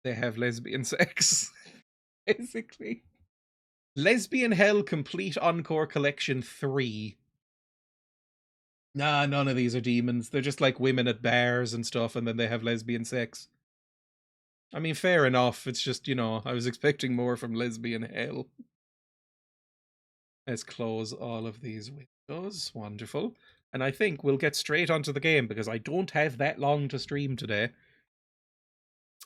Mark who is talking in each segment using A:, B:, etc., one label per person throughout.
A: They have lesbian sex, basically. Lesbian Hell Complete Encore Collection 3. Nah, none of these are demons. They're just like women at bars and stuff, and then they have lesbian sex. I mean, fair enough. It's just, you know, I was expecting more from Lesbian Hell. Let's close all of these windows. Wonderful. And I think we'll get straight onto the game because I don't have that long to stream today.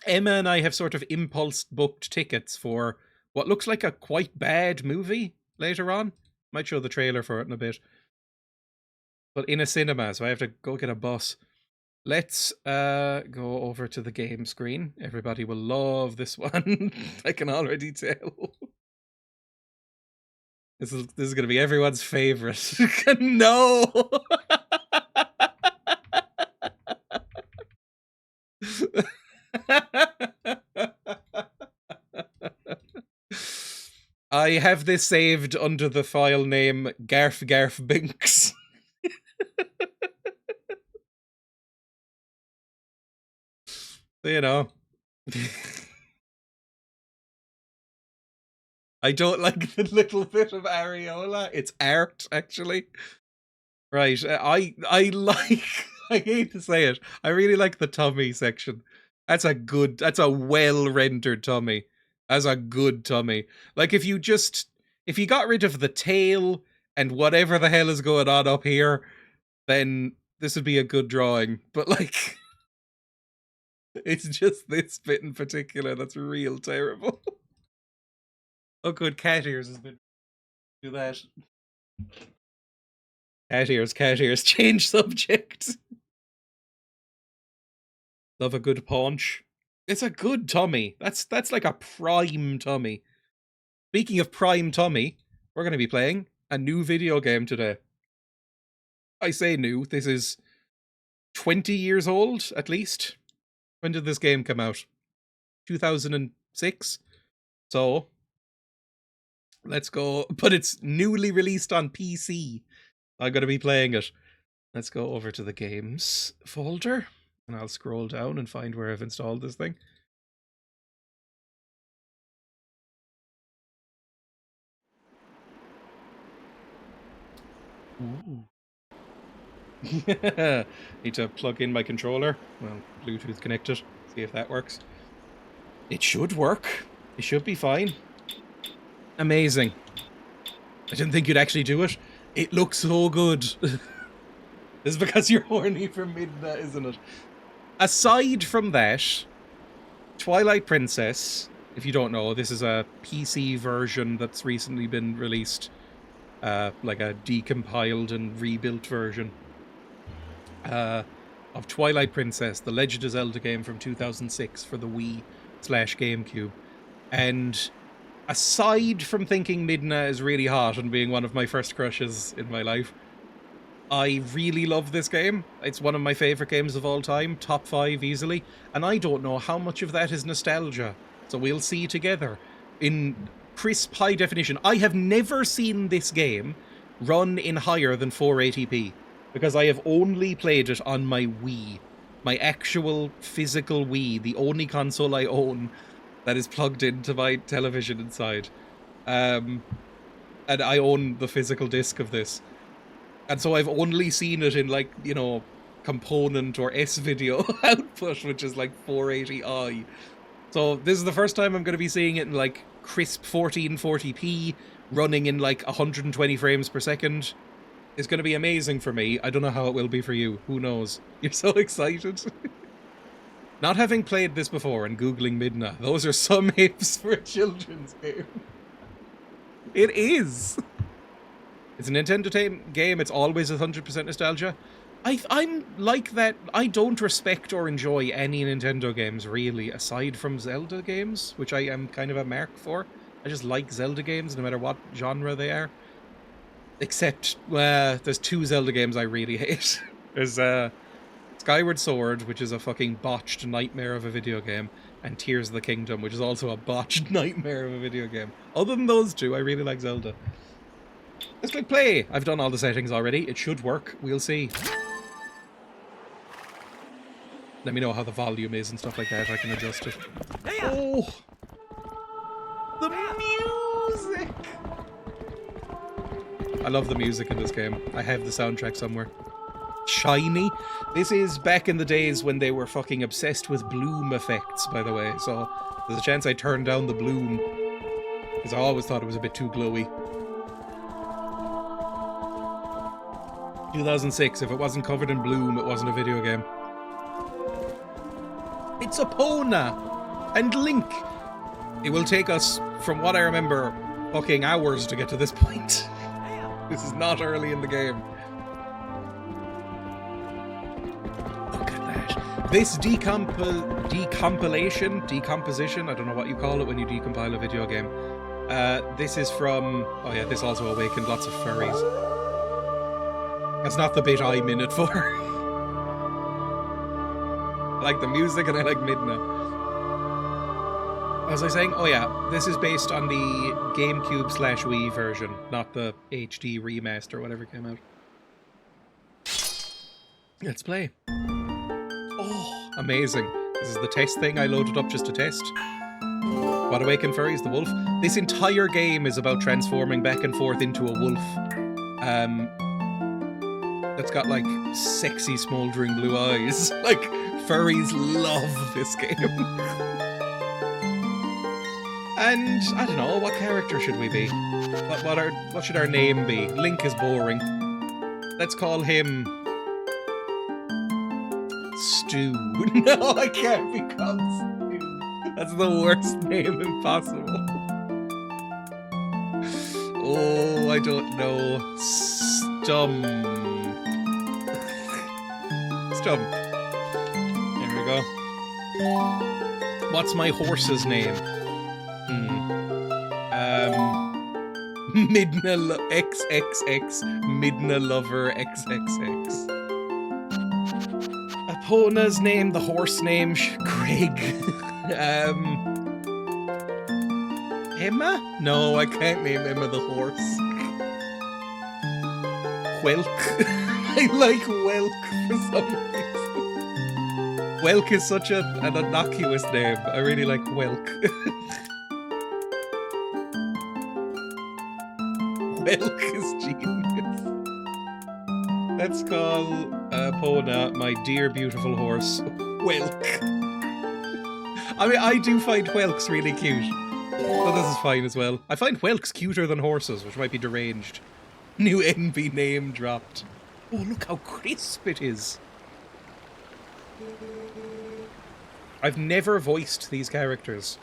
A: Emma and I have sort of impulse booked tickets for what looks like a quite bad movie later on. Might show the trailer for it in a bit. But in a cinema, so I have to go get a bus. Let's go over to the game screen. Everybody will love this one. I can already tell. This is going to be everyone's favorite. No! I have this saved under the file name Garf Garf Binks. You know. I don't like the little bit of areola. It's art, actually. Right. I like. I hate to say it. I really like the tummy section. That's a well rendered tummy. That's a good tummy. Like if you got rid of the tail and whatever the hell is going on up here, then this would be a good drawing. But like, it's just this bit in particular that's real terrible. Oh, good, cat ears has been do that. Cat ears, change subject. Love a good paunch. It's a good tummy. That's like a prime tummy. Speaking of prime tummy, we're going to be playing a new video game today. I say new, this is 20 years old, at least. When did this game come out? 2006? So, let's go. But it's newly released on PC. I'm going to be playing it. Let's go over to the games folder. And I'll scroll down and find where I've installed this thing. Ooh. Need to plug in my controller. Well, Bluetooth connected. See if that works. It should work. It should be fine. Amazing. I didn't think you'd actually do it. It looks so good. This is because you're horny for Midna, isn't it? Aside from that, Twilight Princess, if you don't know, this is a PC version that's recently been released. Like a decompiled and rebuilt version of Twilight Princess, the Legend of Zelda game from 2006 for the Wii/GameCube. And aside from thinking Midna is really hot and being one of my first crushes in my life, I really love this game. It's one of my favourite games of all time, top 5 easily, and I don't know how much of that is nostalgia, so we'll see together. In crisp high definition, I have never seen this game run in higher than 480p, because I have only played it on my Wii, my actual physical Wii, the only console I own that is plugged into my television inside. And I own the physical disc of this. And so I've only seen it in, like, you know, component or S-video output, which is like 480i. So this is the first time I'm going to be seeing it in, like, crisp 1440p, running in, like, 120 frames per second. It's going to be amazing for me. I don't know how it will be for you. Who knows? You're so excited. Not having played this before and Googling Midna, those are some hips for a children's game. It is! It's a Nintendo game, it's always 100% nostalgia. I'm like that. I don't respect or enjoy any Nintendo games, really, aside from Zelda games, which I am kind of a mark for. I just like Zelda games, no matter what genre they are. Except, there's 2 Zelda games I really hate. There's Skyward Sword, which is a fucking botched nightmare of a video game, and Tears of the Kingdom, which is also a botched nightmare of a video game. Other than those 2, I really like Zelda. Let's click play. I've done all the settings already. It should work. We'll see. Let me know how the volume is and stuff like that. I can adjust it. Oh! The music! I love the music in this game. I have the soundtrack somewhere. Shiny. This is back in the days when they were fucking obsessed with bloom effects, by the way. So there's a chance I turned down the bloom. Because I always thought it was a bit too glowy. 2006, if it wasn't covered in bloom, it wasn't a video game. It's Epona and Link. It will take us, from what I remember, fucking hours to get to this point. This is not early in the game. Look at that. This decomposition, I don't know what you call it when you decompile a video game. This is from... Oh yeah, this also awakened lots of furries. That's not the bit I'm in it for. I like the music and I like Midna. What was I saying? Oh yeah, this is based on the GameCube/Wii version, not the HD remaster or whatever came out. Let's play. Oh, amazing. This is the test thing I loaded up just to test. What awakened furries? The wolf. This entire game is about transforming back and forth into a wolf. That's got like sexy smoldering blue eyes. Like, furries love this game. And I don't know, what character should we be? What should our name be? Link is boring. Let's call him Stu. No, I can't become Stu. That's the worst name impossible. Oh, I don't know. Stump. There we go. What's my horse's name? Midna XXX. Midna Lover XXX. Epona's name, the horse name, Craig. Emma? No, I can't name Emma the horse. Welk. I like Welk for some reason. Welk is such an innocuous name. I really like Welk. Welk is genius. Let's call Epona my dear beautiful horse, Welk. I mean, I do find Welks really cute. So this is fine as well. I find Welks cuter than horses, which might be deranged. New envy name dropped. Oh, look how crisp it is. I've never voiced these characters.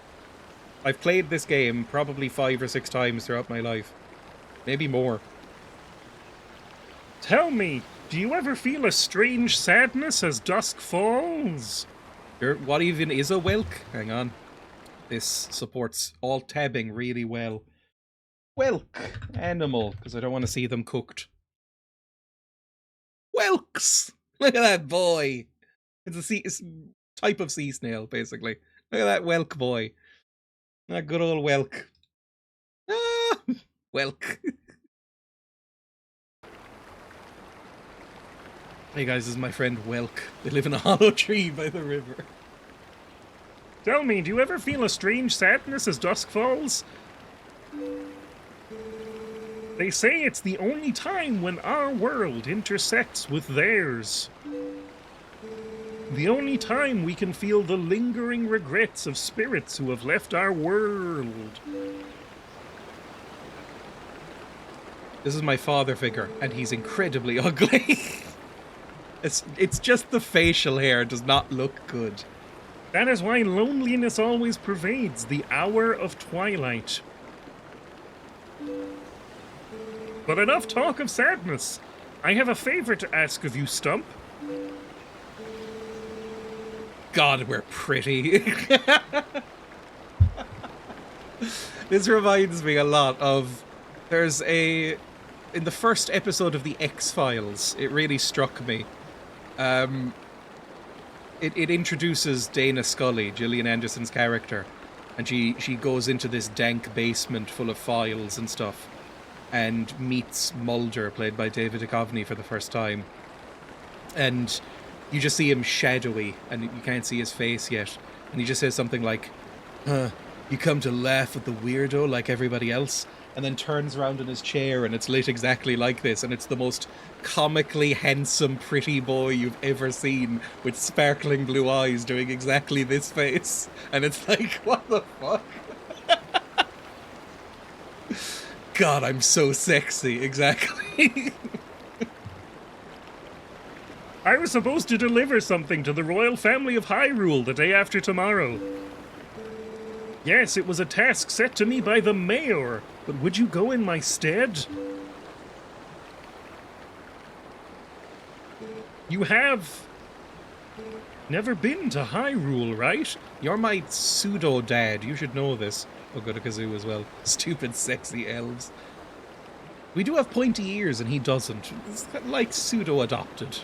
A: I've played this game probably 5 or 6 times throughout my life. Maybe more.
B: Tell me, do you ever feel a strange sadness as dusk falls?
A: What even is a Welk? Hang on. This supports alt tabbing really well. Welk. Animal, because I don't want to see them cooked. Welks! Look at that boy! It's a type of sea snail, basically. Look at that Welk boy. That good old Welk. Ah! Welk. Hey guys, this is my friend Welk. They live in a hollow tree by the river.
B: Tell me, do you ever feel a strange sadness as dusk falls? They say it's the only time when our world intersects with theirs. The only time we can feel the lingering regrets of spirits who have left our world.
A: This is my father figure, and he's incredibly ugly. It's just the facial hair does not look good.
B: That is why loneliness always pervades the hour of twilight. But enough talk of sadness. I have a favor to ask of you, Stump.
A: God, we're pretty. This reminds me a lot of... There's a... In the first episode of The X-Files, it really struck me. It introduces Dana Scully, Gillian Anderson's character, and she goes into this dank basement full of files and stuff, and meets Mulder, played by David Duchovny, for the first time. And you just see him shadowy, and you can't see his face yet. And he just says something like, you come to laugh at the weirdo like everybody else, and then turns around in his chair, and it's lit exactly like this, and it's the most comically handsome, pretty boy you've ever seen, with sparkling blue eyes doing exactly this face. And it's like, what the fuck? God, I'm so sexy, exactly.
B: I was supposed to deliver something to the royal family of Hyrule the day after tomorrow. Yes, it was a task set to me by the mayor, but would you go in my stead? You have never been to Hyrule, right?
A: You're my pseudo-dad, you should know this. Oh, good, a kazoo as well. Stupid, sexy elves. We do have pointy ears, and he doesn't. It's like pseudo-adopted.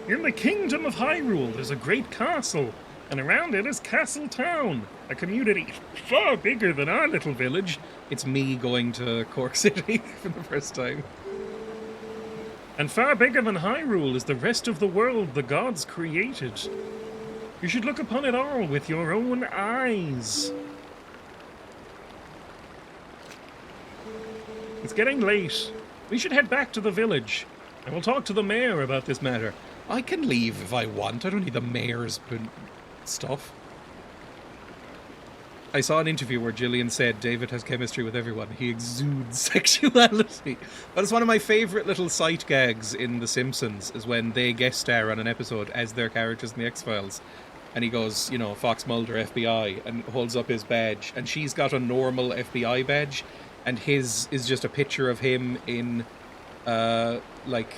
B: In the kingdom of Hyrule, there's a great castle, and around it is Castle Town, a community far bigger than our little village.
A: It's me going to Cork City for the first time.
B: And far bigger than Hyrule is the rest of the world the gods created. You should look upon it all with your own eyes. It's getting late. We should head back to the village, and we'll talk to the mayor about this matter.
A: I can leave if I want. I don't need the mayor's stuff. I saw an interview where Gillian said David has chemistry with everyone. He exudes sexuality. But it's one of my favourite little sight gags in The Simpsons, is when they guest star on an episode as their characters in the X-Files. And he goes, you know, Fox Mulder, FBI, and holds up his badge. And she's got a normal FBI badge, and his is just a picture of him in, like,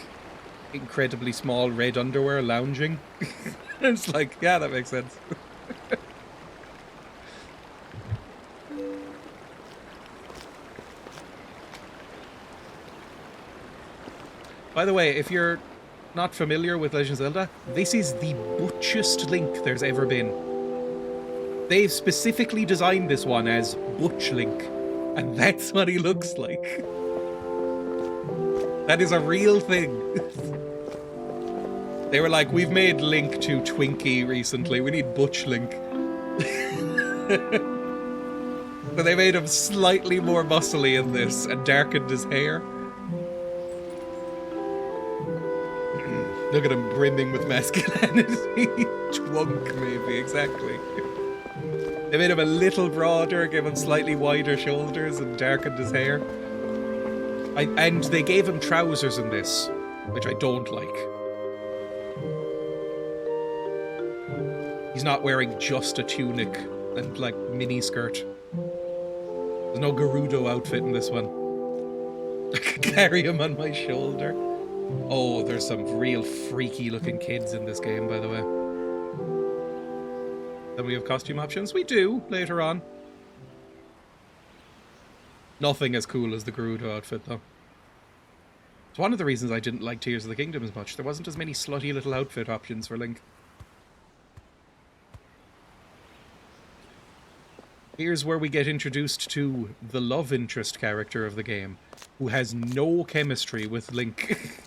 A: incredibly small red underwear lounging. It's like, yeah, that makes sense. By the way, if you're not familiar with Legend of Zelda, this is the butchest Link there's ever been. They've specifically designed this one as Butch Link, and that's what he looks like. That is a real thing. They were like, we've made Link too twinky recently, we need Butch Link. But they made him slightly more muscly in this and darkened his hair. Look at him brimming with masculinity. Twunk, maybe, exactly. They made him a little broader, gave him slightly wider shoulders, and darkened his hair. And they gave him trousers in this, which I don't like. He's not wearing just a tunic and, like, mini skirt. There's no Gerudo outfit in this one. I could carry him on my shoulder. Oh, there's some real freaky looking kids in this game, by the way. Then we have costume options. We do, later on. Nothing as cool as the Gerudo outfit, though. It's one of the reasons I didn't like Tears of the Kingdom as much. There wasn't as many slutty little outfit options for Link. Here's where we get introduced to the love interest character of the game, who has no chemistry with Link.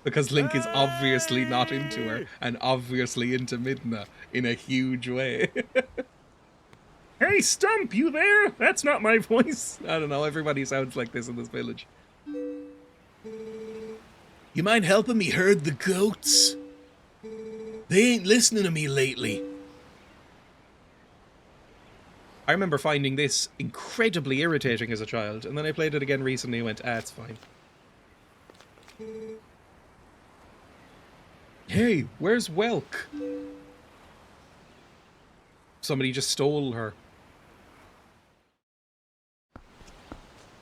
A: Because Link is obviously not into her, and obviously into Midna in a huge way.
B: Hey, Stump, you there? That's not my voice.
A: I don't know, everybody sounds like this in this village. You mind helping me herd the goats? They ain't listening to me lately. I remember finding this incredibly irritating as a child, and then I played it again recently and went, it's fine. Hey, where's Welk? Somebody just stole her.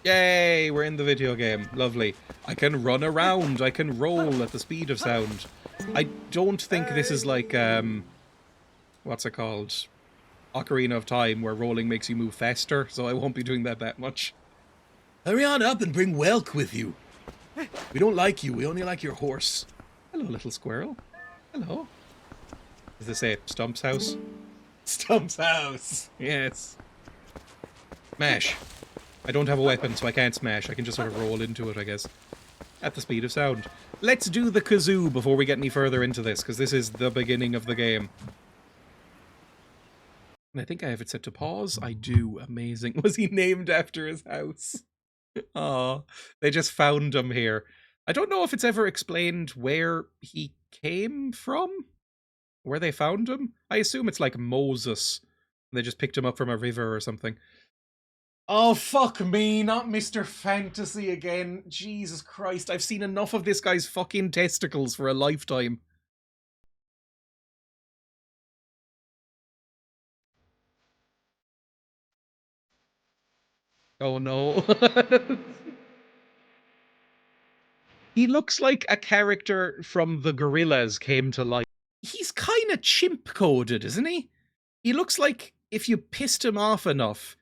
A: Yay, we're in the video game. Lovely. I can run around. I can roll at the speed of sound. I don't think this is like, what's it called? Ocarina of Time, where rolling makes you move faster, so I won't be doing that much. Hurry on up and bring Welk with you. We don't like you, we only like your horse. Hello, little squirrel. Hello. Does this say Stump's house? Stump's house! Yes. Smash. I don't have a weapon, so I can't smash. I can just sort of roll into it, I guess. at the speed of sound. Let's do the kazoo before we get any further into this, because this is the beginning of the game. And I think I have it set to pause. I do. Amazing. Was he named after his house? Oh, they just found him here. I don't know if it's ever explained where he came from, where they found him. I assume it's like Moses. They just picked him up from a river or something. Oh, fuck me, not Mr. Fantasy again. Jesus Christ, I've seen enough of this guy's fucking testicles for a lifetime. Oh no. He looks like a character from the Gorillas came to life. He's kind of chimp-coded, isn't he? He looks like if you pissed him off enough,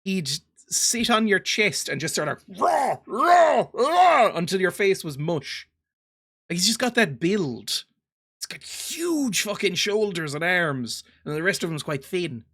A: he'd sit on your chest and just sort of rah, rah, rah, until your face was mush. Like, he's just got that build. He's got huge fucking shoulders and arms, and the rest of him's quite thin.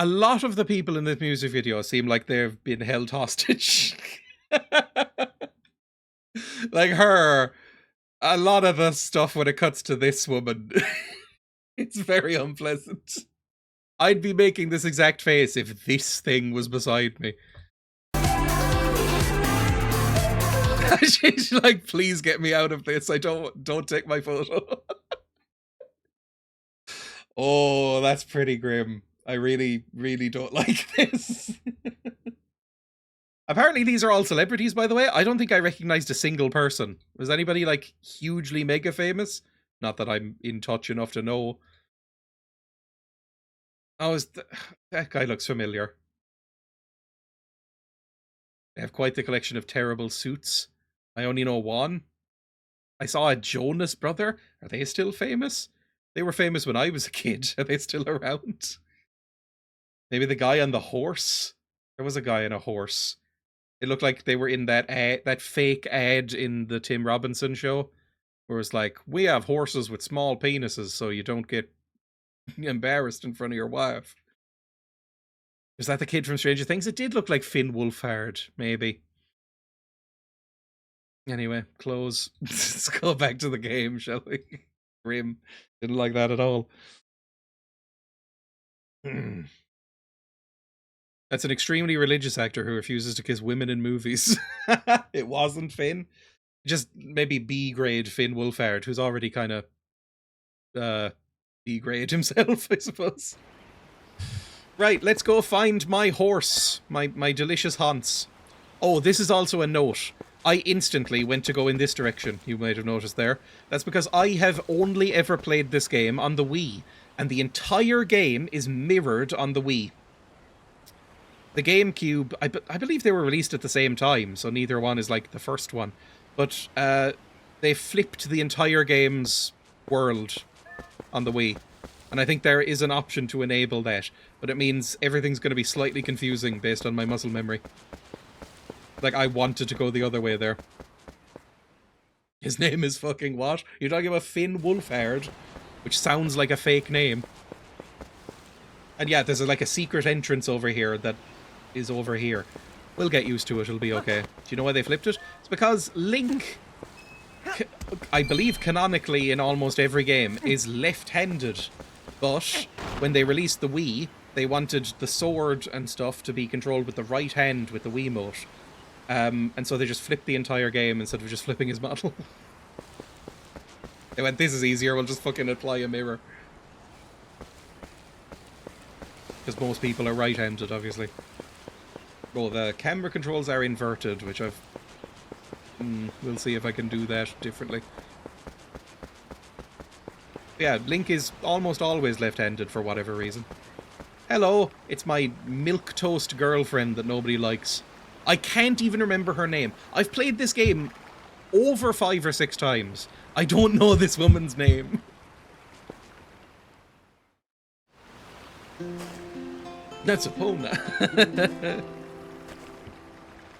A: A lot of the people in this music video seem like they've been held hostage. Like her, a lot of the stuff when it cuts to this woman, it's very unpleasant. I'd be making this exact face if this thing was beside me. She's like, please get me out of this. I don't take my photo. Oh, that's pretty grim. I really, really don't like this. Apparently these are all celebrities, by the way. I don't think I recognized a single person. Was anybody, like, hugely mega famous? Not that I'm in touch enough to know. Oh, that guy looks familiar. They have quite the collection of terrible suits. I only know one. I saw a Jonas brother. Are they still famous? They were famous when I was a kid. Are they still around? Maybe the guy on the horse? There was a guy on a horse. It looked like they were in that fake ad in the Tim Robinson show, where it's like, we have horses with small penises so you don't get embarrassed in front of your wife. Is that the kid from Stranger Things? It did look like Finn Wolfhard, maybe. Anyway, close. Let's go back to the game, shall we? Grim. Didn't like that at all. That's an extremely religious actor who refuses to kiss women in movies. It wasn't Finn. Just maybe B-grade Finn Wolfhard, who's already kind of B-grade himself, I suppose. Right, let's go find my horse. My delicious Hans. Oh, this is also a note. I instantly went to go in this direction, you might have noticed there. That's because I have only ever played this game on the Wii, and the entire game is mirrored on the Wii. the GameCube, I believe they were released at the same time, so neither one is like the first one. But they flipped the entire game's world on the Wii. And I think there is an option to enable that, but it means everything's going to be slightly confusing based on my muscle memory. Like, I wanted to go the other way there. His name is fucking what? You're talking about Finn Wolfhard, which sounds like a fake name. And yeah, there's like a secret entrance over here that is over here. We'll get used to it, it'll be okay. Do you know why they flipped it? It's because Link, I believe canonically in almost every game, is left-handed. But when they released the Wii, they wanted the sword and stuff to be controlled with the right hand with the Wiimote. And so they just flipped the entire game instead of just flipping his model. They went, this is easier, we'll just fucking apply a mirror. Because most people are right-handed, obviously. Oh, the camera controls are inverted, which I've... we'll see if I can do that differently. Yeah, Link is almost always left-handed for whatever reason. Hello, it's my milquetoast girlfriend that nobody likes. I can't even remember her name. I've played this game over 5 or 6 times. I don't know this woman's name. That's Epona.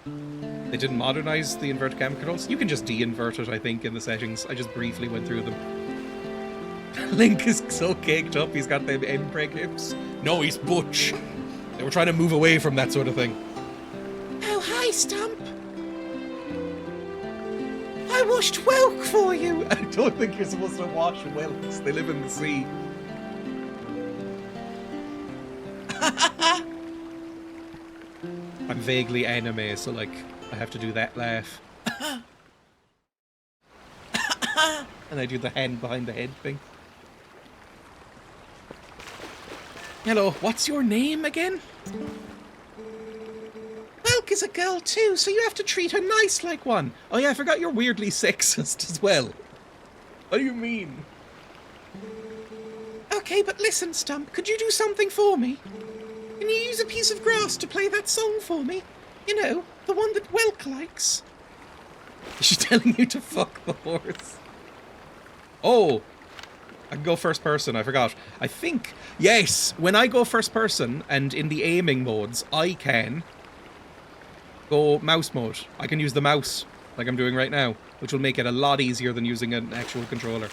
A: They didn't modernize the inverted camera controls. You can just de-invert it, I think, in the settings. I just briefly went through them. Link is so caked up, he's got them M-preg hips. No, he's butch. They were trying to move away from that sort of thing. Oh, hi, Stump. I washed whelk for you. I don't think you're supposed to wash whelks. They live in the sea. I'm vaguely anime, so, like, I have to do that laugh. And I do the hand behind the head thing. Hello, what's your name again? Whelk is a girl too, so you have to treat her nice like one. Oh yeah, I forgot you're weirdly sexist as well. What do you mean? Okay, but listen, Stump, could you do something for me? Can you use a piece of grass to play that song for me? You know, the one that Whelk likes. Is she telling you to fuck the horse? Oh, I can go first person, I forgot. I think, yes, when I go first person and in the aiming modes, I can go mouse mode. I can use the mouse like I'm doing right now, which will make it a lot easier than using an actual controller.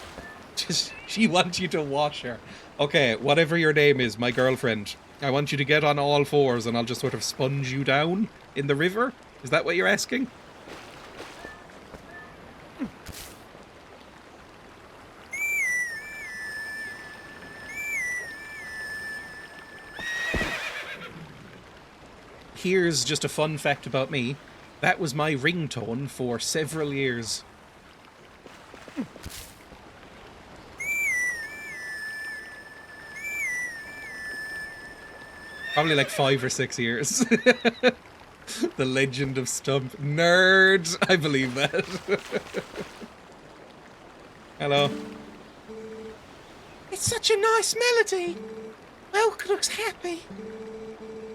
A: She wants you to wash her. Okay, whatever your name is, my girlfriend, I want you to get on all fours and I'll just sort of sponge you down in the river. Is that what you're asking? Here's just a fun fact about me. That was my ringtone for several years. Probably like 5 or 6 years. The Legend of Stump. Nerd! I believe that. Hello. It's such a nice melody. Whelk looks happy.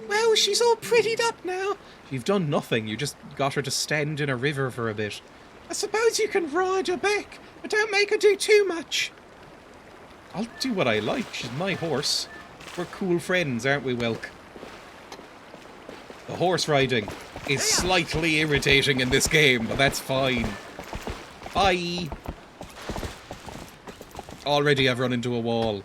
A: Well, she's all prettied up now. You've done nothing. You just got her to stand in a river for a bit. I suppose you can ride her back, but don't make her do too much. I'll do what I like. She's my horse. We're cool friends, aren't we, Whelk? The horse riding is slightly irritating in this game, but that's fine. Bye. Already I've run into a wall.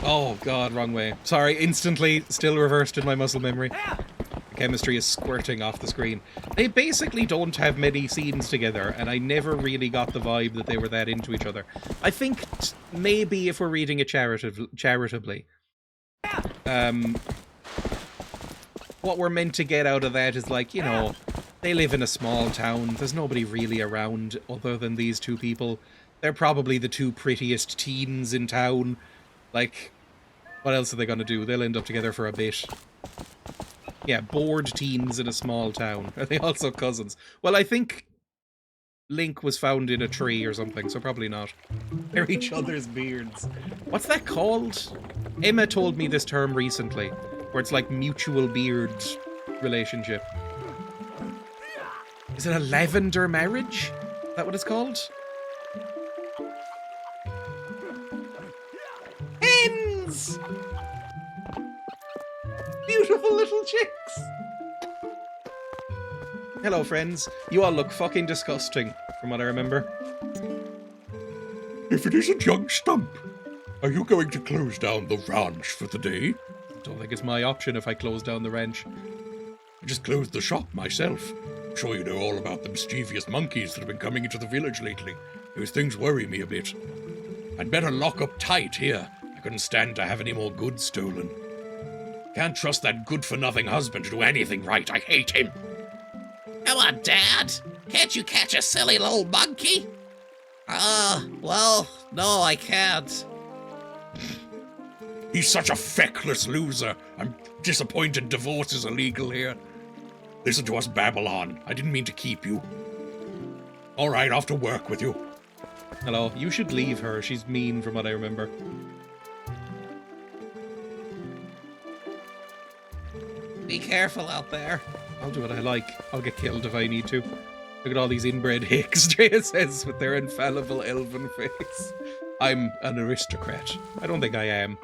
A: Oh god, wrong way. Sorry, instantly, still reversed in my muscle memory. The chemistry is squirting off the screen. They basically don't have many scenes together, and I never really got the vibe that they were that into each other. I think maybe if we're reading it charitably, what we're meant to get out of that is like, you know, they live in a small town, there's nobody really around other than these two people. They're probably the two prettiest teens in town. Like, what else are they gonna do? They'll end up together for a bit. Yeah, bored teens in a small town. Are they also cousins? Well, I think Link was found in a tree or something, so probably not. They're each other's beards. What's that called? Emma told me this term recently. where it's like mutual beard relationship. Is it a lavender marriage? Is that what it's called? Hens! Beautiful little chicks! Hello, friends. You all look fucking disgusting, from what I remember.
C: If it isn't young Stump, are you going to close down the ranch for the day?
A: Don't think it's my option if I close down the ranch.
C: I just closed the shop myself. I'm sure you know all about the mischievous monkeys that have been coming into the village lately. Those things worry me a bit. I'd better lock up tight here. I couldn't stand to have any more goods stolen. Can't trust that good-for-nothing husband to do anything right. I hate him.
D: Come on, Dad. Can't you catch a silly little monkey? Well, no, I can't.
C: He's such a feckless loser. I'm disappointed divorce is illegal here. Listen to us babble on. I didn't mean to keep you. All right, off to work with you.
A: Hello, you should leave her. She's mean from what I remember.
D: Be careful out there.
A: I'll do what I like. I'll get killed if I need to. Look at all these inbred hicks, Dreya says, with their infallible elven face. I'm an aristocrat. I don't think I am.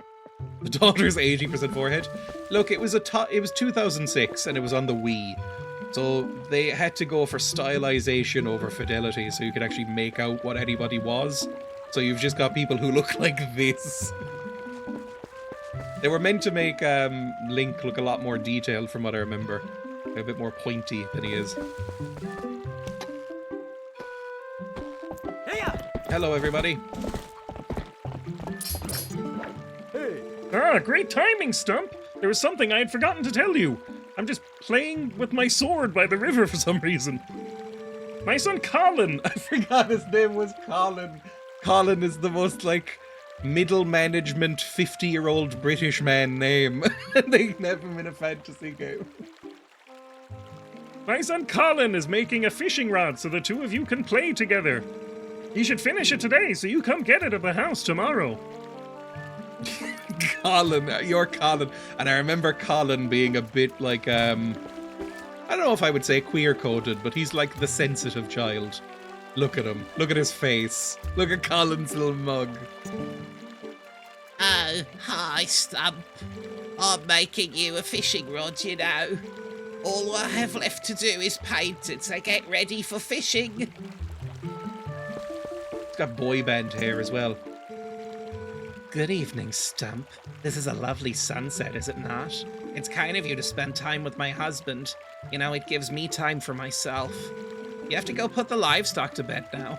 A: The daughter's 80% forehead. Look, it was 2006 and it was on the Wii. So they had to go for stylization over fidelity so you could actually make out what anybody was. So you've just got people who look like this. They were meant to make Link look a lot more detailed from what I remember. A bit more pointy than he is. Hello, everybody.
B: Great timing, Stump. There was something I had forgotten to tell you. I'm just playing with my sword by the river for some reason. My son Colin.
A: I forgot his name was Colin. Colin is the most, like, middle management 50-year-old British man name. They never been a fantasy game.
B: My son Colin is making a fishing rod so the two of you can play together. He should finish it today, so you come get it at the house tomorrow.
A: Colin, you're Colin. And I remember Colin being a bit like, I don't know if I would say queer-coded, but he's like the sensitive child. Look at him. Look at his face. Look at Colin's little mug.
D: Oh, hi, Stump. I'm making you a fishing rod, you know. All I have left to do is paint it to get ready for fishing.
A: He's got boy band hair as well.
D: Good evening, Stump. This is a lovely sunset, is it not? It's kind of you to spend time with my husband. You know, it gives me time for myself. You have to go put the livestock to bed now.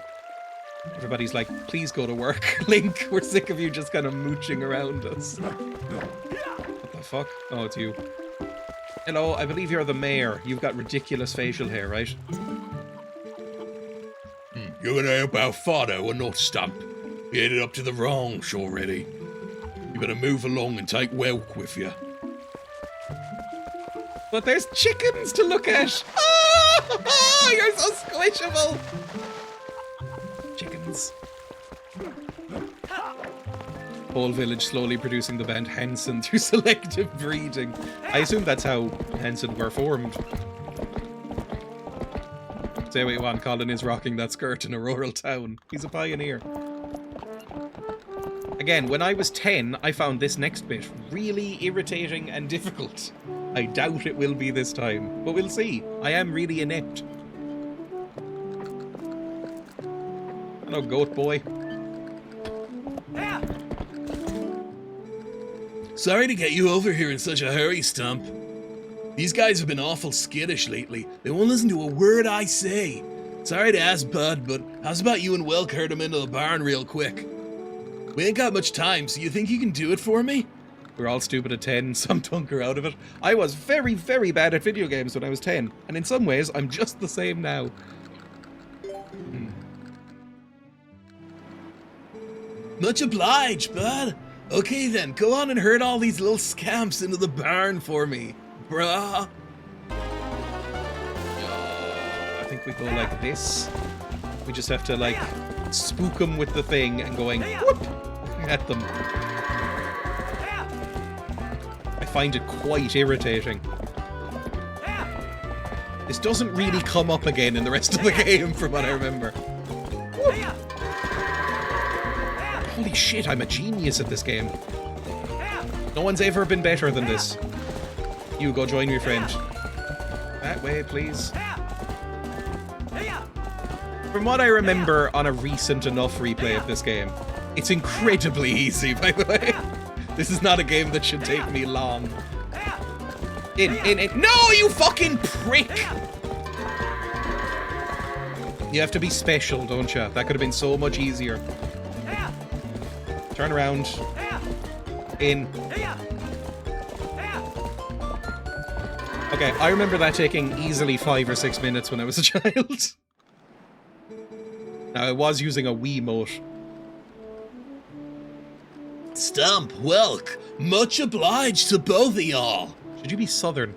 A: Everybody's like, please go to work. Link, we're sick of you just kind of mooching around us. What the fuck? Oh, it's you. Hello, I believe you're the mayor. You've got ridiculous facial hair, right?
C: You're gonna help our father or not, Stump? You headed up to the ranch already. You better move along and take Welk with you.
A: But there's chickens to look at! Oh, you're so squishable! Chickens. Whole village slowly producing the band Hanson through selective breeding. I assume that's how Hanson were formed. Say what you want, Colin is rocking that skirt in a rural town. He's a pioneer. Again, when I was 10, I found this next bit really irritating and difficult. I doubt it will be this time, but we'll see. I am really inept. Hello, goat boy.
C: Sorry to get you over here in such a hurry, Stump. These guys have been awful skittish lately. They won't listen to a word I say. Sorry to ask, bud, but how's about you and Welk herd him into the barn real quick? We ain't got much time, so you think you can do it for me?
A: We're all stupid at 10, some tunker out of it. I was very, very bad at video games when I was 10, and in some ways, I'm just the same now.
C: Much obliged, bud. Okay then, go on and herd all these little scamps into the barn for me, bruh.
A: I think we go like this. We just have to, like, spook them with the thing and going whoop at them. I find it quite irritating. This doesn't really come up again in the rest of the game, from what I remember. Holy shit, I'm a genius at this game. No one's ever been better than this. You, go join your friend. That way, please. From what I remember on a recent enough replay of this game, it's incredibly easy, by the way. This is not a game that should take me long. In. No, you fucking prick! You have to be special, don't you? That could have been so much easier. Turn around. In. Okay, I remember that taking easily 5 or 6 minutes when I was a child. Now, I was using a Wiimote.
E: Stump, Welk, much obliged to both of y'all.
A: Should you be southern?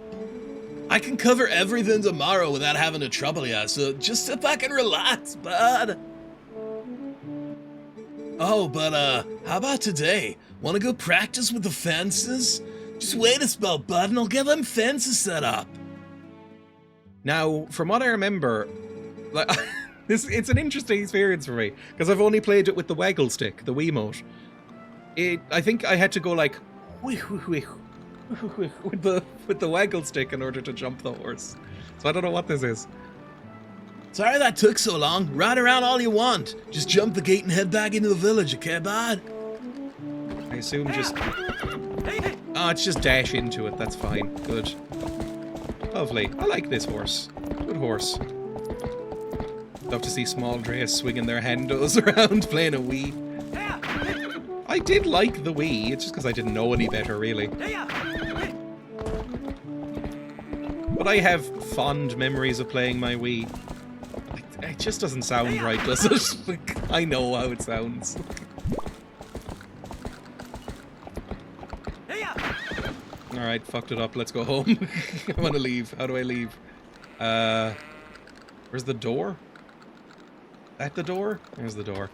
E: I can cover everything tomorrow without having to trouble ya, so just sit back and relax, bud. Oh, but how about today? Wanna go practice with the fences? Just wait a spell, bud, and I'll get them fences set up.
A: Now, from what I remember, like, it's an interesting experience for me, because I've only played it with the waggle stick, the Wiimote. I think I had to go like with the waggle stick in order to jump the horse. So I don't know what this is.
E: Sorry that took so long. Ride around all you want. Just jump the gate and head back into the village, okay, bud?
A: I assume just... Oh, it's just dash into it. That's fine. Good. Lovely. I like this horse. Good horse. Love to see small Dreya swinging their handos around playing a Wii. I did like the Wii, it's just because I didn't know any better, really. But I have fond memories of playing my Wii. It just doesn't sound right, does it? Like, I know how it sounds. Alright, fucked it up, let's go home. I want to leave. How do I leave? Where's the door? At the door? There's the door.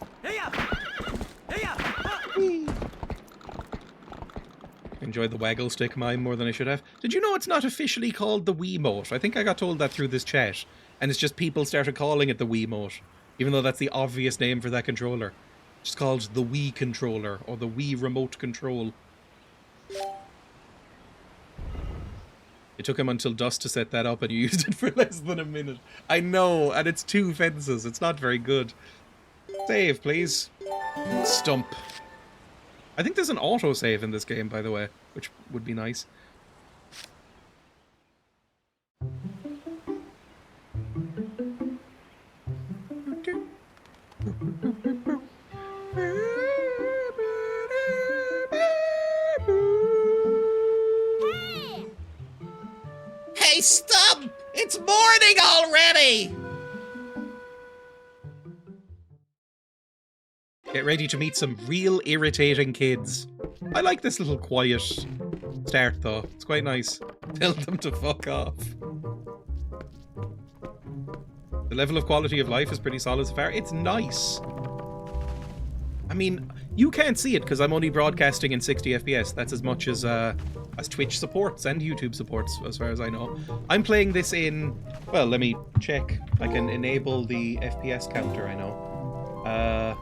A: Enjoyed the waggle stick mime more than I should have. Did you know it's not officially called the Wiimote? I think I got told that through this chat. And it's just people started calling it the Wiimote. Even though that's the obvious name for that controller. It's called the Wii controller, or the Wii remote control. It took him until dusk to set that up and you used it for less than a minute. I know, and it's 2 fences. It's not very good. Save, please. Stump. I think there's an autosave in this game, by the way, which would be nice.
E: Hey, Stump! It's morning already!
A: Get ready to meet some real irritating kids. I like this little quiet start, though. It's quite nice. Tell them to fuck off. The level of quality of life is pretty solid so far. It's nice. I mean, you can't see it because I'm only broadcasting in 60 FPS. That's as much as Twitch supports and YouTube supports, as far as I know. I'm playing this in... Well, let me check. I can enable the FPS counter, I know.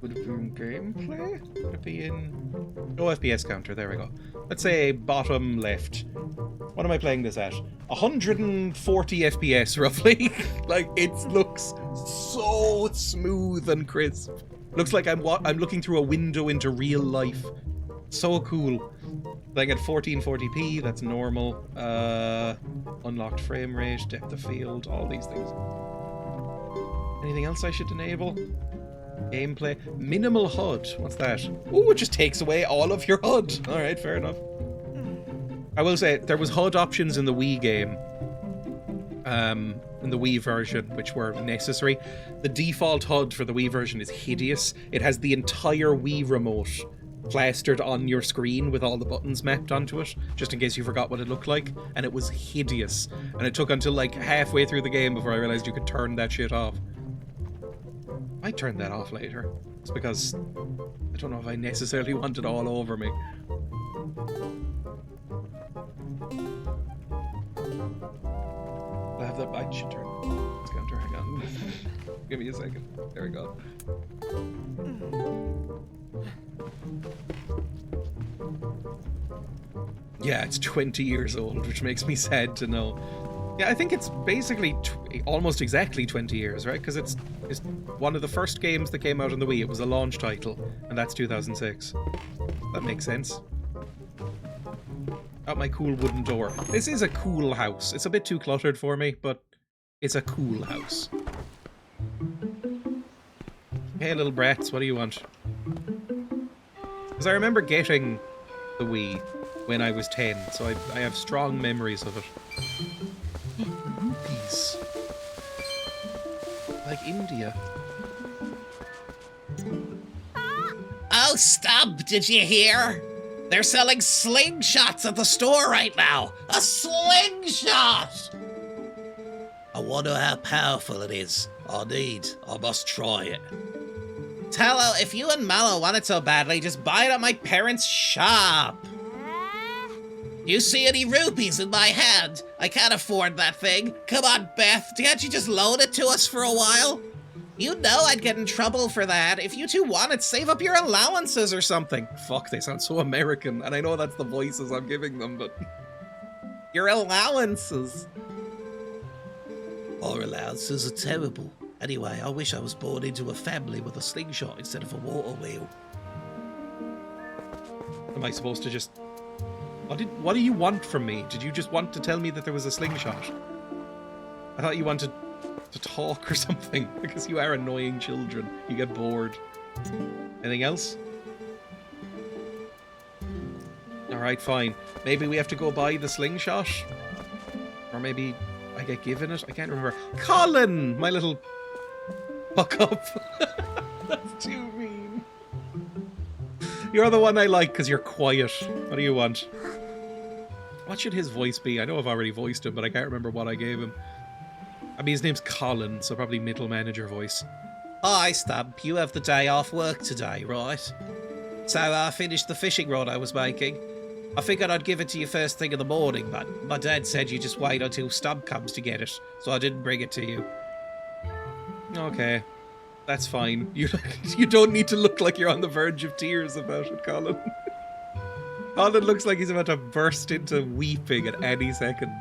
A: Would it be in gameplay? Would it be in... No FPS counter, there we go. Let's say bottom left. What am I playing this at? 140 FPS, roughly. Like, it looks so smooth and crisp. Looks like I'm looking through a window into real life. So cool. Playing at 1440p, that's normal. Unlocked frame rate, depth of field, all these things. Anything else I should enable? Gameplay. Minimal HUD. What's that? Ooh, it just takes away all of your HUD. Alright, fair enough. I will say, there was HUD options in the Wii game. In the Wii version, which were necessary. The default HUD for the Wii version is hideous. It has the entire Wii remote plastered on your screen with all the buttons mapped onto it, just in case you forgot what it looked like, and it was hideous. And it took until like halfway through the game before I realized you could turn that shit off. I turned that off later. It's because I don't know if I necessarily want it all over me. should turn this counter. Hang on. Give me a second. There we go. Yeah, it's 20 years old, which makes me sad to know. Yeah, I think it's basically almost exactly 20 years, right? Because it's one of the first games that came out on the Wii. It was a launch title, and that's 2006. That makes sense. Out my cool wooden door. This is a cool house. It's a bit too cluttered for me, but it's a cool house. Hey, little brats, what do you want? Because I remember getting the Wii when I was 10, so I have strong memories of it. Rupees. Like India.
D: Oh, Stub, did you hear? They're selling slingshots at the store right now. A slingshot!
E: I wonder how powerful it is. I must try it.
D: Tello, if you and Mallow want it so badly, just buy it at my parents' shop. You see any rupees in my hand? I can't afford that thing. Come on, Beth, can't you just loan it to us for a while? You know I'd get in trouble for that. If you two want it, save up your allowances or something.
A: Fuck, they sound so American, and I know that's the voices I'm giving them, but...
D: Your allowances.
E: Our allowances are terrible. Anyway, I wish I was born into a family with a slingshot instead of a water wheel.
A: Am I supposed to just... What do you want from me? Did you just want to tell me that there was a slingshot? I thought you wanted to talk or something, because you are annoying children. You get bored. Anything else? Alright, fine. Maybe we have to go buy the slingshot? Or maybe I get given it? I can't remember. Colin! My little... fuck up. That's too mean. You're the one I like because you're quiet. What do you want? What should his voice be? I know I've already voiced him, but I can't remember what I gave him. I mean, his name's Colin, so probably middle manager voice.
D: Hi, Stump. You have the day off work today, right? So I finished the fishing rod I was making. I figured I'd give it to you first thing in the morning, but my dad said you just wait until Stump comes to get it, so I didn't bring it to you.
A: Okay. That's fine. You don't need to look like you're on the verge of tears about it, Colin. Colin looks like he's about to burst into weeping at any second.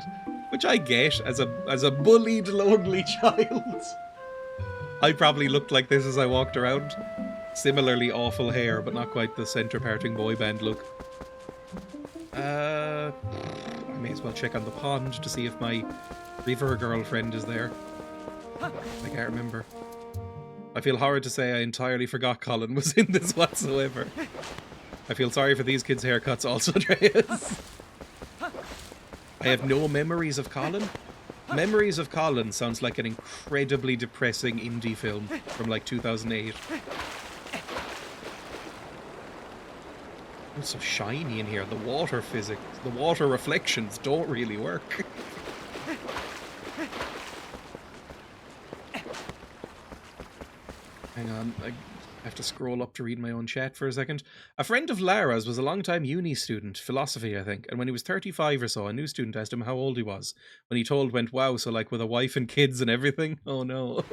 A: Which I get as a bullied, lonely child. I probably looked like this as I walked around. Similarly awful hair, but not quite the center-parting boy band look. I may as well check on the pond to see if my river girlfriend is there. I can't remember. I feel horrid to say I entirely forgot Colin was in this whatsoever. I feel sorry for these kids' haircuts also, Dreya's. I have no memories of Colin. Memories of Colin sounds like an incredibly depressing indie film from like 2008. It's so shiny in here. The water physics, the water reflections don't really work. Hang on, I have to scroll up to read my own chat for a second. A friend of Lara's was a long-time uni student, philosophy, I think, and when he was 35 or so, a new student asked him how old he was. When he told, went, wow, so like with a wife and kids and everything? Oh no.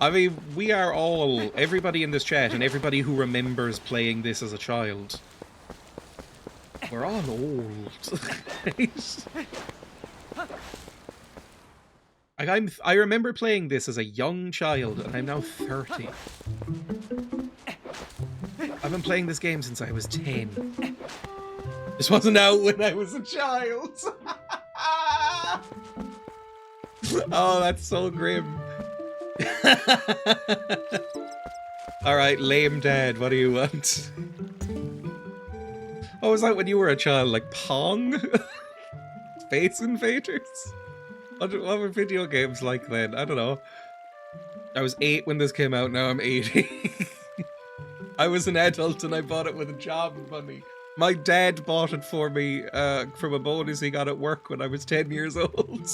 A: I mean, we are all, everybody in this chat and everybody who remembers playing this as a child, we're all old. Like I remember playing this as a young child, and I'm now 30. I've been playing this game since I was 10. This wasn't out when I was a child. Oh, that's so grim. Alright, lame dad, what do you want? Oh, was that when you were a child? Like Pong? Space Invaders? What were video games like then? I don't know. I was 8 when this came out, now I'm 80. I was an adult and I bought it with a job money. My dad bought it for me from a bonus he got at work when I was 10 years old.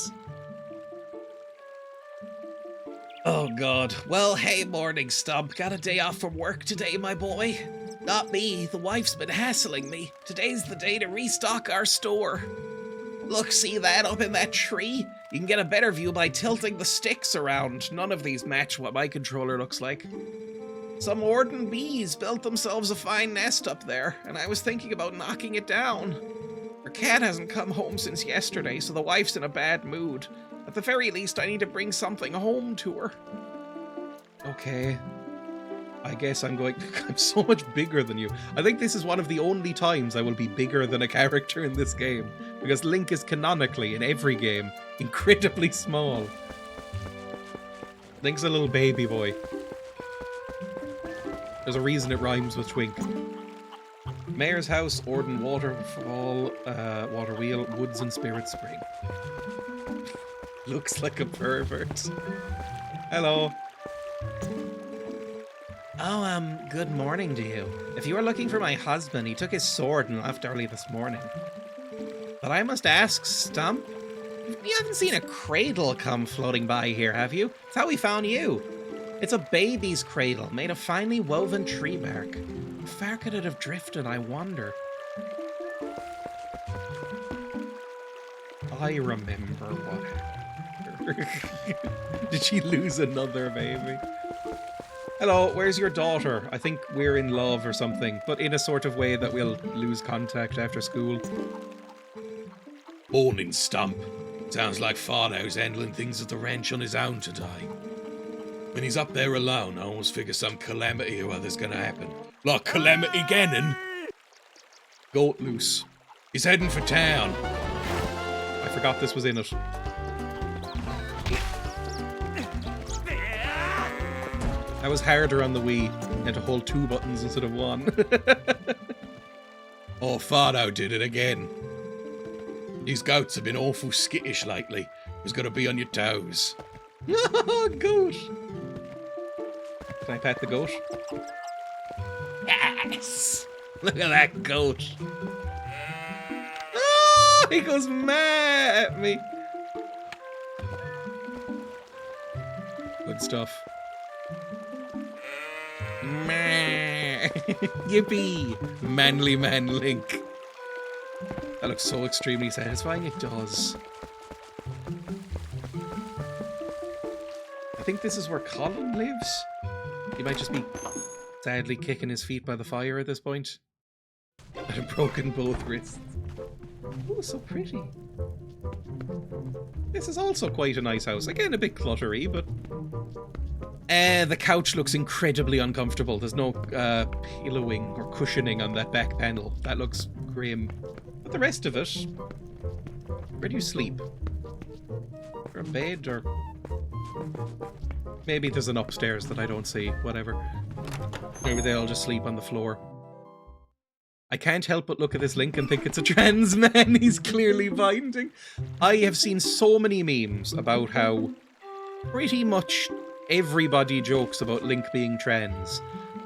D: Oh god. Well, hey, morning, Stump. Got a day off from work today, my boy? Not me. The wife's been hassling me. Today's the day to restock our store. Look, see that up in that tree? You can get a better view by tilting the sticks around. None of these match what my controller looks like. Some warden bees built themselves a fine nest up there, and I was thinking about knocking it down. Her cat hasn't come home since yesterday, so the wife's in a bad mood. At the very least, I need to bring something home to her.
A: Okay. I guess I'm so much bigger than you. I think this is one of the only times I will be bigger than a character in this game, because Link is canonically, in every game, incredibly small. Link's a little baby boy. There's a reason it rhymes with twink. Mayor's house, Orden Waterfall, Water Wheel, Woods and Spirit Spring. Looks like a pervert. Hello.
D: Oh, good morning to you. If you are looking for my husband, he took his sword and left early this morning. But I must ask, Stump, you haven't seen a cradle come floating by here, have you? It's how we found you. It's a baby's cradle made of finely woven tree bark. How far could it have drifted, I wonder?
A: I remember what happened. Did she lose another baby? Hello, where's your daughter? I think we're in love or something, but in a sort of way that we'll lose contact after school.
C: Morning, Stump. Sounds like Farnow's handling things at the ranch on his own today. When he's up there alone, I almost figure some calamity or other's gonna happen. Like Calamity Ganon.
A: Goat loose.
C: He's heading for town.
A: I forgot this was in it. That was harder on the Wii. You had to hold 2 buttons instead of 1.
C: Oh, Farno did it again. These goats have been awful skittish lately. Who's got to be on your toes?
A: Goat! Can I pet the goat?
D: Yes! Look at that goat.
A: Ah, he goes mad at me. Good stuff. Yippee! Manly man Link. That looks so extremely satisfying. It does. I think this is where Colin lives. He might just be sadly kicking his feet by the fire at this point. And have broken both wrists. Oh, so pretty. This is also quite a nice house. Again, a bit cluttery, but... the couch looks incredibly uncomfortable. There's no pillowing or cushioning on that back panel. That looks grim. But the rest of it... Where do you sleep? Or a bed, or... Maybe there's an upstairs that I don't see. Whatever. Maybe they all just sleep on the floor. I can't help but look at this Link and think it's a trans man. He's clearly binding. I have seen so many memes about how pretty much everybody jokes about Link being trans,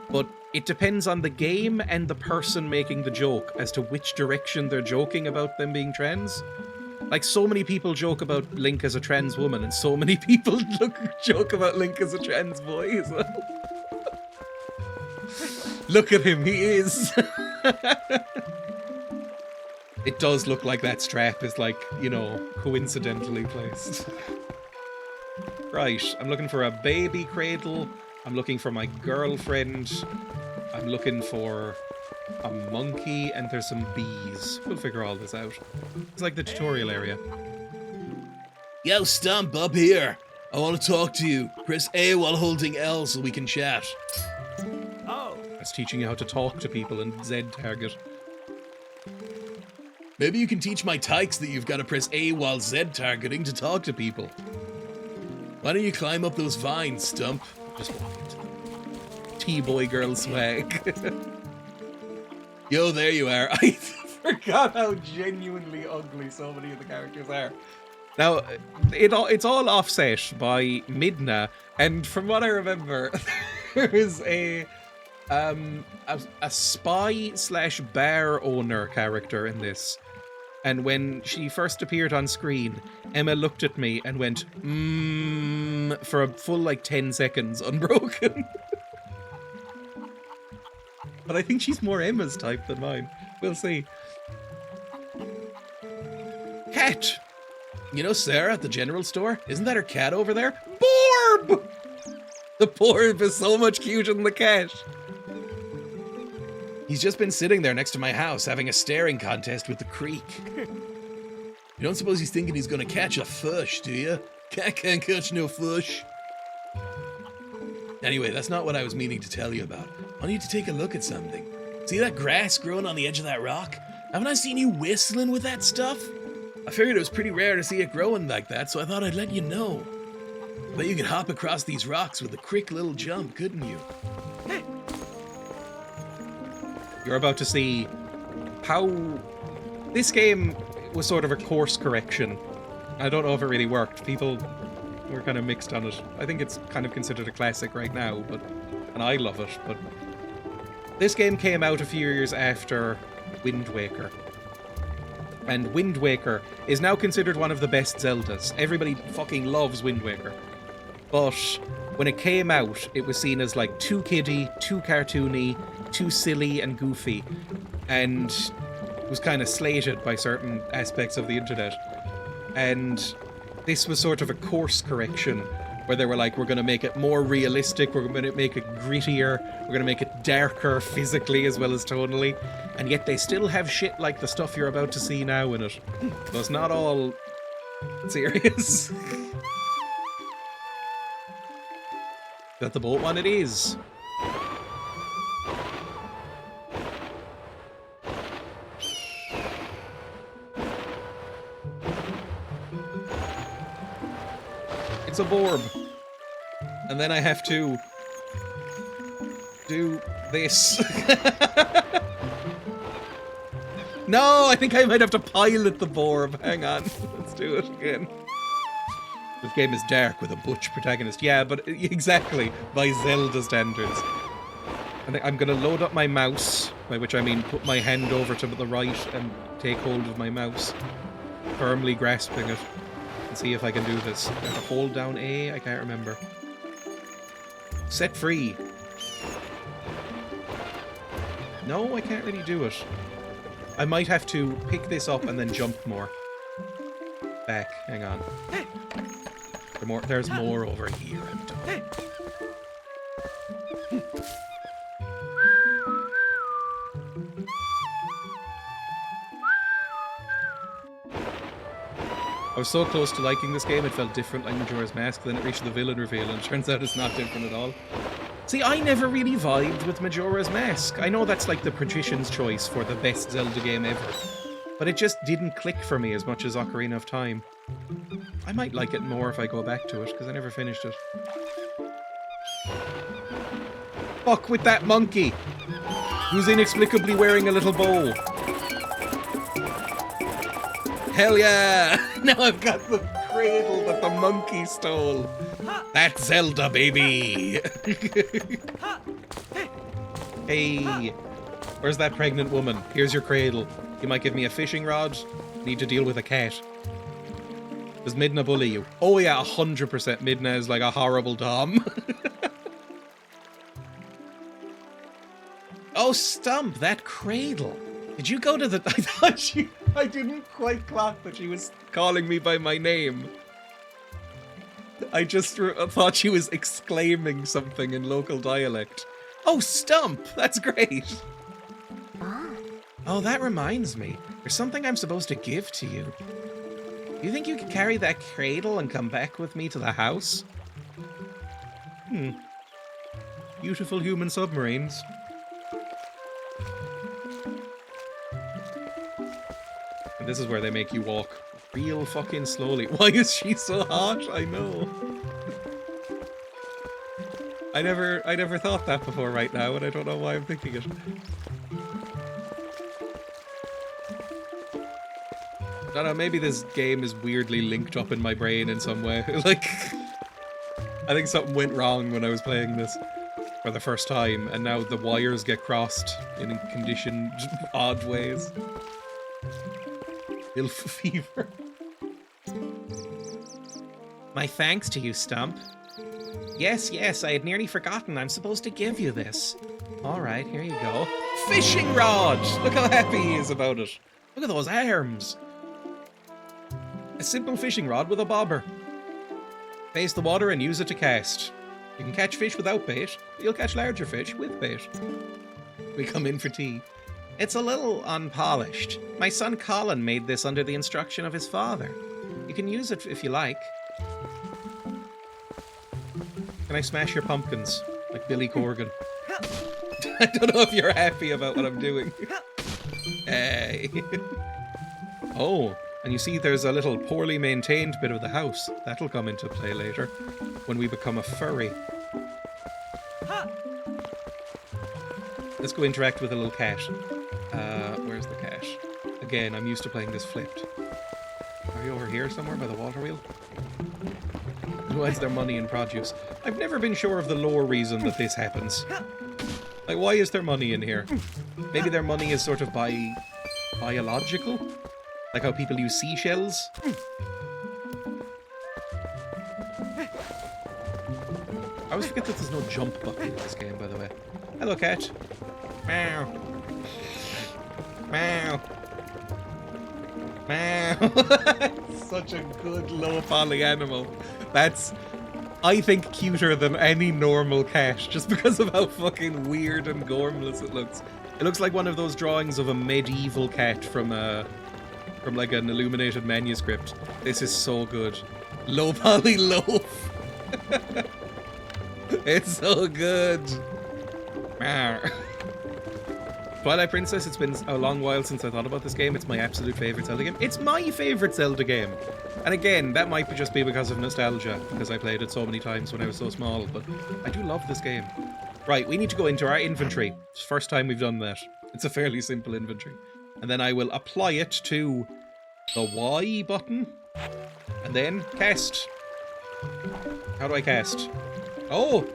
A: but it depends on the game and the person making the joke as to which direction they're joking about them being trans. Like, so many people joke about Link as a trans woman, and so many people joke about Link as a trans boy as well. Look at him, he is. It does look like that strap is, like, you know, coincidentally placed. Right, I'm looking for a baby cradle. I'm looking for my girlfriend. I'm looking for a monkey, and there's some bees. We'll figure all this out. It's like the tutorial area.
E: Yo, Stump, up here. I want to talk to you. Press A while holding L so we can chat.
A: That's teaching you how to talk to people in Z target.
E: Maybe you can teach my tykes that you've got to press A while Z targeting to talk to people. Why don't you climb up those vines, Stump?
A: Just walk into them. T-boy girl swag.
E: Yo, there you are.
A: I forgot how genuinely ugly so many of the characters are. Now, it's all offset by Midna, and from what I remember, there is a spy/bar owner character in this. And when she first appeared on screen, Emma looked at me and went, for a full, 10 seconds, unbroken. But I think she's more Emma's type than mine. We'll see. Cat! You know Sarah at the general store? Isn't that her cat over there? Borb! The Borb is so much cuter than the cat. He's just been sitting there next to my house having a staring contest with the creek. You don't suppose he's thinking he's gonna catch a fish, do you? Cat can't catch no fish. Anyway, that's not what I was meaning to tell you about. I need to take a look at something. See that grass growing on the edge of that rock? Haven't I seen you whistling with that stuff? I figured it was pretty rare to see it growing like that, so I thought I'd let you know. Bet you could hop across these rocks with a quick little jump, couldn't you? You're about to see how this game was sort of a course correction. I don't know if it really worked. People were kind of mixed on it. I think it's kind of considered a classic right now, and I love it, but this game came out a few years after Wind Waker. And Wind Waker is now considered one of the best Zeldas. Everybody fucking loves Wind Waker. But when it came out, it was seen as like too kiddie, too cartoony, too silly and goofy, and was kind of slated by certain aspects of the internet. And this was sort of a course correction where they were like, we're going to make it more realistic, we're going to make it grittier, we're going to make it darker physically as well as tonally, and yet they still have shit like the stuff you're about to see now in it. So it's not all serious. Got the boat one? It is. It's a Borb. And then I have to do this. No, I think I might have to pilot the Borb. Hang on. Let's do it again. This game is dark with a butch protagonist. Yeah, but exactly, by Zelda standards. I think I'm going to load up my mouse, by which I mean put my hand over to the right and take hold of my mouse, firmly grasping it, and see if I can do this. I have to hold down A? I can't remember. Set free. No, I can't really do it. I might have to pick this up and then jump more. Back, hang on. There's more over here. I'm done. I was so close to liking this game, it felt different like Majora's Mask, then it reached the villain reveal, and it turns out it's not different at all. See, I never really vibed with Majora's Mask. I know that's like the patrician's choice for the best Zelda game ever, but it just didn't click for me as much as Ocarina of Time. I might like it more if I go back to it, because I never finished it. Fuck with that monkey! Who's inexplicably wearing a little bow. Hell yeah! Now I've got the cradle that the monkey stole. That's Zelda, baby! Hey, where's that pregnant woman? Here's your cradle. You might give me a fishing rod. Need to deal with a cat. Does Midna bully you? Oh yeah, 100% Midna is like a horrible dom. Oh, Stump, that cradle. Did you go to the... I didn't quite clock that she was calling me by my name. I just thought she was exclaiming something in local dialect. Oh, Stump, that's great. Oh, that reminds me. There's something I'm supposed to give to you. Do you think you could carry that cradle and come back with me to the house? Beautiful human submarines. And this is where they make you walk real fucking slowly. Why is she so hot? I know. I never thought that before right now, and I don't know why I'm thinking it. I don't know, maybe this game is weirdly linked up in my brain in some way. Like, I think something went wrong when I was playing this for the first time, and now the wires get crossed in conditioned odd ways. Ilf fever. My thanks to you, Stump. Yes, I had nearly forgotten. I'm supposed to give you this. Alright, here you go. Fishing rod! Look how happy he is about it. Look at those arms. A simple fishing rod with a bobber. Face the water and use it to cast. You can catch fish without bait, but you'll catch larger fish with bait. We come in for tea. It's a little unpolished. My son Colin made this under the instruction of his father. You can use it if you like. Can I smash your pumpkins? Like Billy Corgan. I don't know if you're happy about what I'm doing. Hey. Oh, and you see there's a little poorly maintained bit of the house. That'll come into play later, when we become a furry. Let's go interact with a little cat. Where's the cat? Again, I'm used to playing this flipped. Are you over here somewhere by the water wheel? Why is there money in produce? I've never been sure of the lore reason that this happens. Like, why is there money in here? Maybe their money is sort of biological? Like how people use seashells? I always forget that there's no jump button in this game, by the way. Hello, cat. Meow. Meow. Meow. Such a good low poly animal. That's, I think, cuter than any normal cat, just because of how fucking weird and gormless it looks. It looks like one of those drawings of a medieval cat from like an illuminated manuscript. This is so good. Low poly loaf. It's so good. Twilight Princess, it's been a long while since I thought about this game. It's my absolute favourite Zelda game. It's my favourite Zelda game. And again, that might just be because of nostalgia, because I played it so many times when I was so small, but I do love this game. Right, we need to go into our inventory. It's the first time we've done that. It's a fairly simple inventory. And then I will apply it to the Y button, and then cast. How do I cast? Oh!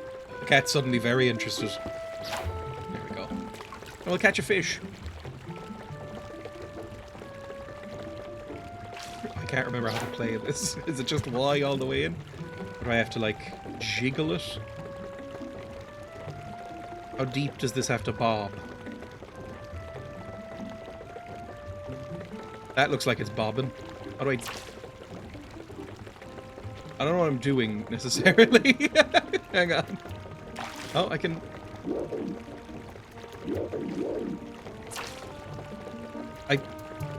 A: The cat's suddenly very interested. There we go. And we'll catch a fish. I can't remember how to play this. Is it just Y all the way in? Or do I have to, like, jiggle it? How deep does this have to bob? That looks like it's bobbing. How do I don't know what I'm doing, necessarily. Hang on. Oh, I can...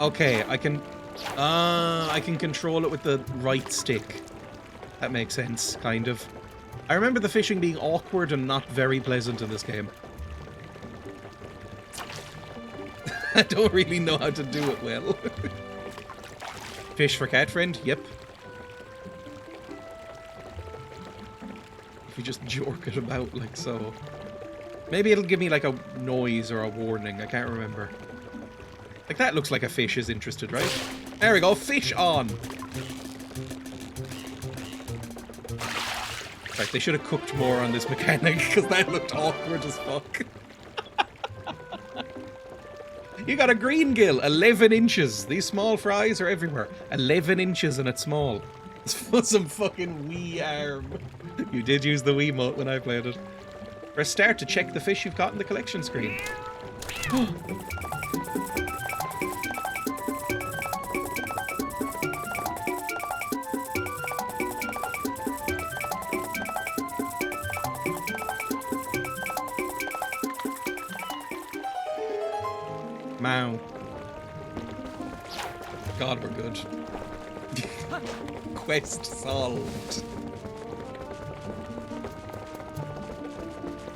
A: Okay, I can control it with the right stick. That makes sense, kind of. I remember the fishing being awkward and not very pleasant in this game. I don't really know how to do it well. Fish for cat friend? Yep. If we just jork it about like so. Maybe it'll give me like a noise or a warning. I can't remember. Like that looks like a fish is interested, right? There we go. Fish on. Right, they should have cooked more on this mechanic because that looked awkward as fuck. You got a green gill, 11 inches. These small fries are everywhere. 11 inches and it's small. It's some fucking wee arm. You did use the Wiimote when I played it. Press start to check the fish you've got in the collection screen. Mow. God, we're good. Quest solved.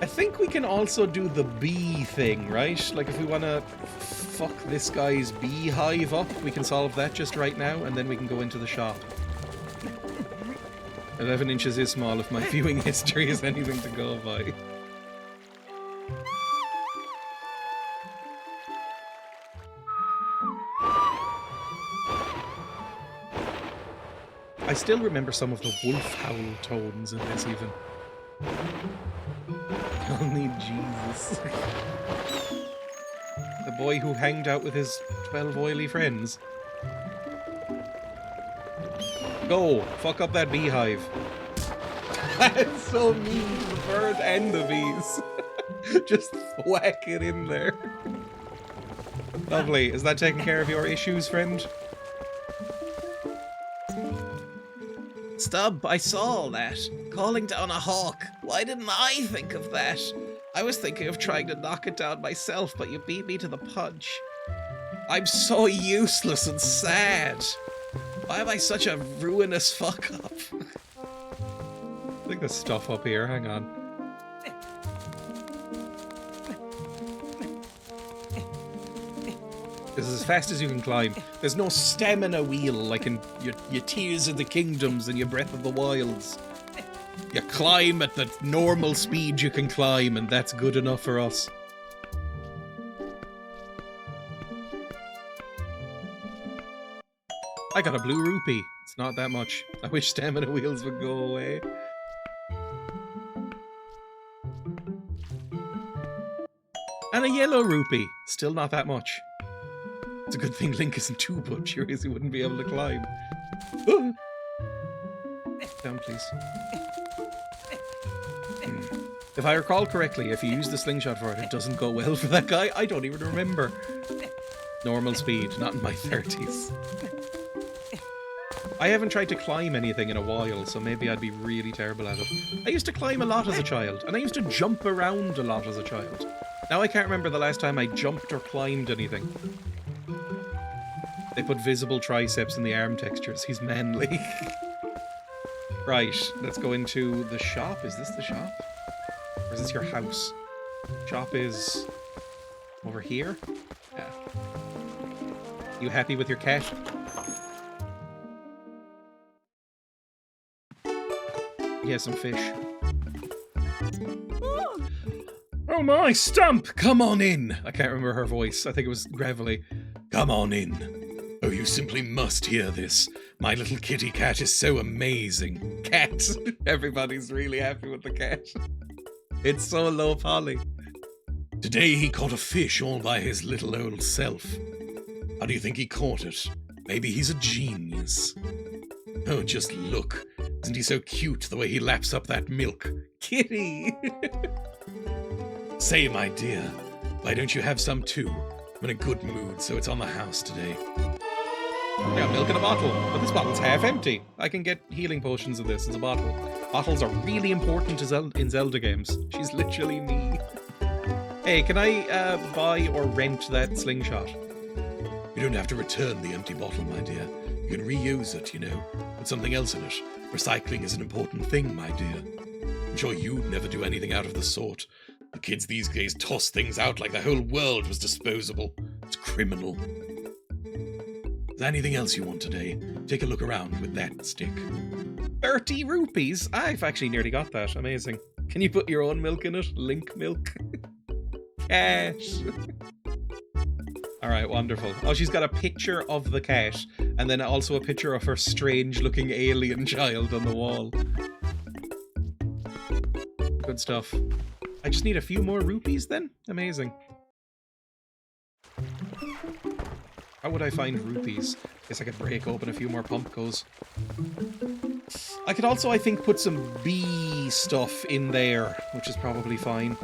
A: I think we can also do the bee thing, right? Like if we want to fuck this guy's beehive up, we can solve that just right now, and then we can go into the shop. 11 inches is small if my viewing history is anything to go by. I still remember some of the wolf howl tones in this even. Only Jesus. The boy who hanged out with his 12 oily friends. Go! Fuck up that beehive. That's so mean to the bird and the bees. Just whack it in there. Lovely. Is that taking care of your issues, friend?
D: Stub, I saw all that. Calling down a hawk. Why didn't I think of that? I was thinking of trying to knock it down myself, but you beat me to the punch. I'm so useless and sad. Why am I such a ruinous fuck-up?
A: I think there's stuff up here. Hang on. This is as fast as you can climb. There's no stamina wheel like in your Tears of the Kingdoms and your Breath of the Wilds. You climb at the normal speed you can climb, and that's good enough for us. I got a blue rupee. It's not that much. I wish stamina wheels would go away. And a yellow rupee. Still not that much. It's a good thing Link isn't too butch, or he wouldn't be able to climb. Ooh. Down, please. If I recall correctly, if you use the slingshot for it, it doesn't go well for that guy. I don't even remember. Normal speed, not in my 30s. I haven't tried to climb anything in a while, so maybe I'd be really terrible at it. I used to climb a lot as a child, and I used to jump around a lot as a child. Now I can't remember the last time I jumped or climbed anything. They put visible triceps in the arm textures. He's manly. Right, let's go into the shop. Is this the shop? Or is this your house? Shop is over here? Yeah. You happy with your cat? Yeah, some fish.
B: Oh my, Stump!
C: Come on in!
A: I can't remember her voice. I think it was gravelly.
C: Come on in. Oh, you simply must hear this. My little kitty cat is so amazing.
A: Cat! Everybody's really happy with the cat. It's so low poly.
C: Today he caught a fish all by his little old self. How do you think he caught it? Maybe he's a genius. Oh, just look. Isn't he so cute the way he laps up that milk?
A: Kitty!
C: Say, my dear, why don't you have some too? I'm in a good mood, so it's on the house today.
A: I got milk in a bottle, but this bottle's half empty. I can get healing potions of this as a bottle. Bottles are really important in Zelda games. She's literally me. Hey, can I buy or rent that slingshot?
C: You don't have to return the empty bottle, my dear. You can reuse it, you know. Put something else in it. Recycling is an important thing, my dear. I'm sure you'd never do anything out of the sort. The kids these days toss things out like the whole world was disposable. It's criminal. Is there anything else you want today? Take a look around with that stick.
A: 30 rupees? I've actually nearly got that. Amazing. Can you put your own milk in it? Link milk? Cash. Alright, wonderful. Oh, she's got a picture of the cat, and then also a picture of her strange-looking alien child on the wall. Good stuff. I just need a few more rupees then? Amazing. How would I find rupees? Guess I could break open a few more pumpkos. I could also, I think, put some bee stuff in there, which is probably fine.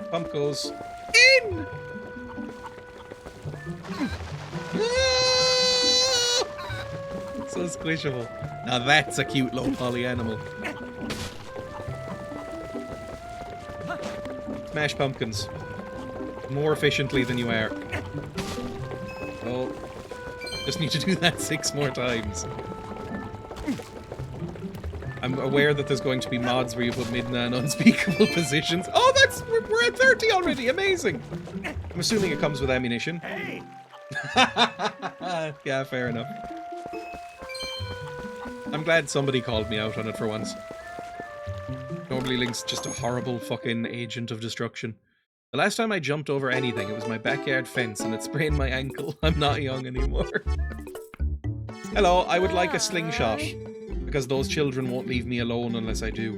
A: Pumpkos. In! So squishable. Now that's a cute low poly animal. Smash pumpkins. More efficiently than you are. Oh. Just need to do that 6 more times. I'm aware that there's going to be mods where you put Midna in unspeakable positions. Oh, we're at 30 already. Amazing. I'm assuming it comes with ammunition.
B: Hey!
A: Yeah, fair enough. I'm glad somebody called me out on it for once. Normally Link's just a horrible fucking agent of destruction. The last time I jumped over anything, it was my backyard fence and it sprained my ankle. I'm not young anymore. Hello, I would like a slingshot. Because those children won't leave me alone unless I do.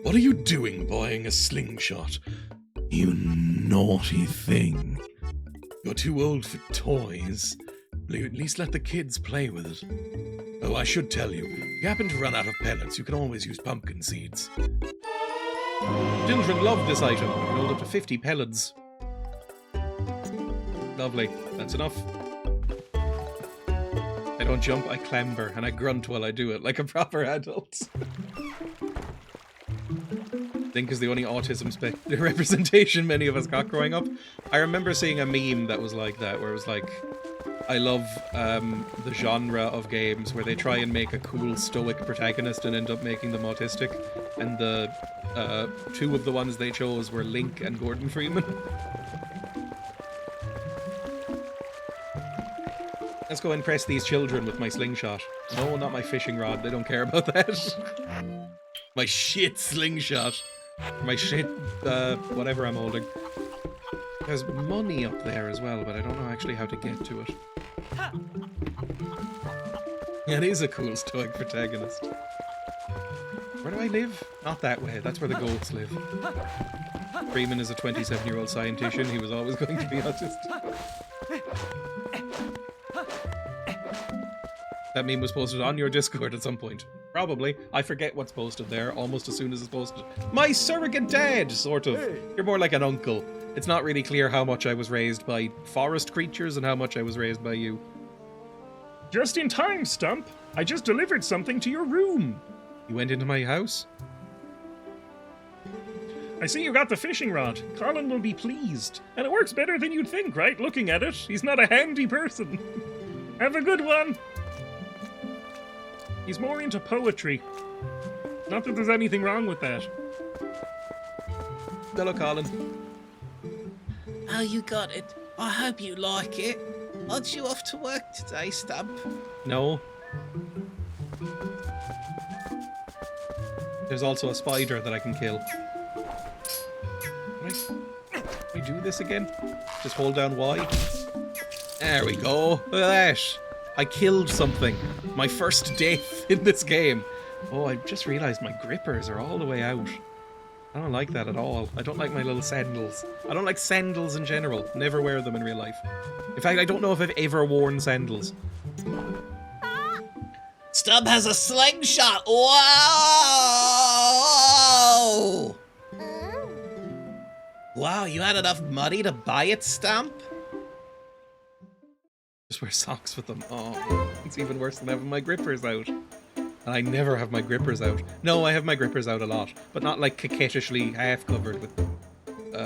C: What are you doing buying a slingshot? You naughty thing. You're too old for toys. Will you at least let the kids play with it? Oh, I should tell you, if you happen to run out of pellets, you can always use pumpkin seeds.
A: Children love this item. You can hold up to 50 pellets. Lovely. That's enough. I don't jump, I clamber, and I grunt while I do it, like a proper adult. I think is the only autism representation many of us got growing up. I remember seeing a meme that was like that, where it was like, I love the genre of games where they try and make a cool stoic protagonist and end up making them autistic. And the two of the ones they chose were Link and Gordon Freeman. Let's go and press these children with my slingshot. No, not my fishing rod. They don't care about that. My shit slingshot. My shit, whatever I'm holding. There's money up there as well, but I don't know actually how to get to it. Yeah, it is a cool stoic protagonist. Where do I live? Not that way. That's where the goats live. Freeman is a 27-year-old scientician. He was always going to be autistic. That meme was posted on your Discord at some point. Probably. I forget what's posted there almost as soon as it's posted. My surrogate dad, sort of. You're more like an uncle. It's not really clear how much I was raised by forest creatures and how much I was raised by you.
B: Just in time, Stump. I just delivered something to your room.
A: You went into my house?
B: I see you got the fishing rod. Colin will be pleased. And it works better than you'd think, right? Looking at it. He's not a handy person. Have a good one. He's more into poetry. Not that there's anything wrong with that.
A: Hello, Colin.
D: Oh, you got it. I hope you like it. Aren't you off to work today, Stump?
A: No. There's also a spider that I can kill. Can I do this again? Just hold down Y. There we go. Look at that. I killed something. My first death in this game. Oh, I just realized my grippers are all the way out. I don't like that at all. I don't like my little sandals. I don't like sandals in general. Never wear them in real life. In fact, I don't know if I've ever worn sandals.
E: Stub has a slingshot. Whoa! Wow, you had enough money to buy it, Stump?
A: Just wear socks with them. Oh, it's even worse than having my grippers out. And I never have my grippers out. No, I have my grippers out a lot, but not like coquettishly half covered with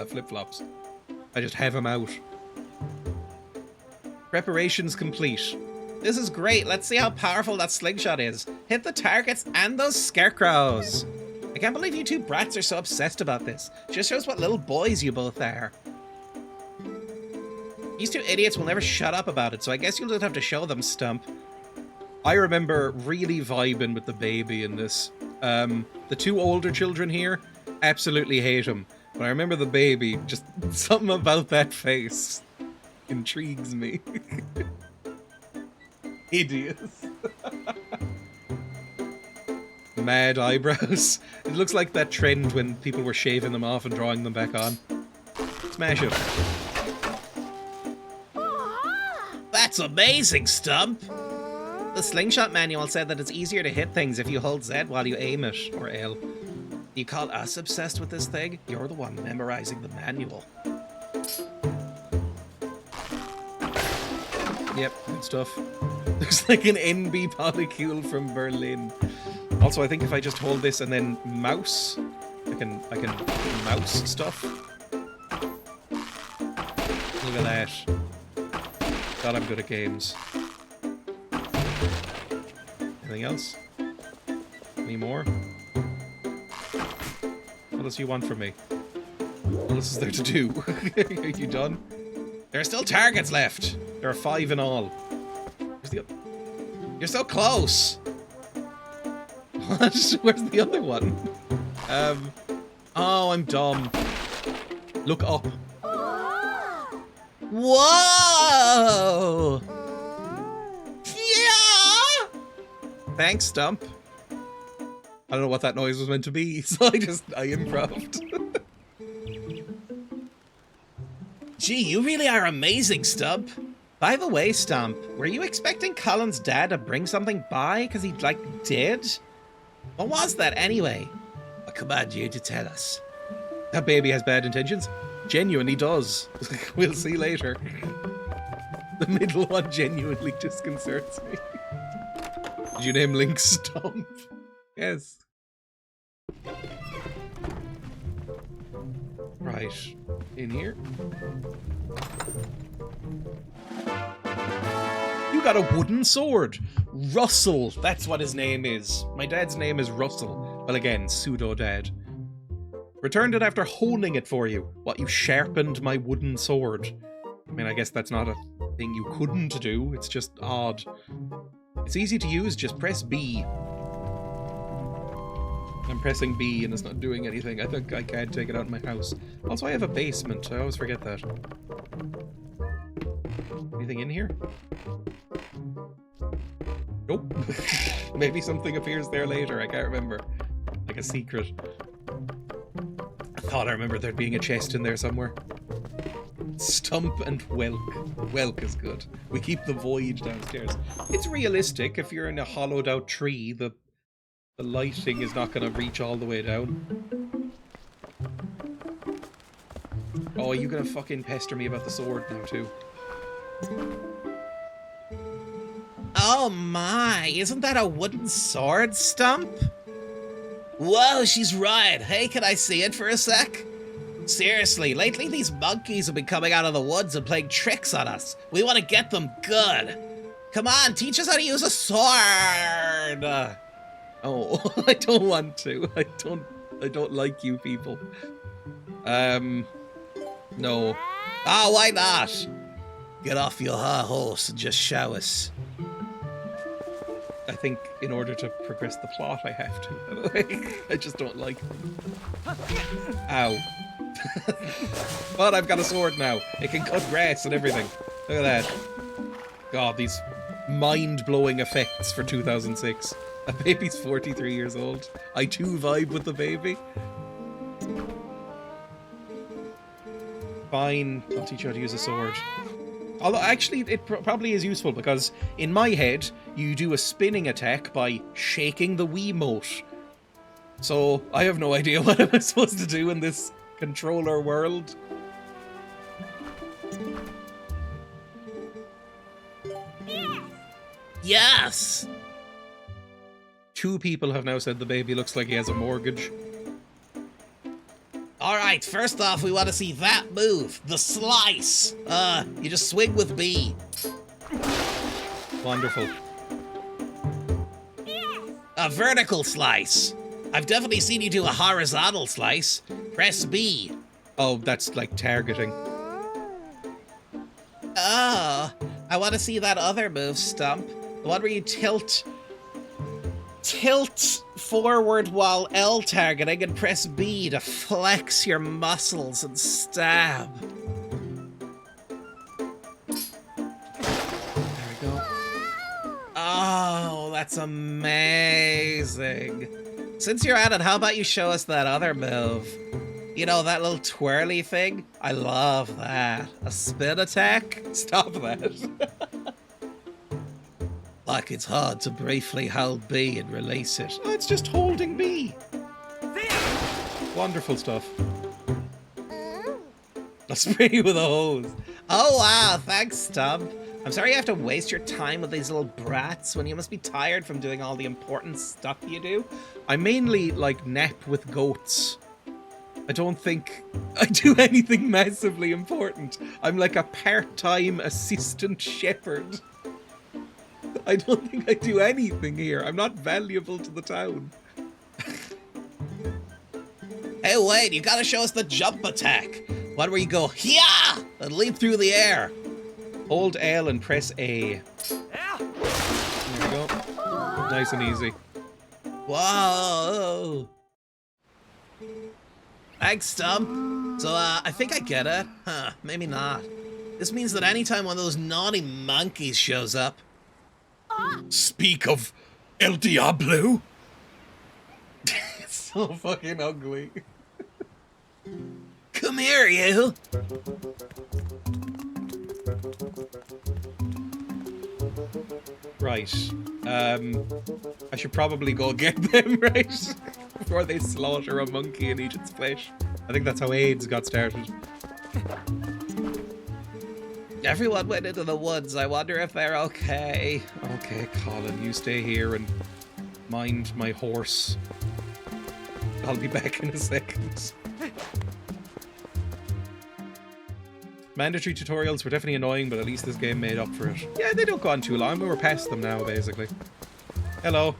A: flip-flops. I just have them out. Preparations complete.
D: This is great. Let's see how powerful that slingshot is. Hit the targets and those scarecrows. I can't believe you two brats are so obsessed about this. Just shows what little boys you both are. These two idiots will never shut up about it, so I guess you'll just have to show them, Stump.
A: I remember really vibing with the baby in this. The two older children here absolutely hate him. But I remember the baby, just something about that face intrigues me. Idiots. Mad eyebrows. It looks like that trend when people were shaving them off and drawing them back on. Smash it.
E: That's amazing, Stump.
D: The slingshot manual said that it's easier to hit things if you hold Z while you aim it, or L. You call us obsessed with this thing? You're the one memorizing the manual.
A: Yep, good stuff. Looks like an NB polycule from Berlin. Also, I think if I just hold this and then mouse, I can mouse stuff. Look at that. God, I'm good at games. Anything else? Any more? What else do you want from me? What else is there to do? Are you done? There are still targets left. There are 5 in all. Where's the other? You're so close. What? Where's the other one? Oh, I'm dumb. Look up.
E: Whoa! Yeah!
A: Thanks, Stump. I don't know what that noise was meant to be, so I improv'd.
E: Gee, you really are amazing, Stump.
D: By the way, Stump, were you expecting Colin's dad to bring something by because he, did? What was that, anyway?
E: I command you to tell us.
A: That baby has bad intentions. Genuinely does. We'll see later. The middle one genuinely disconcerts me. Did you name Link Stomp? Yes. Right. In here. You got a wooden sword. Russell. That's what his name is. My dad's name is Russell. Well, again, pseudo-dad. Returned it after honing it for you. What, you sharpened my wooden sword? I mean, I guess that's not a thing you couldn't do. It's just odd. It's easy to use. Just press B. I'm pressing B and it's not doing anything. I think I can't take it out of my house. Also, I have a basement. I always forget that. Anything in here? Nope. Maybe something appears there later. I can't remember. Like a secret. I thought I remember there being a chest in there somewhere. Stump and Welk. Welk is good. We keep the void downstairs. It's realistic. If you're in a hollowed out tree, the lighting is not going to reach all the way down. Oh, are you going to fucking pester me about the sword now too?
D: Oh my, isn't that a wooden sword, Stump?
E: Whoa, she's right. Hey, can I see it for a sec?
D: Seriously, lately these monkeys have been coming out of the woods and playing tricks on us. We want to get them good. Come on, teach us how to use a sword.
A: Oh, I don't want to. I don't like you people. No.
D: Oh, why not? Get off your high horse and just show us.
A: I think in order to progress the plot, I have to. I just don't like them. Ow. But I've got a sword now. It can cut grass and everything. Look at that. God, these mind-blowing effects for 2006. A baby's 43 years old. I too vibe with the baby. Fine, I'll teach you how to use a sword. Although, actually, it probably is useful because in my head, you do a spinning attack by shaking the Wiimote. So, I have no idea what I'm supposed to do in this controller world.
D: Yes!
A: 2 people have now said the baby looks like he has a mortgage.
D: Alright, first off, we want to see that move. The slice. You just swing with B.
A: Wonderful.
D: A vertical slice. I've definitely seen you do a horizontal slice. Press B.
A: Oh, that's like targeting.
D: Oh, I want to see that other move, Stump. The one where you tilt forward while L targeting and press B to flex your muscles and stab.
A: There we go.
D: Oh, that's amazing. Since you're at it, how about you show us that other move? You know, that little twirly thing? I love that. A spin attack?
A: Stop that.
D: Like it's hard to briefly hold B and release it.
A: Oh, it's just holding B. Wonderful stuff. I'll spray you with a hose.
D: Oh wow, thanks, Stump. I'm sorry you have to waste your time with these little brats when you must be tired from doing all the important stuff you do.
A: I mainly, like, nap with goats. I don't think I do anything massively important. I'm like a part-time assistant shepherd. I don't think I do anything here. I'm not valuable to the town.
D: Hey, wait, you gotta show us the jump attack. One where you go, yeah, and leap through the air.
A: Hold L and press A. There we go. Nice and easy.
D: Whoa. Thanks, Stump. So, I think I get it. Huh, maybe not. This means that anytime one of those naughty monkeys shows up...
C: Speak of El Diablo.
A: It's so fucking ugly.
D: Come here, you!
A: Right. I should probably go get them, right? Before they slaughter a monkey and eat its flesh. I think that's how AIDS got started.
D: Everyone went into the woods. I wonder if they're okay.
A: Okay, Colin, you stay here and mind my horse. I'll be back in a second. Mandatory tutorials were definitely annoying, but at least this game made up for it. Yeah, they don't go on too long, but we're past them now, basically. Hello.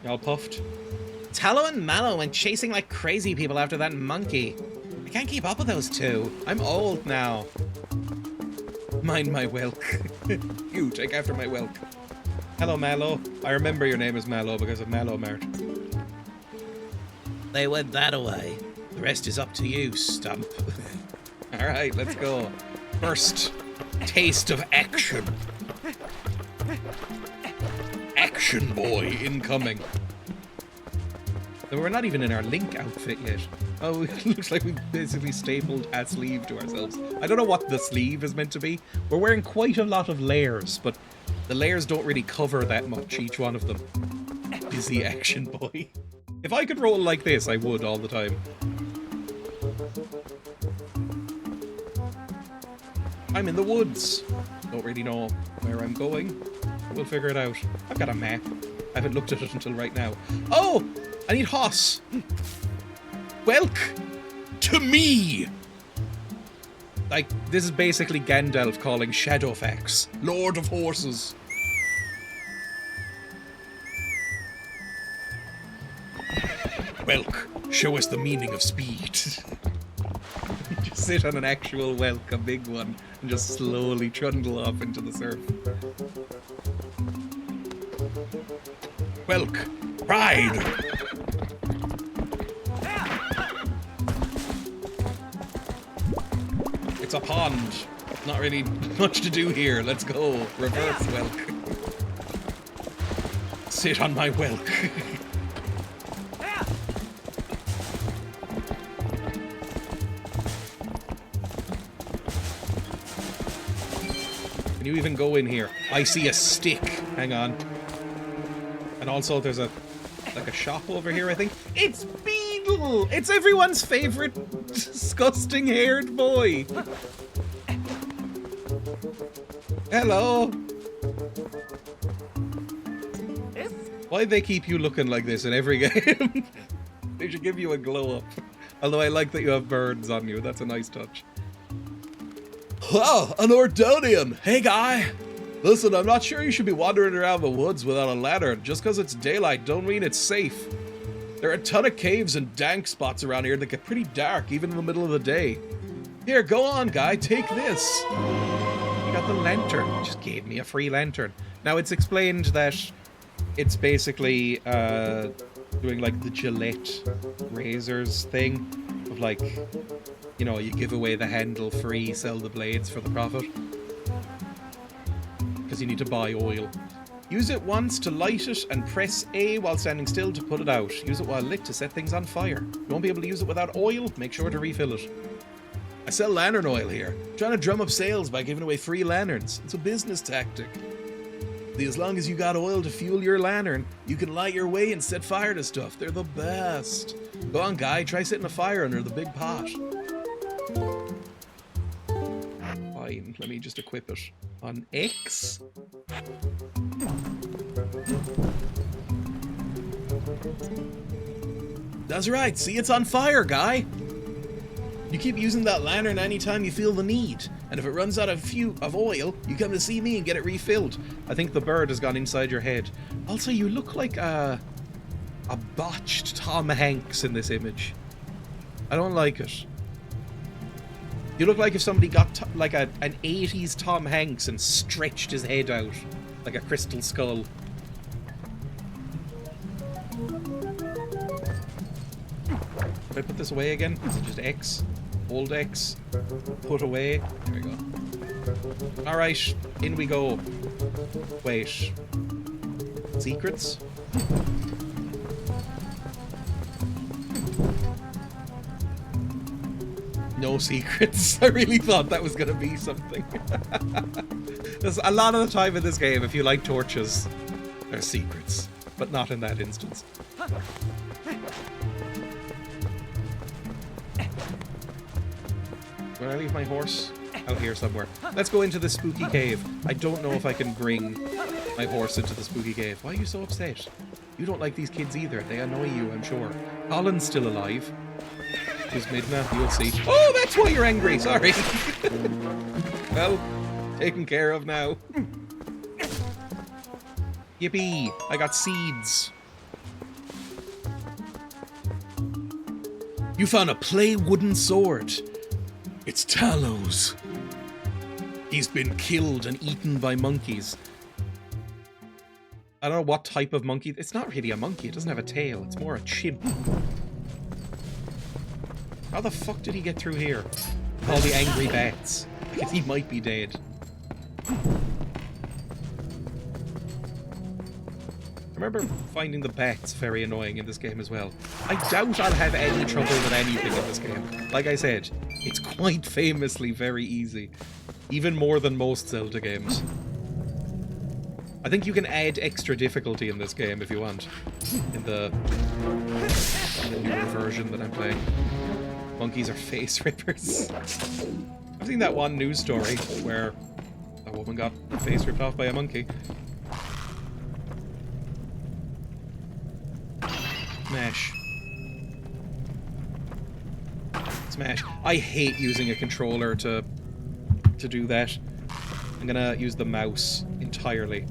A: Y'all puffed?
D: Tallow and Mallow went chasing like crazy people after that monkey. I can't keep up with those two.
A: I'm old now. Mind my whelk. You, take after my whelk. Hello, Mallow. I remember your name is Mallow because of Mallow Mart.
D: They went that away. The rest is up to you, Stump.
A: Alright, let's go. First taste of action. Action boy incoming. We're not even in our Link outfit yet. Oh, it looks like we've basically stapled a sleeve to ourselves. I don't know what the sleeve is meant to be. We're wearing quite a lot of layers, but the layers don't really cover that much, each one of them. Busy action boy. If I could roll like this, I would all the time. I'm in the woods. Don't really know where I'm going. We'll figure it out. I've got a map. I haven't looked at it until right now. Oh! I need Hoss. Welk! To me! Like, this is basically Gandalf calling Shadowfax Lord of Horses. Welk, show us the meaning of speed. Just sit on an actual Welk, a big one, and just slowly trundle off into the surf. Welk, ride! It's a pond. Not really much to do here. Let's go. Reverse Welk. Sit on my Welk. Can you even go in here? I see a stick. Hang on. And also there's a shop over here, I think. It's Beetle! It's everyone's favorite disgusting haired boy. Hello. Why'd they keep you looking like this in every game? They should give you a glow up. Although I like that you have birds on you. That's a nice touch.
E: Oh, an Ordonian! Hey, guy! Listen, I'm not sure you should be wandering around the woods without a lantern. Just because it's daylight don't mean it's safe. There are a ton of caves and dank spots around here that get pretty dark even in the middle of the day. Here, go on, guy. Take this.
A: You got the lantern. Just gave me a free lantern. Now, it's explained that it's basically doing like the Gillette razors thing of like, you know, you give away the handle free, sell the blades for the profit. Because you need to buy oil. Use it once to light it and press A while standing still to put it out. Use it while lit to set things on fire. You won't be able to use it without oil. Make sure to refill it.
E: I sell lantern oil here. I'm trying to drum up sales by giving away free lanterns. It's a business tactic. As long as you got oil to fuel your lantern, you can light your way and set fire to stuff. They're the best. Go on, guy. Try setting a fire under the big pot.
A: Fine. Let me just equip it on X.
E: That's right. See, it's on fire, guy. You keep using that lantern anytime you feel the need. And if it runs out of oil, you come to see me and get it refilled.
A: I think the bird has gone inside your head. Also, you look like a botched Tom Hanks in this image. I don't like it. You look like if somebody got like an 80s Tom Hanks and stretched his head out like a crystal skull. Should I put this away again? Is it just X? Hold X. Put away. There we go. Alright, in we go. Wait. Secrets? No secrets. I really thought that was going to be something. There's a lot of the time in this game, if you light torches, there's secrets. But not in that instance. Where I leave my horse? out here somewhere. Let's go into the spooky cave. I don't know if I can bring my horse into the spooky cave. Why are you so upset? You don't like these kids either. They annoy you, I'm sure. Colin's still alive. Who's Midna? You'll see. Oh, that's why you're angry. Sorry. Well, taken care of now. Yippee! I got seeds.
E: You found a play wooden sword. It's Talos.
A: He's been killed and eaten by monkeys. I don't know what type of monkey. It's not really a monkey. It doesn't have a tail. It's more a chimp. How the fuck did he get through here? All the angry bats. I guess he might be dead. I remember finding the bats very annoying in this game as well. I doubt I'll have any trouble with anything in this game. Like I said, it's quite famously very easy. Even more than most Zelda games. I think you can add extra difficulty in this game if you want. In the newer version that I'm playing. Monkeys are face rippers. I've seen that one news story where a woman got her face ripped off by a monkey. Smash. Smash. I hate using a controller to do that. I'm gonna use the mouse entirely.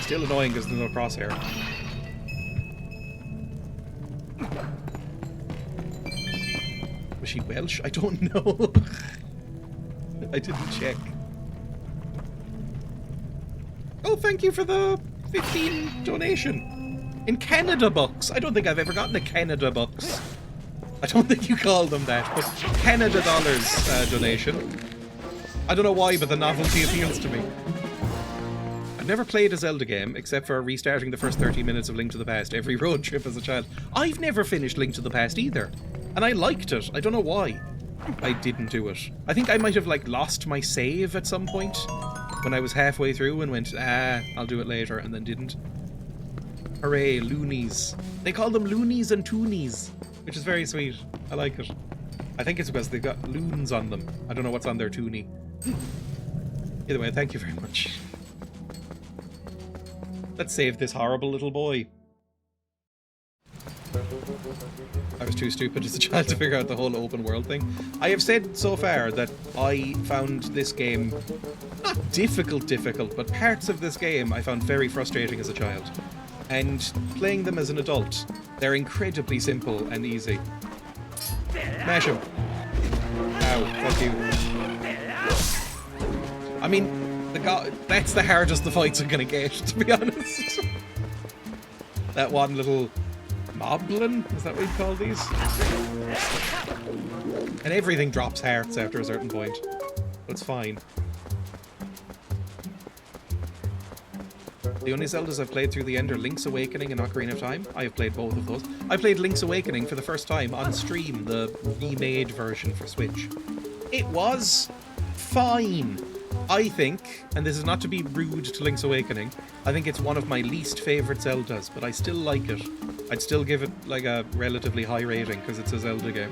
A: Still annoying because there's no crosshair. Was she Welsh? I don't know. I didn't check. Oh, thank you for the 15 donation. In Canada bucks. I don't think I've ever gotten a Canada bucks. I don't think you call them that, but Canada dollars donation. I don't know why, but the novelty appeals to me. I've never played a Zelda game, except for restarting the first 30 minutes of Link to the Past every road trip as a child. I've never finished Link to the Past either. And I liked it. I don't know why I didn't do it. I think I might have, like, lost my save at some point when I was halfway through and went, I'll do it later, and then didn't. Hooray, loonies. They call them loonies and toonies, which is very sweet. I like it. I think it's because they've got loons on them. I don't know what's on their toonie. Either way, thank you very much. Let's save this horrible little boy. I was too stupid as a child to figure out the whole open world thing. I have said so far that I found this game not difficult, but parts of this game I found very frustrating as a child. And playing them as an adult, they're incredibly simple and easy. Smash him. Ow, fuck you. I mean, that's the hardest the fights are gonna get, to be honest. That one little moblin, is that what you call these? And everything drops hearts after a certain point. It's fine. The only Zeldas I've played through the end are Link's Awakening and Ocarina of Time. I have played both of those. I played Link's Awakening for the first time on stream, the remade version for Switch. It was fine. I think, and this is not to be rude to Link's Awakening, I think it's one of my least favourite Zeldas, but I still like it. I'd still give it like a relatively high rating because it's a Zelda game.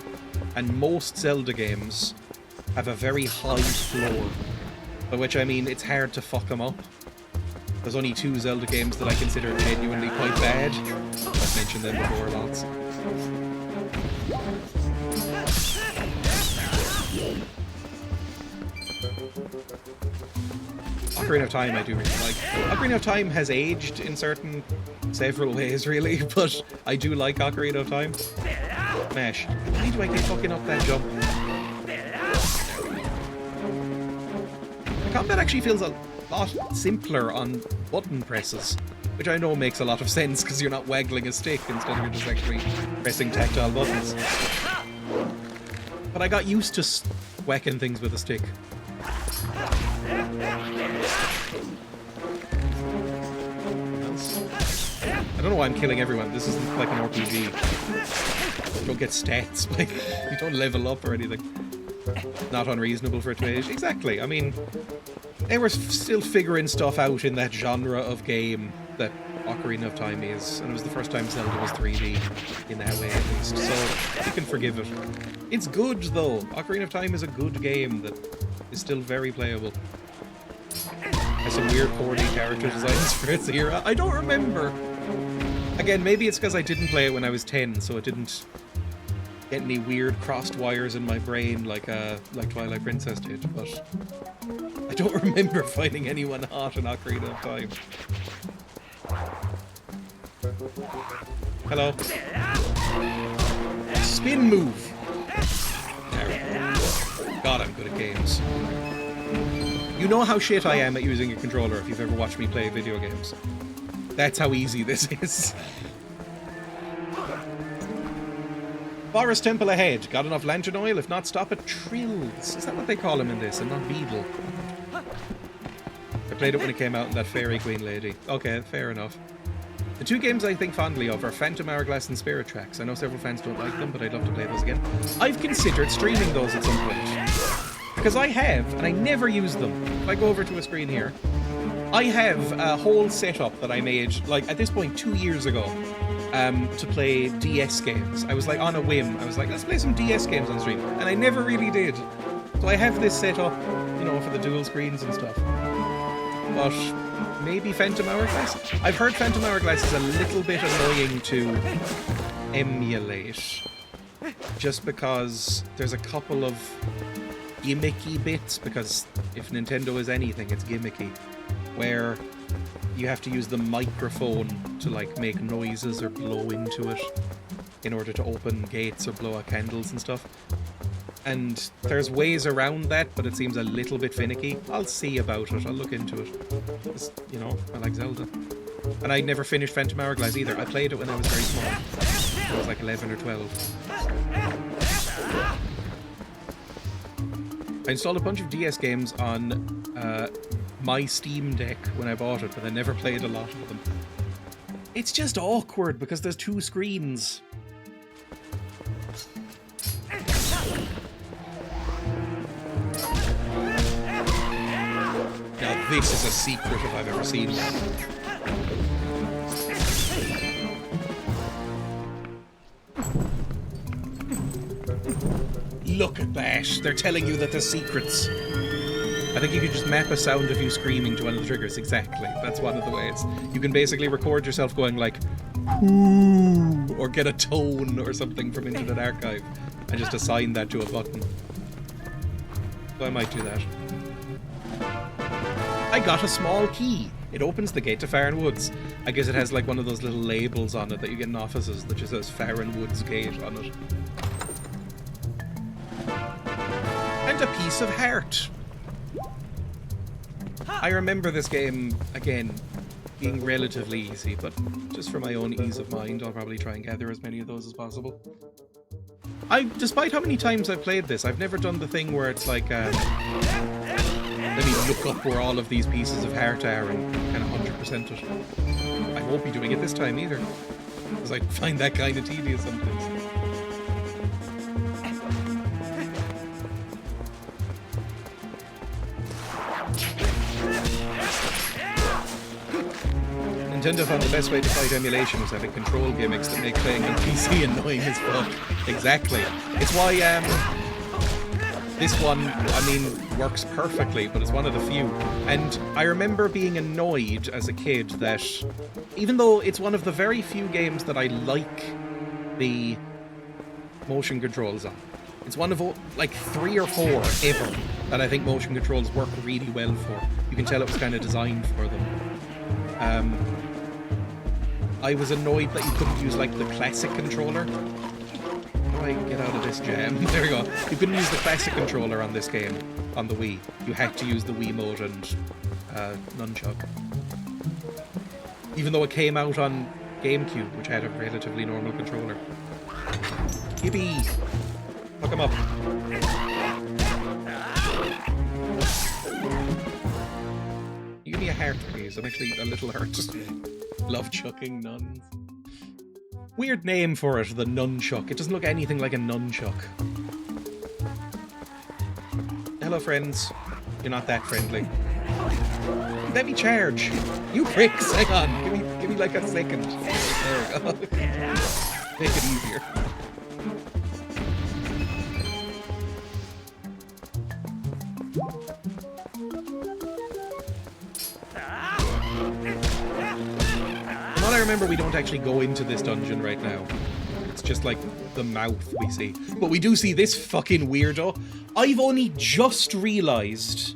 A: And most Zelda games have a very high floor, by which I mean it's hard to fuck them up. There's only 2 Zelda games that I consider genuinely quite bad. I've mentioned them before lots. Ocarina of Time I do really like. Ocarina of Time has aged in several ways really, but I do like Ocarina of Time. Smash. Why do I keep fucking up that jump? The combat actually feels a lot simpler on button presses, which I know makes a lot of sense because you're not waggling a stick instead of you're just actually pressing tactile buttons. But I got used to whacking things with a stick. I don't know why I'm killing everyone. This isn't like an RPG. You don't get stats, like, you don't level up or anything. Not unreasonable for a 2 age. Exactly, I mean, they were still figuring stuff out in that genre of game that Ocarina of Time is, and it was the first time Zelda was 3D in that way at least, so you can forgive it. It's good though. Ocarina of Time is a good game that is still very playable. Has some weird 4D character designs for its era. I don't remember. Again, maybe it's because I didn't play it when I was 10, so it didn't get any weird crossed wires in my brain like Twilight Princess did, but I don't remember finding anyone hot in Ocarina of Time. Hello. Spin move! There we go. God, I'm good at games. You know how shit I am at using a controller if you've ever watched me play video games. That's how easy this is. Forest Temple ahead. Got enough lantern oil? If not, stop at Trills. Is that what they call him in this, and not Beedle? I played it when it came out in that Fairy Queen lady. Okay, fair enough. The two games I think fondly of are Phantom Hourglass and Spirit Tracks. I know several fans don't like them, but I'd love to play those again. I've considered streaming those at some point. Because I have, and I never use them. If I go over to a screen here, I have a whole setup that I made, like, at this point, 2 years ago, to play DS games. I was like, on a whim, I was like, let's play some DS games on stream. And I never really did. So I have this set up, you know, for the dual screens and stuff. But maybe Phantom Hourglass? I've heard Phantom Hourglass is a little bit annoying to emulate. Just because there's a couple of gimmicky bits, because if Nintendo is anything, it's gimmicky, where you have to use the microphone to like make noises or blow into it in order to open gates or blow out candles and stuff. And there's ways around that, but it seems a little bit finicky. I'll see about it. I'll look into it. You know, I like Zelda. And I never finished Phantom Hourglass either. I played it when I was very small. I was like 11 or 12. I installed a bunch of DS games on my Steam Deck when I bought it, but I never played a lot of them. It's just awkward because there's two screens. Now this is a secret if I've ever seen one. Look at that. They're telling you that there's secrets. I think you could just map a sound of you screaming to one of the triggers. Exactly. That's one of the ways. You can basically record yourself going like, ooh, or get a tone or something from Internet Archive and just assign that to a button. So I might do that. I got a small key. It opens the gate to Farron Woods. I guess it has like one of those little labels on it that you get in offices that just says Farron Woods Gate on it. And a piece of heart. I remember this game, again, being relatively easy, but just for my own ease of mind, I'll probably try and gather as many of those as possible. Despite how many times I've played this, I've never done the thing where it's like, let me look up where all of these pieces of heart are and kind of 100% it. I won't be doing it this time either, because I find that kind of tedious sometimes. Nintendo found the best way to fight emulation was having control gimmicks that make playing on PC annoying as fuck. Exactly. It's why this one, I mean, works perfectly, but it's one of the few. And I remember being annoyed as a kid that, even though it's one of the very few games that I like the motion controls on, it's one of like 3 or 4 ever that I think motion controls work really well for. You can tell it was kind of designed for them. I was annoyed that you couldn't use like the classic controller. How do I get out of this jam? There we go. You couldn't use the classic controller on this game, on the Wii. You had to use the Wiimote and nunchuck. Even though it came out on GameCube, which had a relatively normal controller. Yippee! Fuck him up. You give me a heart, please. I'm actually a little hurt. Love chucking nuns. Weird name for it, the nunchuck. It doesn't look anything like a nunchuck. Hello, friends. You're not that friendly. Let me charge. You pricks, hang on. Give me like a second. There we go. Make it easier. From what I remember, we don't actually go into this dungeon right now. It's just like the mouth we see. But we do see this fucking weirdo. I've only just realised,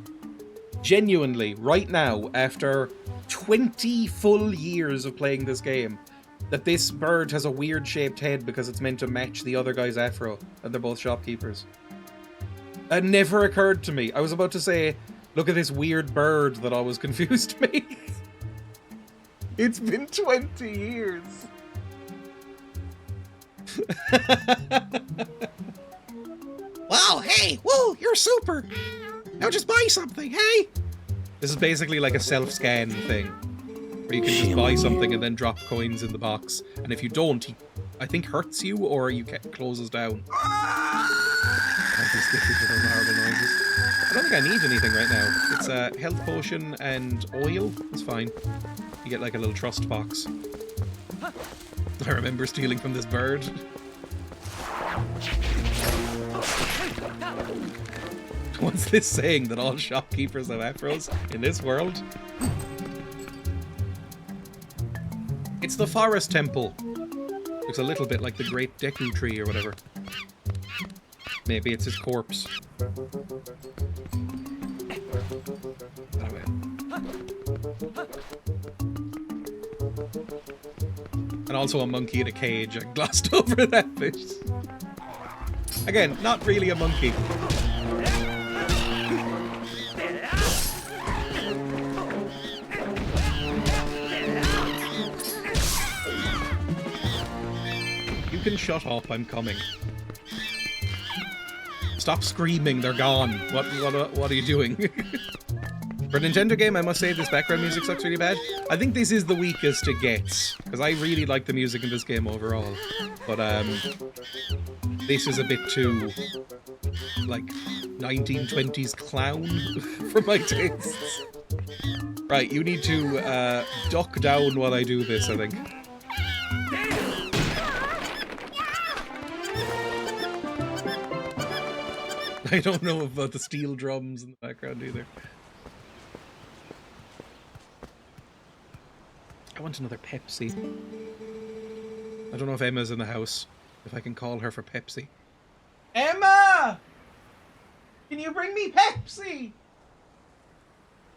A: genuinely, right now, after 20 full years of playing this game, that this bird has a weird shaped head because it's meant to match the other guy's afro, and they're both shopkeepers. It never occurred to me. I was about to say, look at this weird bird that always confused me. It's been 20 years.
D: Wow, hey, whoa, you're super. Now just buy something, hey?
A: This is basically like a self-scan thing, where you can just buy something and then drop coins in the box. And if you don't, he, I think, hurts you or you closes down. I don't think I need anything right now. It's a health potion and oil. It's fine. You get like a little trust box. I remember stealing from this bird. What's this saying, that all shopkeepers have afros in this world? It's the forest temple. Looks a little bit like the Great Deku Tree or whatever. Maybe it's his corpse. And also a monkey in a cage. I glossed over that bit. Again, not really a monkey. You can shut up, I'm coming. Stop screaming, they're gone. What are you doing? For a Nintendo game, I must say this background music sucks really bad. I think this is the weakest it gets, because I really like the music in this game overall. But this is a bit too, like, 1920s clown for my tastes. Right, you need to duck down while I do this, I think. I don't know about the steel drums in the background either. I want another Pepsi. I don't know if Emma's in the house. If I can call her for Pepsi. Emma! Can you bring me Pepsi?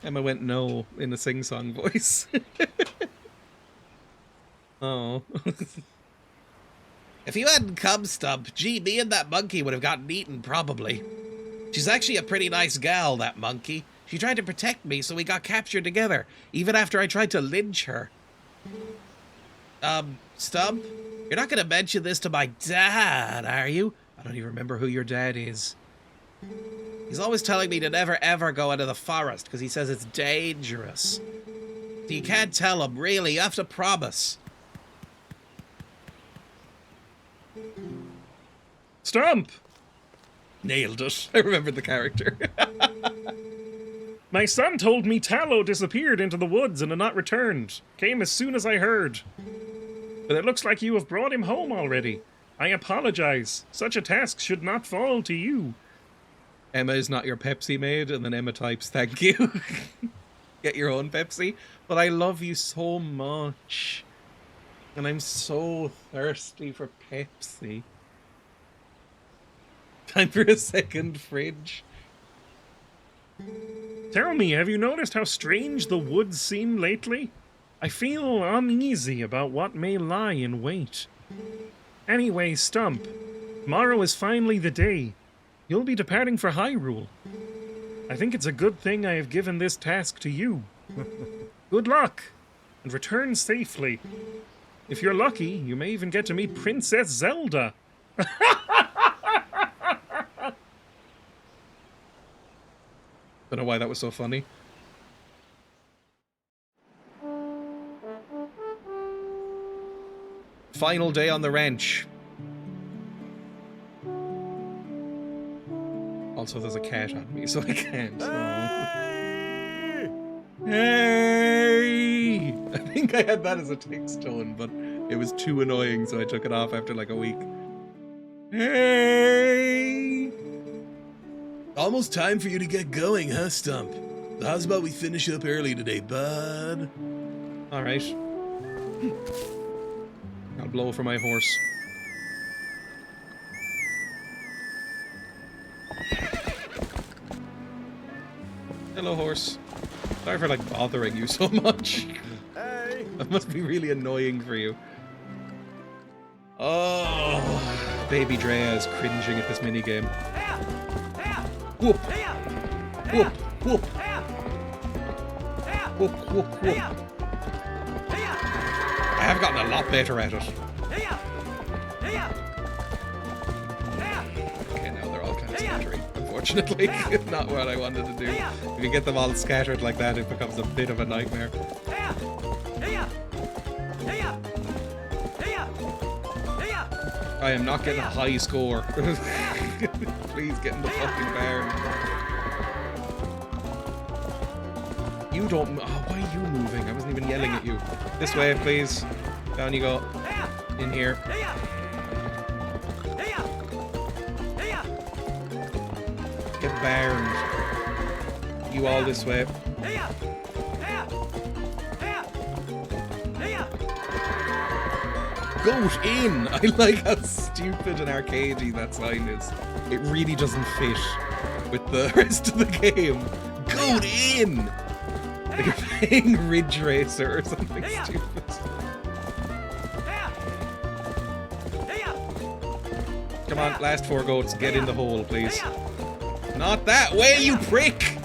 A: Emma went no in a sing-song voice. Oh.
D: If you hadn't come, Stump, gee, me and that monkey would have gotten eaten, probably. She's actually a pretty nice gal, that monkey. She tried to protect me, so we got captured together, even after I tried to lynch her. Stump, you're not gonna mention this to my dad, are you? I don't even remember who your dad is. He's always telling me to never ever go into the forest, because he says it's dangerous. So you can't tell him, really, you have to promise.
B: Stump!
A: Nailed it. I remembered the character.
B: My son told me Tallow disappeared into the woods and had not returned. Came as soon as I heard. But it looks like you have brought him home already. I apologize. Such a task should not fall to you.
A: Emma is not your Pepsi maid, and then Emma types, thank you. Get your own Pepsi. But I love you so much. And I'm so thirsty for Pepsi. Time for a second fridge.
B: Tell me, have you noticed how strange the woods seem lately? I feel uneasy about what may lie in wait. Anyway, Stump, tomorrow is finally the day. You'll be departing for Hyrule. I think it's a good thing I have given this task to you. Good luck, and return safely. If you're lucky, you may even get to meet Princess Zelda.
A: Don't know why that was so funny. Final day on the ranch. Also, there's a cat on me, so I can't. Oh. Hey! I think I had that as a text tone, but it was too annoying, so I took it off after like a week. Hey!
E: Almost time for you to get going, huh, Stump? So how's about we finish up early today, bud?
A: Alright. I'll blow for my horse. Hello, horse. Sorry for, like, bothering you so much.
F: Hey!
A: That must be really annoying for you. Oh, baby Dreya is cringing at this minigame. Whoop! Whoop! Whoop! Whoop, whoop, whoop. I have gotten a lot better at it. Okay, now they're all kind of scattering, unfortunately. Not what I wanted to do. If you get them all scattered like that, it becomes a bit of a nightmare. I am not getting a high score. Please get in the fucking barn. You don't... Oh, why are you moving? I wasn't even yelling at you. This way, please. Down you go. In here. Get barned. You all this way. Goat in! I like how stupid and arcadey that sign is. It really doesn't fit with the rest of the game. Goat in! Like you're playing Ridge Racer or something stupid. Come on, last 4 goats, get in the hole, please. Not that way, you prick!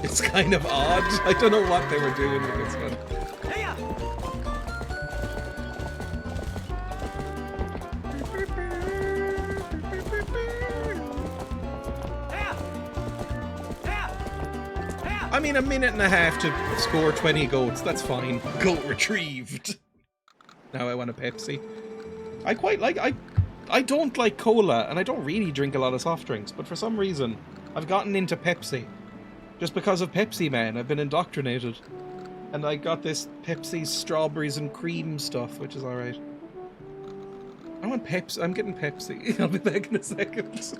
A: It's kind of odd. I don't know what they were doing with this one. I mean, a minute and a half to score 20 goats, that's fine. Goat retrieved. Now I want a Pepsi. I quite like... I don't like cola, and I don't really drink a lot of soft drinks, but for some reason, I've gotten into Pepsi. Just because of Pepsi Man, I've been indoctrinated. And I got this Pepsi strawberries and cream stuff, which is alright. I want Pepsi. I'm getting Pepsi. I'll be back in a second.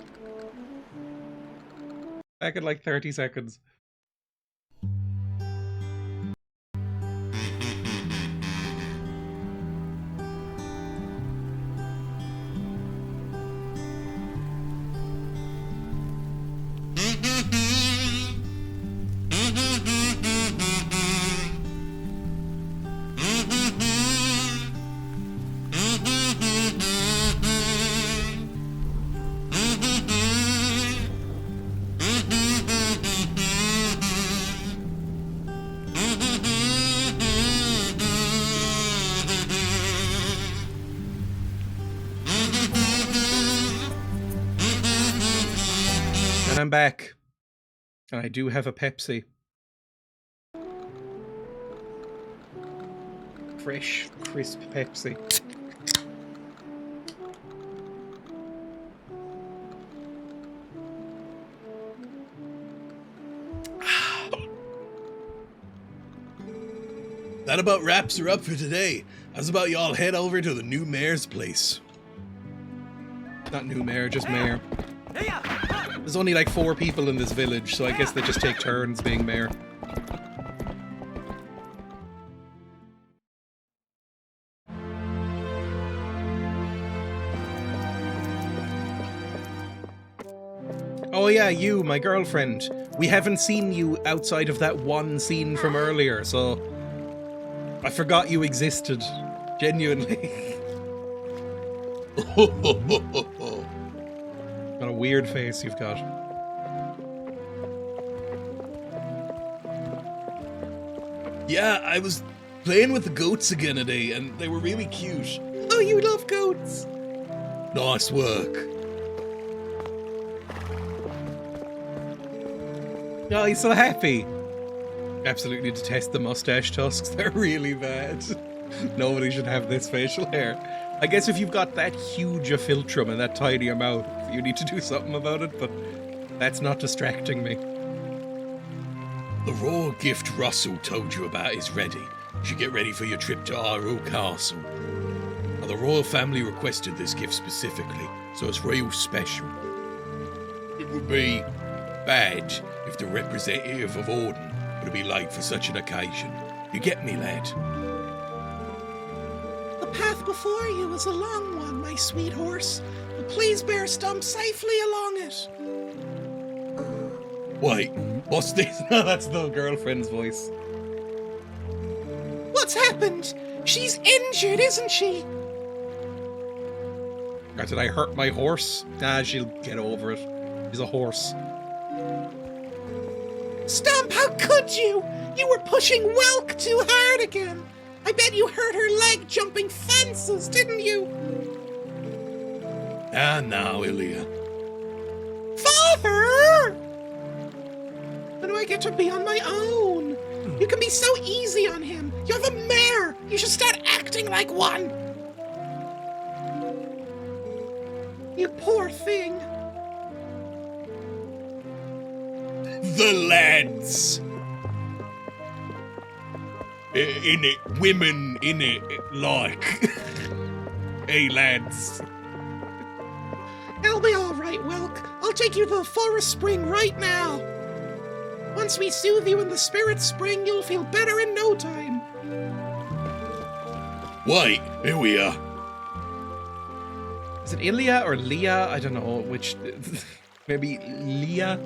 A: Back in like 30 seconds. I'm back. And I do have a Pepsi. Fresh, crisp Pepsi.
E: That about wraps her up for today. How's about y'all head over to the new mayor's place?
A: Not new mayor, just mayor. There's only like 4 people in this village, so I guess they just take turns being mayor. Oh yeah, you, my girlfriend. We haven't seen you outside of that one scene from earlier, so I forgot you existed. Genuinely. Got a weird face you've got.
E: Yeah, I was playing with the goats again today, and they were really cute.
A: Oh, you love goats!
E: Nice work.
A: Oh, he's so happy. Absolutely detest the mustache tusks. They're really bad. Nobody should have this facial hair. I guess if you've got that huge a philtrum and that tiny a mouth, you need to do something about it, but that's not distracting me.
C: The raw gift Russell told you about is ready. You should get ready for your trip to Hyrule Castle. Now, the royal family requested this gift specifically, so it's real special. It would be bad if the representative of Orden were to be late for such an occasion. You get me, lad?
D: The path before you is a long one, my sweet horse. But please bear Stump safely along it.
C: Wait, what's this?
A: No, that's the girlfriend's voice.
D: What's happened? She's injured, isn't she?
A: God, did I hurt my horse? Nah, she'll get over it. She's a horse.
D: Stump, how could you? You were pushing Welk too hard again. I bet you hurt her leg jumping fences, didn't you?
C: Ah, now, Ilya.
D: Father! When do I get to be on my own? You can be so easy on him. You're the mayor. You should start acting like one. You poor thing.
C: The lads! In it, women in it, like. Hey, lads.
D: It'll be all right, Welk. I'll take you to the forest spring right now. Once we soothe you in the spirit spring, you'll feel better in no time.
C: Wait, here we are.
A: Is it Ilya or Leah? I don't know which. Maybe Leah?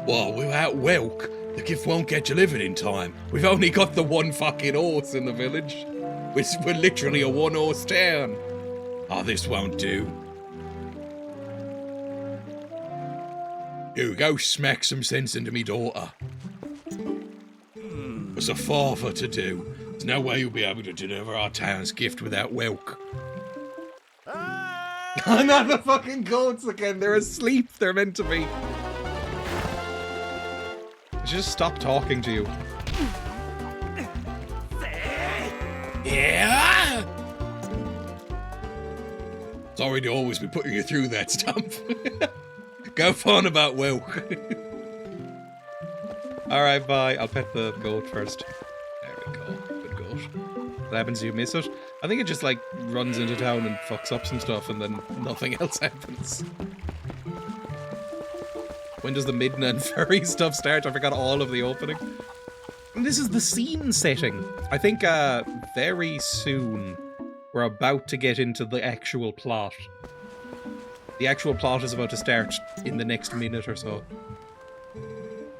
C: Well, without Welk, the gift won't get delivered in time. We've only got the one fucking horse in the village. We're literally a one-horse town. Oh, this won't do. You go smack some sense into me daughter. It's a father to do. There's no way you'll be able to deliver our town's gift without Welk.
A: Not the fucking goats again. They're asleep. They're meant to be. I should just stop talking to you.
C: Yeah! Sorry to always be putting you through that stuff. Go on about Welk.
A: Alright, bye. I'll pet the goat first. There we go. Good goat. What happens if you miss it? I think it just, like, runs into town and fucks up some stuff and then nothing else happens. When does the Midna and Furry stuff start? I forgot all of the opening. And this is the scene setting. I think, very soon we're about to get into the actual plot. The actual plot is about to start in the next minute or so.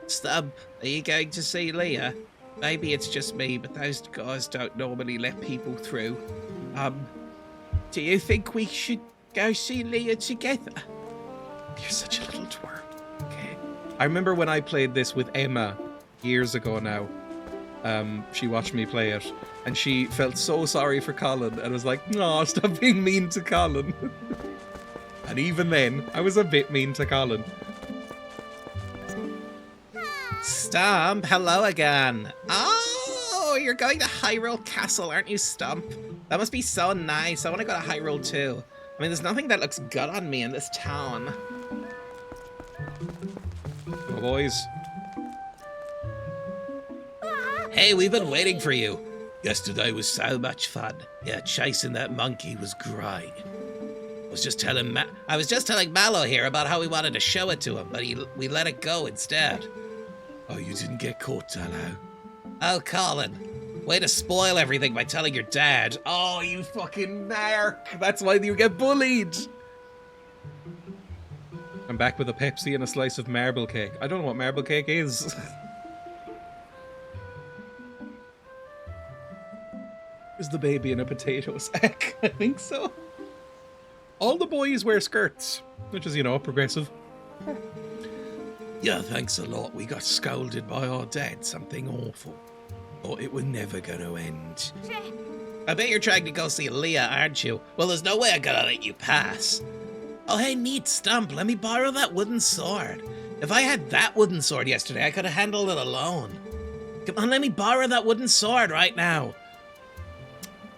D: Stub, are you going to see Leah? Maybe it's just me, but those guys don't normally let people through. Do you think we should go see Leah together?
A: You're such a little twerp. Okay. I remember when I played this with Emma years ago now. She watched me play it, and she felt so sorry for Colin, and was like, "No, stop being mean to Colin." And even then, I was a bit mean to Colin.
D: Stump, hello again. Oh, you're going to Hyrule Castle, aren't you, Stump? That must be so nice. I want to go to Hyrule too. I mean, there's nothing that looks good on me in this town.
A: Oh, boys.
D: Hey, we've been waiting for you. Yesterday was so much fun. Yeah, chasing that monkey was great. I was just telling Mallow here about how we wanted to show it to him, but we let it go instead.
C: Oh, you didn't get caught, Tallow.
D: Oh, Colin. Way to spoil everything by telling your dad.
A: Oh, you fucking narc. That's why you get bullied. I'm back with a Pepsi and a slice of marble cake. I don't know what marble cake is. Is the baby in a potato sack? I think so. All the boys wear skirts, which is, you know, progressive.
C: Yeah, thanks a lot. We got scolded by our dad, something awful. Thought it was never gonna end.
D: I bet you're trying to go see Leah, aren't you? Well, there's no way I'm gonna let you pass. Oh, hey, neat Stump. Let me borrow that wooden sword. If I had that wooden sword yesterday, I could have handled it alone. Come on, let me borrow that wooden sword right now.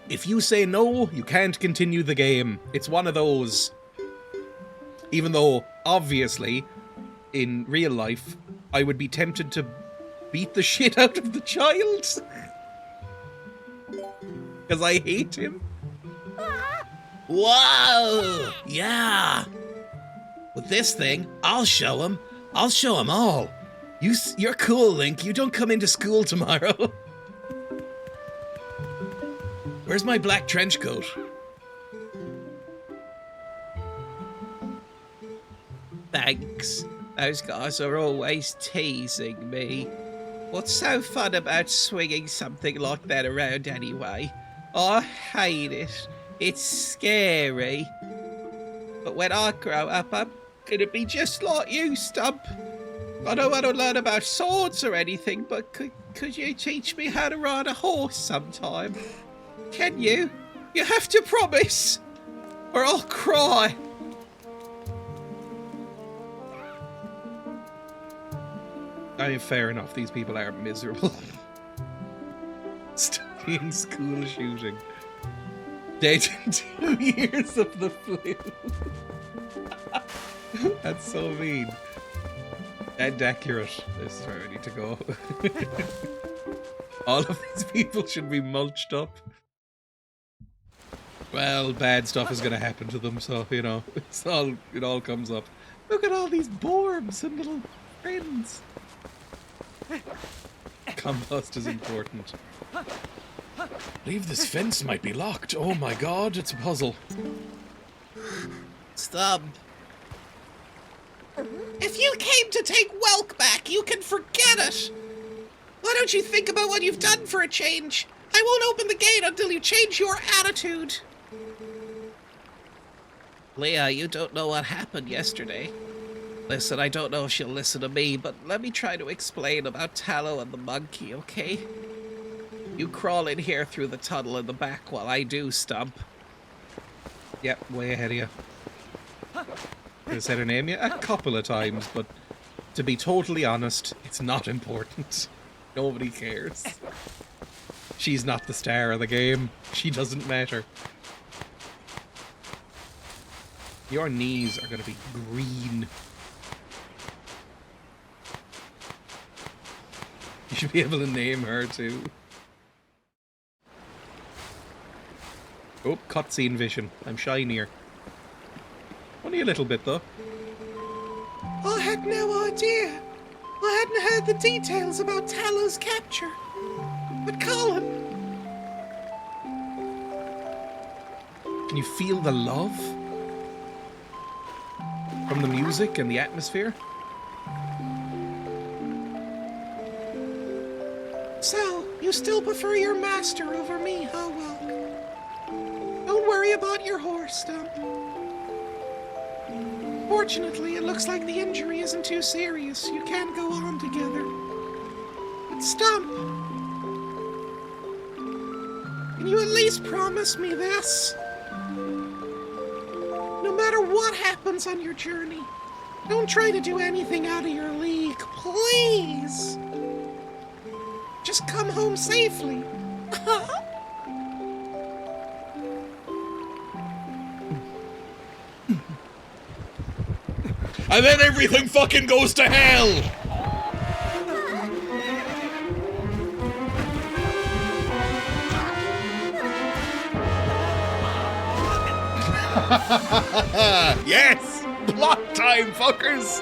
A: If you say no, you can't continue the game. It's one of those. Even though, obviously, in real life, I would be tempted to beat the shit out of the child. Because I hate him.
D: Whoa! Yeah! With this thing, I'll show him. I'll show him all. You're cool, Link. You don't come into school tomorrow. Where's my black trench coat? Thanks. Those guys are always teasing me. What's so fun about swinging something like that around anyway? I hate it. It's scary. But when I grow up, I'm gonna be just like you, Stump. I don't want to learn about swords or anything, but could you teach me how to ride a horse sometime? Can you? You have to promise, or I'll cry.
A: I mean, fair enough. These people are miserable. Studying school shooting. Dating 2 years of the flu. That's so mean. And accurate. This is where I need to go. All of these people should be mulched up. Well, bad stuff is going to happen to them, so, you know, it all comes up. Look at all these borbs and little friends. Compost is important.
E: I believe this fence might be locked. Oh my god, it's a puzzle.
D: Stub. If you came to take Welk back, you can forget it. Why don't you think about what you've done for a change? I won't open the gate until you change your attitude. Leah, you don't know what happened yesterday. Listen, I don't know if she'll listen to me, but let me try to explain about Tallow and the monkey, okay? You crawl in here through the tunnel in the back while I do, Stump.
A: Yep, way ahead of you. I said her name a couple of times, but to be totally honest, it's not important. Nobody cares. She's not the star of the game. She doesn't matter. Your knees are going to be green. You should be able to name her too. Oh, cutscene vision. I'm shinier. Only a little bit though.
D: I had no idea. I hadn't heard the details about Tallow's capture. But Colin...
A: Can you feel the love? From the music and the atmosphere?
D: So, you still prefer your master over me, huh, Welk? Don't worry about your horse, Stump. Fortunately, it looks like the injury isn't too serious. You can go on together. But Stump, can you at least promise me this? No matter what happens on your journey, don't try to do anything out of your league, please. Just come home safely.
E: And then everything fucking goes to hell! Yes! Plot time, fuckers!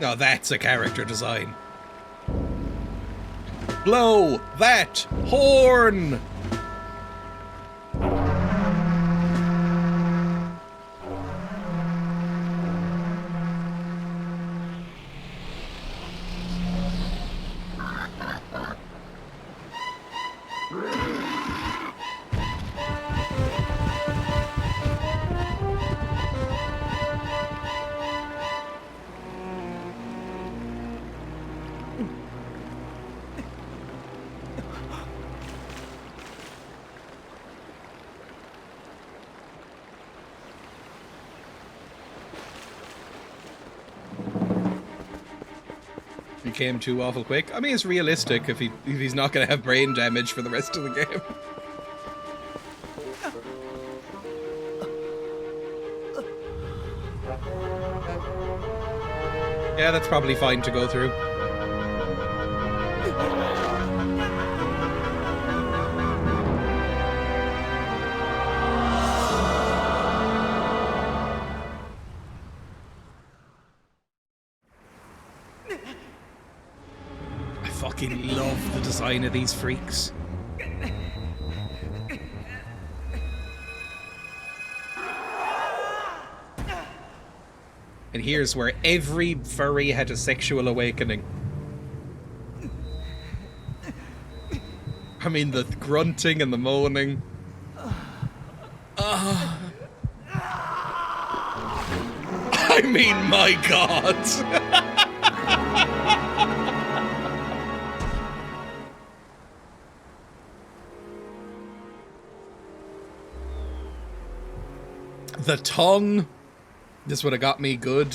A: Now that's a character design. Blow that horn! He came too awful quick. I mean, it's realistic if he's not going to have brain damage for the rest of the game. Yeah, that's probably fine to go through. I fucking love the design of these freaks. And here's where every furry had a sexual awakening. I mean, the grunting and the moaning. I mean, my God. The tongue. This would have got me good.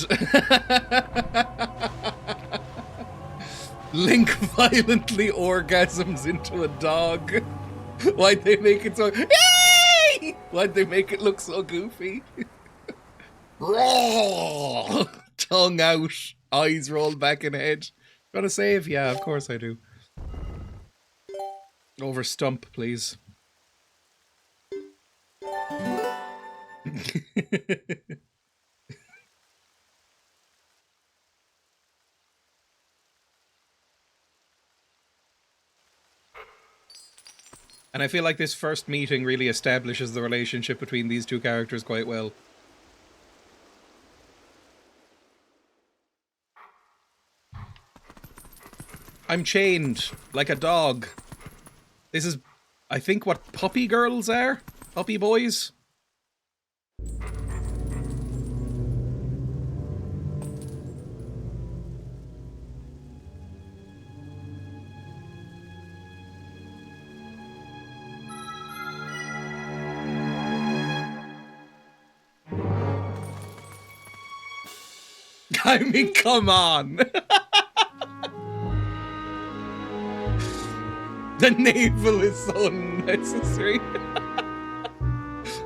A: Link violently orgasms into a dog. Why'd they make it so... Yay! Why'd they make it look so goofy? Raw! Tongue out, eyes rolled back in head. Gotta save? Yeah, of course I do. Over stump, please. And I feel like this first meeting really establishes the relationship between these two characters quite well. I'm chained, like a dog. This is, I think, what puppy girls are? Puppy boys? I mean, come on! The navel is so unnecessary.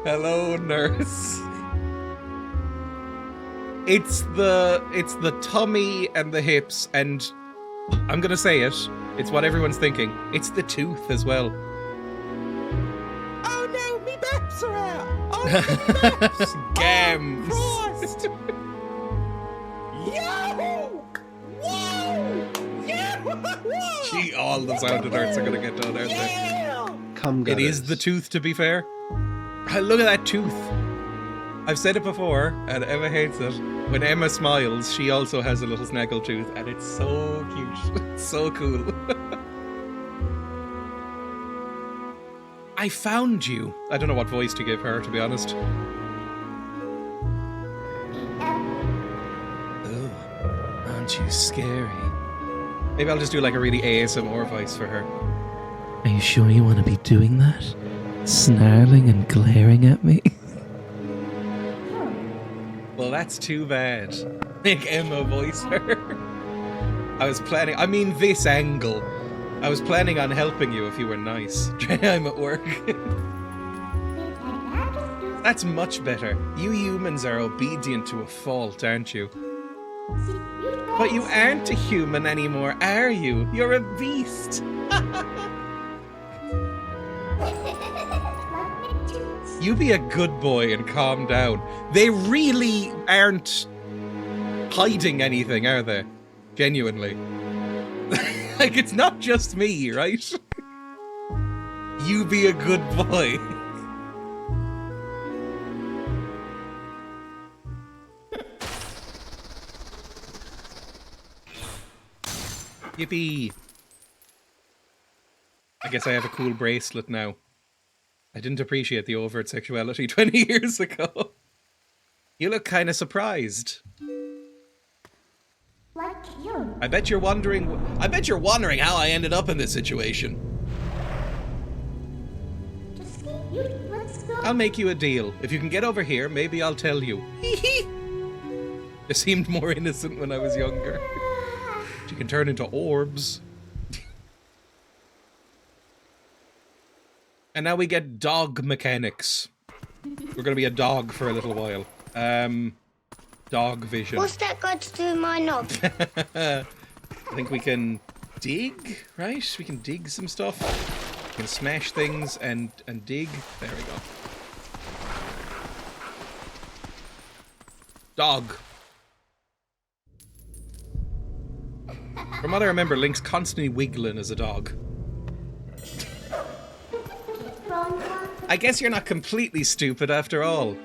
A: Hello, nurse. It's the tummy and the hips, and I'm gonna say it. It's what everyone's thinking. It's the tooth as well.
D: Oh no, me baps are out! Oh, me baps!
A: Gams.
D: Oh, Christ! Yahoo! Whoa! Yeah!
A: All the sound alerts are gonna get done, aren't they?
D: Yeah!
E: Come
A: It is the tooth, to be fair. Look at that tooth. I've said it before, and Emma hates it. When Emma smiles, she also has a little snaggle tooth, and it's so cute. It's so cool. I found you. I don't know what voice to give her, to be honest. Oh, aren't you scary? Maybe I'll just do like a really ASMR voice for her.
F: Are you sure you want to be doing that? Snarling and glaring at me?
A: Well, that's too bad. Make Emma voice her. I mean this angle. I was planning on helping you if you were nice. I'm at work. That's much better. You humans are obedient to a fault, aren't you? But you aren't a human anymore, are you? You're a beast. You be a good boy and calm down. They really aren't hiding anything, are they? Genuinely. Like, it's not just me, right? You be a good boy. Yippee. I guess I have a cool bracelet now. I didn't appreciate the overt sexuality 20 years ago. You look kind of surprised.
G: Like you.
A: I bet you're wondering how I ended up in this situation.
G: Just you. Let's go.
A: I'll make you a deal. If you can get over here, maybe I'll tell you. It seemed more innocent when I was younger. You can turn into orbs. And now we get dog mechanics. We're gonna be a dog for a little while. Dog vision.
G: What's that got to do with my knob?
A: I think we can dig, right? We can dig some stuff. We can smash things and dig. There we go. Dog. From what I remember, Link's constantly wiggling as a dog. I guess you're not completely stupid after all.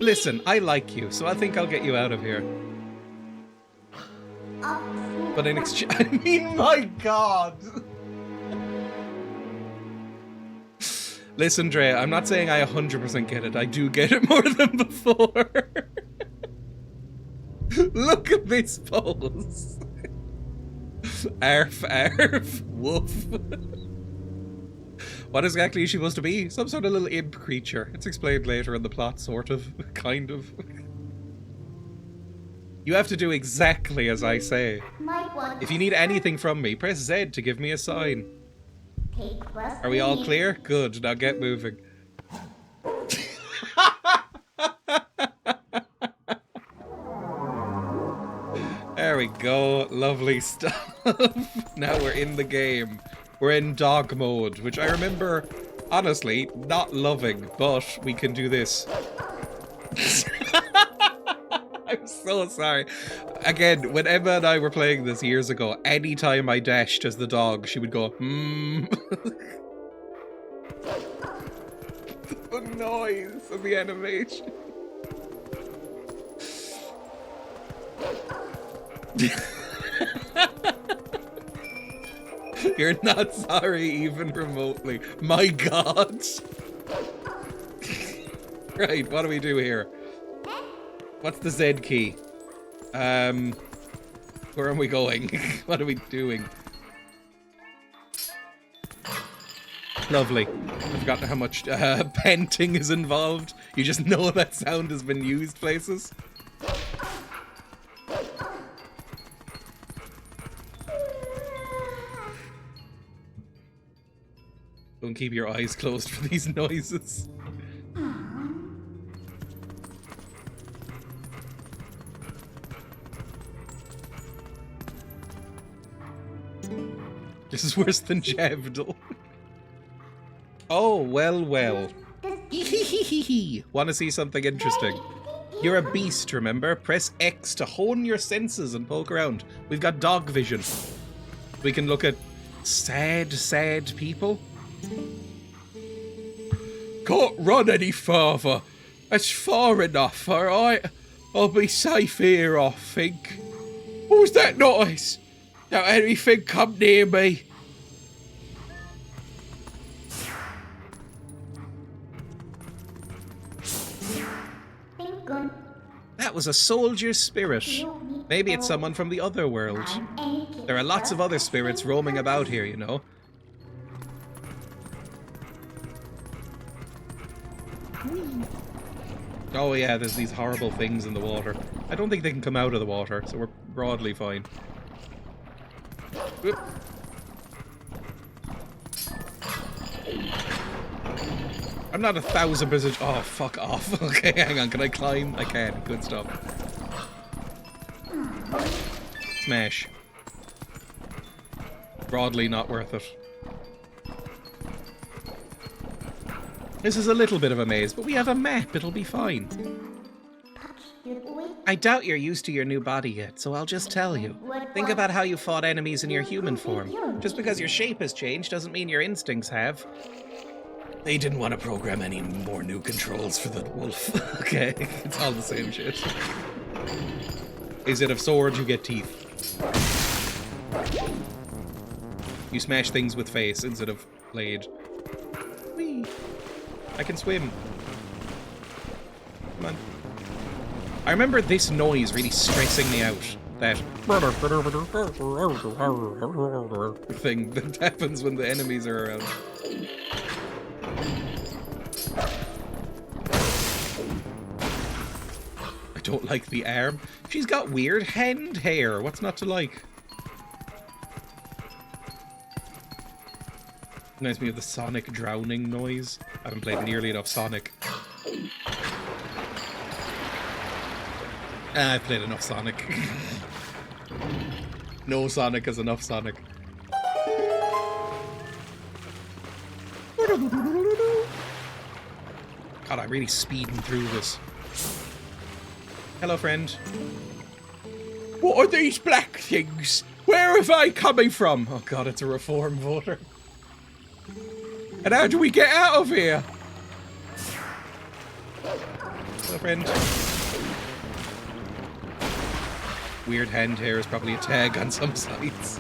A: Listen, I like you, so I think I'll get you out of here. But in exchange, I mean, my God. Listen, Dreya, I'm not saying I 100% get it. I do get it more than before. Look at this pose. Arf, arf, woof. What exactly is she supposed to be? Some sort of little imp creature. It's explained later in the plot, sort of. Kind of. You have to do exactly as I say. If you need anything from me, press Z to give me a sign. Are we all clear? Good, now get moving. There we go, lovely stuff. Now we're in the game. We're in dog mode, which I remember, honestly, not loving, but we can do this. I'm so sorry. Again, when Emma and I were playing this years ago, anytime I dashed as the dog, she would go, The noise of the animation. You're not sorry even remotely. My God. Right, what do we do here? What's the Z key? Where are we going? What are we doing? Lovely. I've forgotten how much panting is involved. You just know that sound has been used places. Don't keep your eyes closed for these noises. This is worse than Javdal. Oh, well, well. Want to see something interesting? You're a beast, remember? Press X to hone your senses and poke around. We've got dog vision. We can look at sad, sad people.
C: Can't run any further. That's far enough, alright? I'll be safe here, I think. What was that noise? Don't anything come near me.
A: That was a soldier's spirit. Maybe it's someone from the other world. There are lots of other spirits roaming about here, you know. Oh yeah, there's these horrible things in the water. I don't think they can come out of the water, so we're broadly fine. Whoop. I'm not 1,000%. Oh, fuck off. Okay, hang on. Can I climb? I can. Good stuff. Smash. Broadly not worth it. This is a little bit of a maze, but we have a map. It'll be fine. I doubt you're used to your new body yet, so I'll just tell you. Think about how you fought enemies in your human form. Just because your shape has changed doesn't mean your instincts have.
E: They didn't want to program any more new controls for the wolf.
A: Okay, it's all the same shit. Instead of sword, you get teeth. You smash things with face instead of blade. Whee! I can swim. Come on. I remember this noise really stressing me out. That thing that happens when the enemies are around. I don't like the arm. She's got weird hand hair. What's not to like? Reminds me of the Sonic drowning noise. I haven't played nearly enough Sonic. I've played enough Sonic. No Sonic is enough Sonic. God, I'm really speeding through this. Hello, friend.
E: What are these black things? Where have I coming from?
A: Oh god, it's a reform voter.
E: And how do we get out of here?
A: Hello, friend. Weird hand hair is probably a tag on some sites.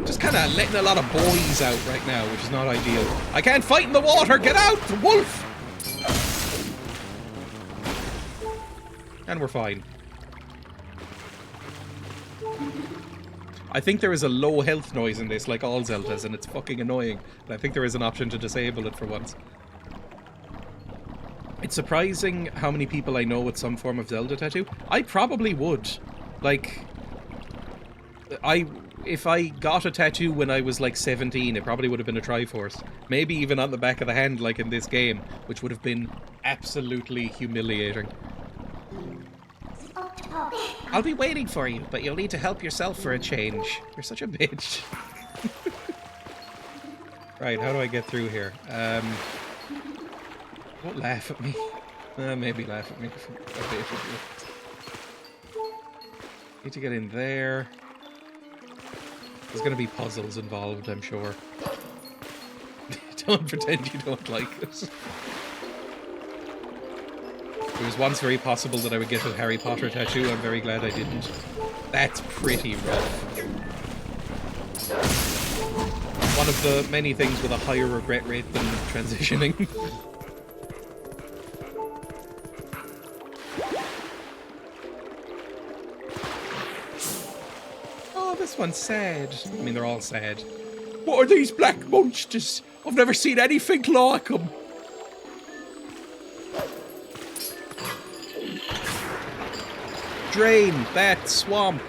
A: Just kind of letting a lot of boys out right now, which is not ideal. I can't fight in the water! Get out, the wolf! And we're fine. I think there is a low health noise in this, like all Zeldas, and it's fucking annoying. But I think there is an option to disable it for once. It's surprising how many people I know with some form of Zelda tattoo. I probably would. Like, if I got a tattoo when I was like 17, it probably would have been a Triforce. Maybe even on the back of the hand, like in this game, which would have been absolutely humiliating.
D: I'll be waiting for you, but you'll need to help yourself for a change.
A: You're such a bitch. Right, how do I get through here? Don't laugh at me. Maybe laugh at me a bit. Need to get in there. There's going to be puzzles involved, I'm sure. Don't pretend you don't like it. It was once very possible that I would get a Harry Potter tattoo. I'm very glad I didn't. That's pretty rough. One of the many things with a higher regret rate than transitioning. Oh, this one's sad. I mean, they're all sad.
E: What are these black monsters? I've never seen anything like them.
A: Drain that swamp.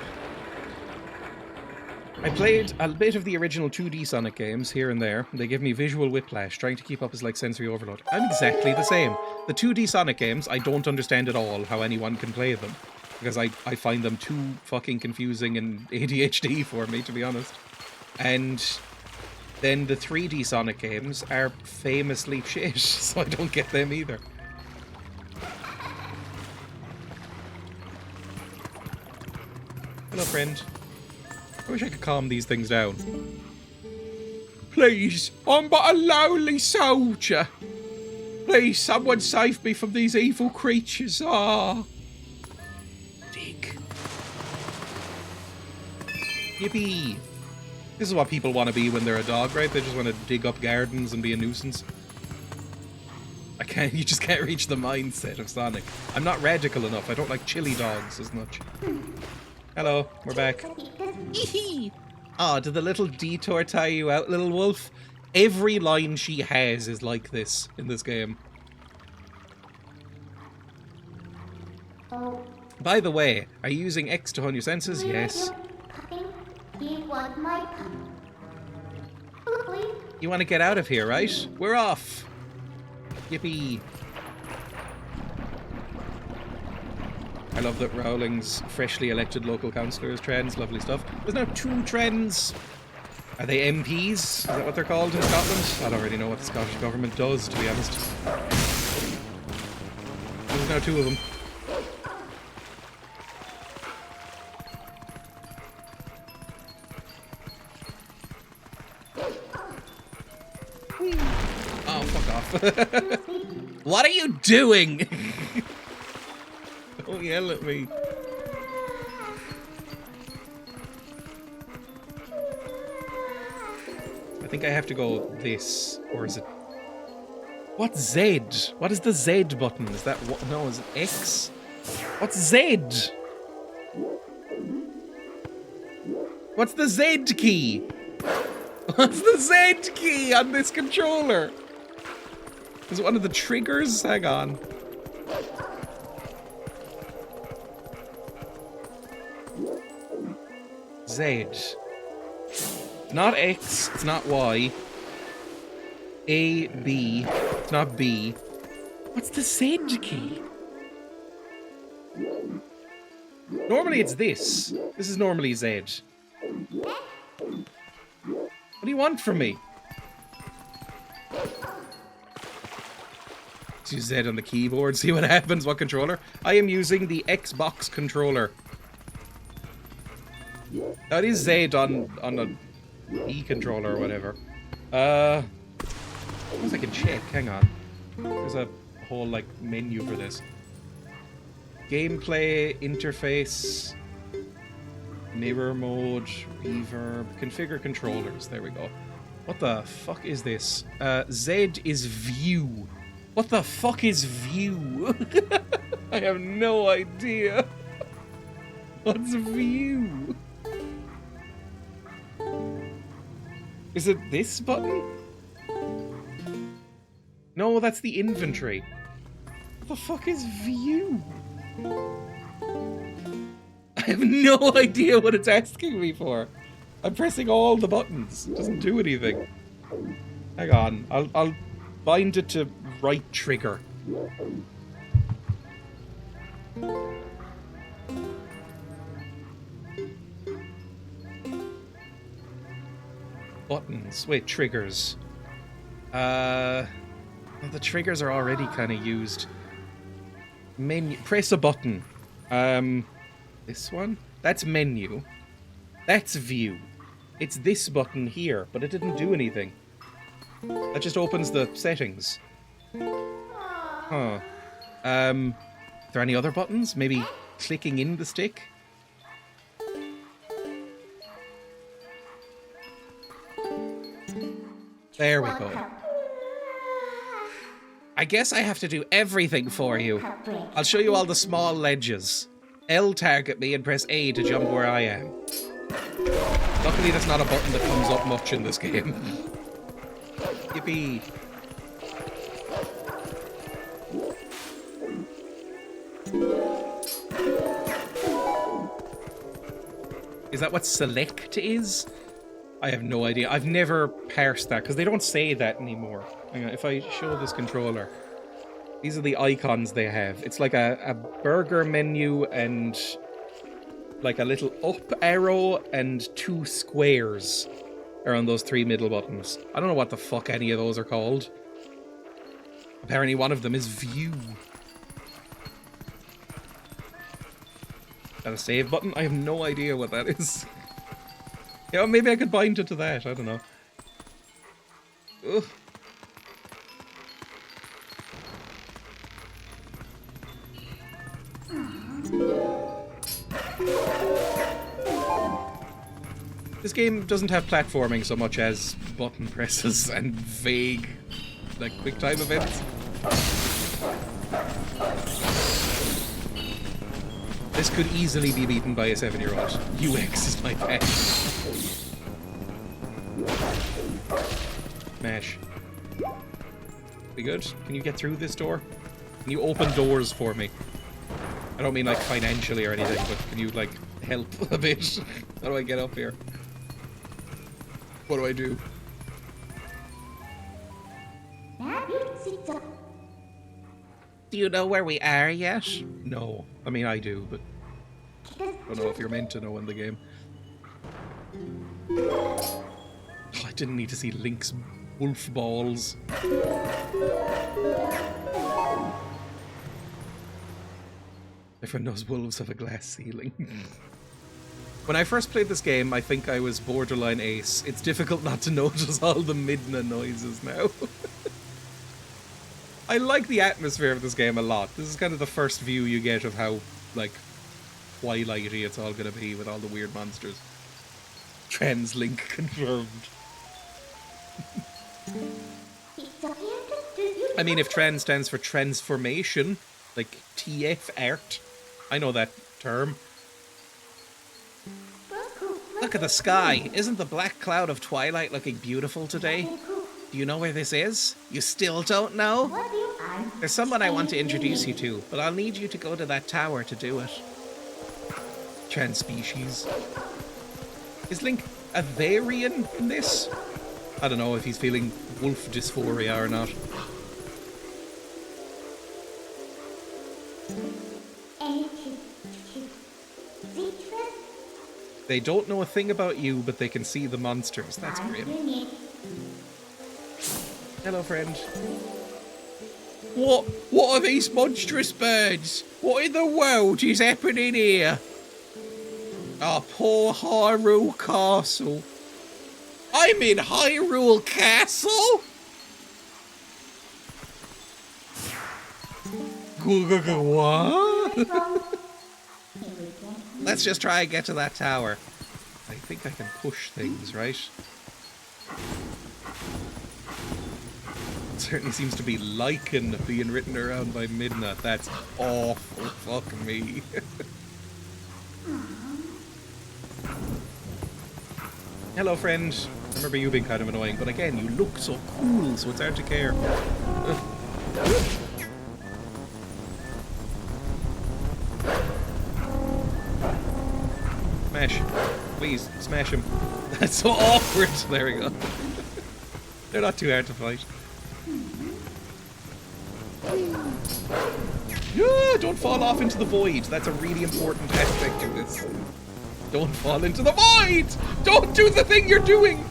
A: I played a bit of the original 2D Sonic games here and there. They give me visual whiplash. Trying to keep up is like sensory overload. I'm exactly the same. The 2D Sonic games, I don't understand at all how anyone can play them. Because I find them too fucking confusing and ADHD for me, to be honest. And then the 3D Sonic games are famously shit, so I don't get them either. Hello, friend. I wish I could calm these things down.
E: Please, I'm but a lowly soldier. Please, someone save me from these evil creatures. Ah.
A: Dig. Yippee! This is what people want to be when they're a dog, right? They just want to dig up gardens and be a nuisance. You just can't reach the mindset of Sonic. I'm not radical enough. I don't like chili dogs as much. Hello, we're back. Oh, did the little detour tie you out, little wolf? Every line she has is like this in this game. By the way, are you using X to hone your senses? Yes. You want to get out of here, right? We're off. Yippee. I love that Rowling's freshly elected local councillor is trans. Lovely stuff. There's now 2 trans. Are they MPs? Is that what they're called in Scotland? I don't really know what the Scottish government does, to be honest. There's now 2 of them. Oh, fuck off. What are you doing? Don't yell at me. I think I have to go this, or is it... What's Z? What is the Z button? Is that what? No, is it X? What's Z? What's the Z key? What's the Z key on this controller? Is it one of the triggers? Hang on. Z. It's not X, it's not Y. A, B. It's not B. What's the Z key? Normally it's this. This is normally Z. What do you want from me? Let's use Z on the keyboard, see what happens. What controller? I am using the Xbox controller. That is Z on a E controller or whatever. I suppose I can check. Hang on. There's a whole like menu for this. Gameplay, interface, mirror mode, reverb, configure controllers. There we go. What the fuck is this? Z is view. What the fuck is view? I have no idea. What's view? Is it this button? No, that's the inventory. What the fuck is view? I have no idea what it's asking me for. I'm pressing all the buttons. It doesn't do anything. Hang on. I'll bind it to right trigger. Buttons. Wait, triggers. Well, the triggers are already kind of used. Menu. Press a button. This one? That's menu. That's view. It's this button here, but it didn't do anything. That just opens the settings. Huh. Are there any other buttons? Maybe clicking in the stick? There we go. I guess I have to do everything for you. I'll show you all the small ledges. L target me and press A to jump where I am. Luckily that's not a button that comes up much in this game. Yippee. Is that what select is? I have no idea. I've never parsed that because they don't say that anymore. Hang on, if I show this controller, these are the icons they have. It's like a burger menu and like a little up arrow and two squares are on those three middle buttons. I don't know what the fuck any of those are called. Apparently one of them is view. Is that a save button? I have no idea what that is. Yeah, maybe I could bind it to that. I don't know. Ugh. This game doesn't have platforming so much as button presses and vague, like, quick-time events. This could easily be beaten by a 7-year-old. UX is my pet. Smash. We good? Can you get through this door? Can you open doors for me? I don't mean like financially or anything, but can you like help a bit? How do I get up here? What do I do?
D: Do you know where we are yet?
A: No. I mean, I do, but I don't know if you're meant to know in the game. Oh, I didn't need to see Link's wolf balls. Everyone knows wolves have a glass ceiling. When I first played this game, I think I was borderline ace. It's difficult not to notice all the Midna noises now. I like the atmosphere of this game a lot. This is kind of the first view you get of how, like, Twilighty it's all gonna be with all the weird monsters. Translink confirmed. I mean, if trans stands for transformation, like TF art, I know that term.
D: Look at the sky. Isn't the black cloud of Twilight looking beautiful today? Do you know where this is? You still don't know? There's someone I want to introduce you to, but I'll need you to go to that tower to do it.
A: Trans-species. Is Link a variant in this? I don't know if he's feeling wolf dysphoria or not. They don't know a thing about you, but they can see the monsters. That's great. Hello, friend.
C: What are these monstrous birds? What in the world is happening here? Oh, poor Hyrule Castle. I'm in Hyrule Castle? What?
D: Let's just try and get to that tower.
A: I think I can push things, right? It certainly seems to be lichen being written around by Midna. That's awful. Fuck me. Hello, friend. I remember you being kind of annoying, but again, you look so cool, so it's hard to care. Smash. Please, smash him. That's so awkward. There we go. They're not too hard to fight. Yeah, don't fall off into the void. That's a really important aspect of this. Don't fall into the void! Don't do the thing you're doing!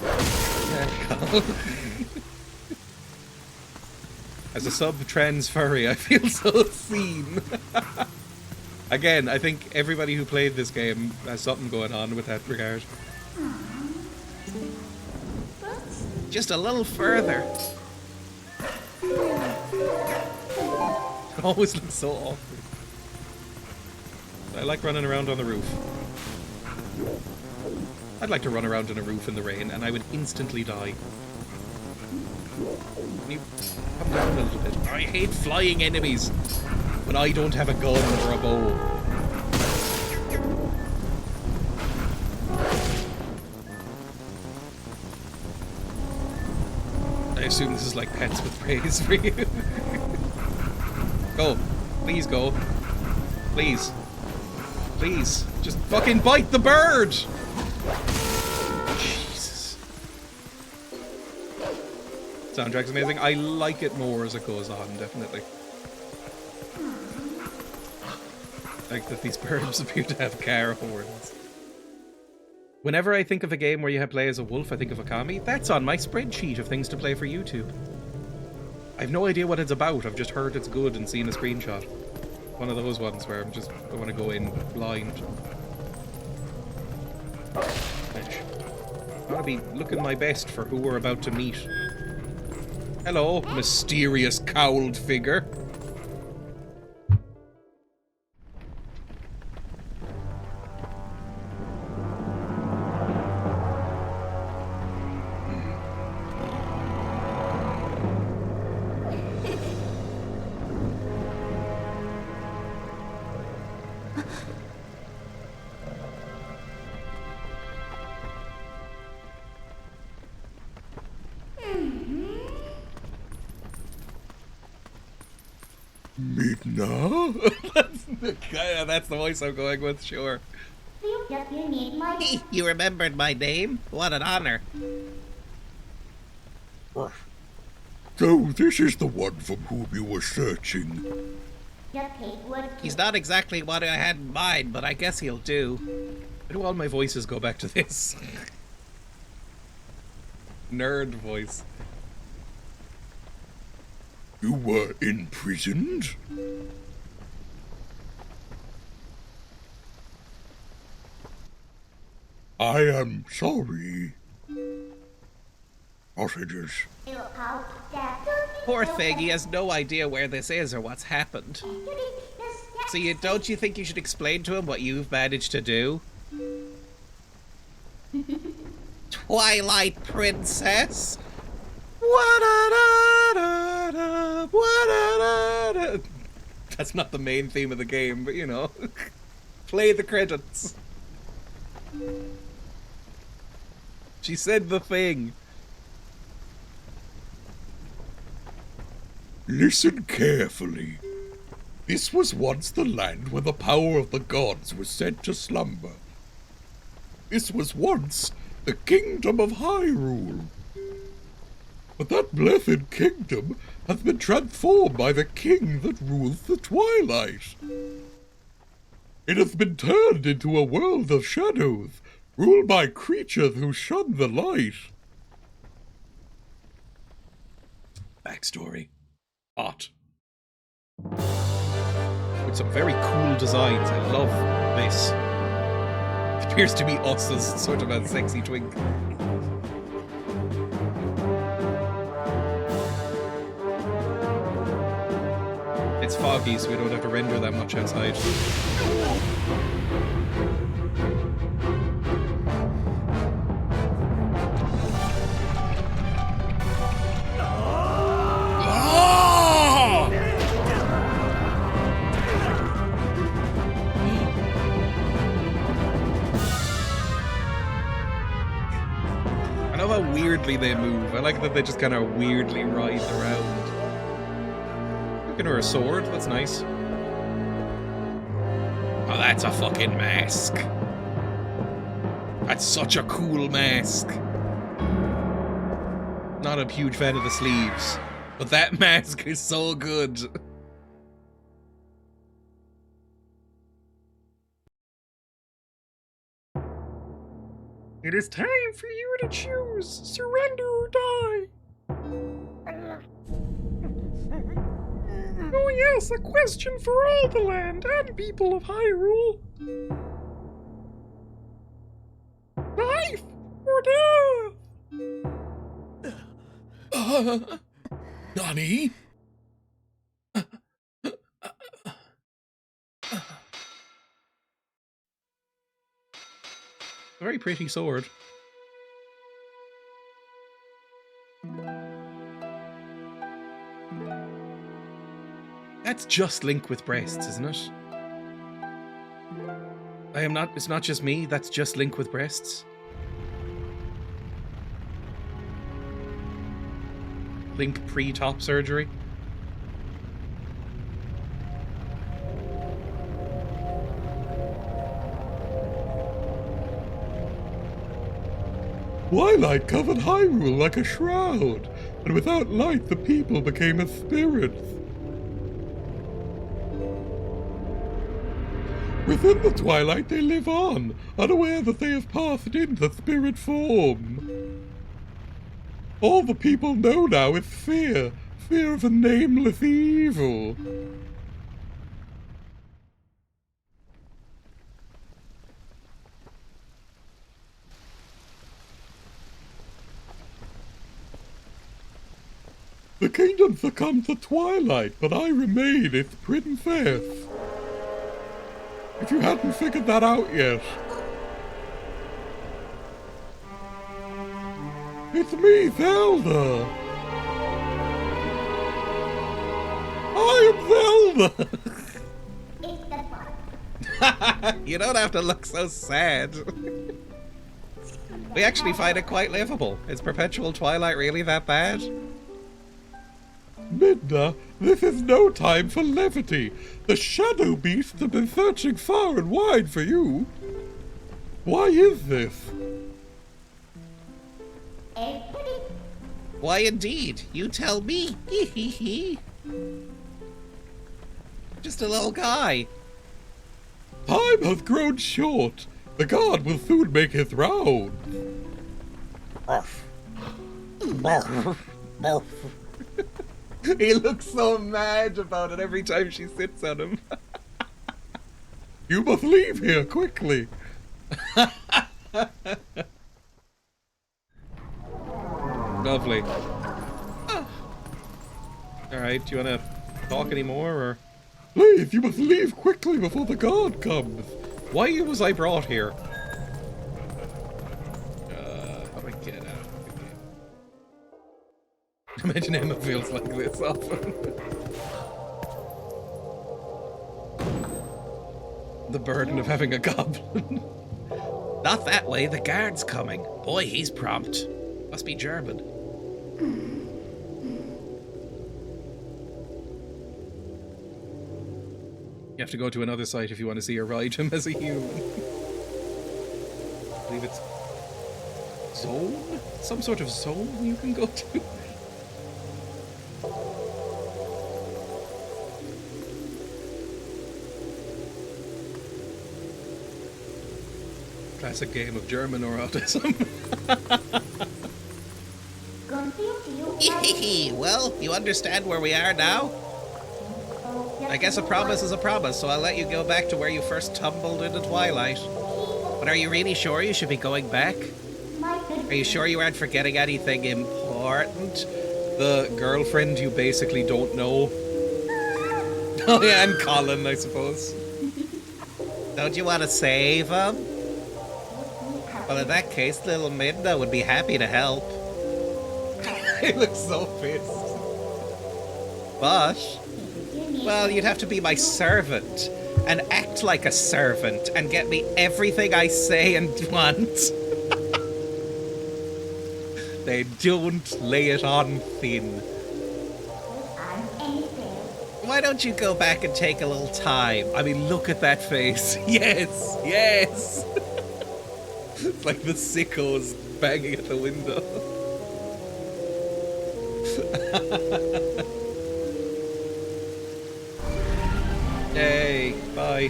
A: There we go. As a sub-trans furry, I feel so seen. Again, I think everybody who played this game has something going on with that regard.
D: Just a little further.
A: It always looks so awkward. I like running around on the roof. I'd like to run around on a roof in the rain, and I would instantly die. Can you come down a little bit? I hate flying enemies when I don't have a gun or a bow. I assume this is like Pets with Praise for you. Go. Please go. Please. Please. Just fucking bite the bird! Jesus. Soundtrack's amazing. I like it more as it goes on, definitely. Like that these birds appear to have car horns. Whenever I think of a game where you play as a wolf, I think of Okami. That's on my spreadsheet of things to play for YouTube. I have no idea what it's about. I've just heard it's good and seen a screenshot. One of those ones where I want to go in blind. I want to be looking my best for who we're about to meet. Hello, mysterious cowled figure.
C: Midna?
A: That's the voice I'm going with, sure.
D: You remembered my name? What an honor.
C: So this is the one from whom you were searching.
D: He's not exactly what I had in mind, but I guess he'll do.
A: Why do all my voices go back to this? Nerd voice.
C: You were imprisoned? I am sorry. Sausages.
D: Poor thing, he has no idea where this is or what's happened. So don't you think you should explain to him what you've managed to do? Twilight Princess?
A: That's not the main theme of the game, but you know. Play the credits. She said the thing.
C: Listen carefully. This was once the land where the power of the gods was sent to slumber. This was once the kingdom of Hyrule. But that blessed kingdom hath been transformed by the king that rules the Twilight. It hath been turned into a world of shadows, ruled by creatures who shun the light.
E: Backstory.
C: Hot.
A: With some very cool designs. I love this. It appears to be us as sort of a sexy twink. It's foggy, so we don't have to render that much outside. I love how weirdly they move. I like that they just kind of weirdly writhe around. Looking for a sword, that's nice. Oh, that's a fucking mask. That's such a cool mask. Not a huge fan of the sleeves, but that mask is so good.
B: It is time for you to choose. Surrender or die. Oh yes, a question for all the land and people of Hyrule. Life or death?
C: Nani?
A: Very pretty sword. That's just Link with breasts, isn't it? It's not just me, that's just Link with breasts. Link pre-top surgery.
C: Twilight covered Hyrule like a shroud, and without light the people became as spirits. Within the Twilight they live on, unaware that they have passed into spirit form. All the people know now is fear, fear of a nameless evil. The kingdom succumbed to Twilight, but I remain its princess. If you hadn't figured that out yet. It's me, Zelda! I am Zelda!
A: You don't have to look so sad. We actually find it quite livable. Is perpetual Twilight really that bad?
C: Midna, this is no time for levity. The shadow beasts have been searching far and wide for you. Why is this?
D: Why indeed? You tell me. Hee hee hee. Just a little guy.
C: Time has grown short. The god will soon make his round.
A: He looks so mad about it every time she sits on him.
C: You must leave here quickly.
A: Lovely. Alright, do you want to talk anymore, or?
C: Please, you must leave quickly before the god comes.
A: Why was I brought here? How do I get out of the game? Imagine Emma feels like this often. The burden of having a goblin.
D: Not that way, the guard's coming. Boy, he's prompt. Must be German.
A: You have to go to another site if you want to see her ride him as a human. I believe it's zone? Some sort of zone you can go to. Classic game of German or autism.
D: Well, you understand where we are now? I guess a promise is a promise, so I'll let you go back to where you first tumbled into Twilight. But are you really sure you should be going back? Are you sure you aren't forgetting anything important?
A: The girlfriend you basically don't know. Oh yeah, and Colin, I suppose.
D: Don't you want to save him? Well, in that case, little Midna would be happy to help.
A: He looks so pissed.
D: But, well, you'd have to be my servant and act like a servant and get me everything I say and want.
A: They don't lay it on thin.
D: Why don't you go back and take a little time?
A: I mean, look at that face. Yes, yes. It's like the sickos banging at the window. Hey, bye.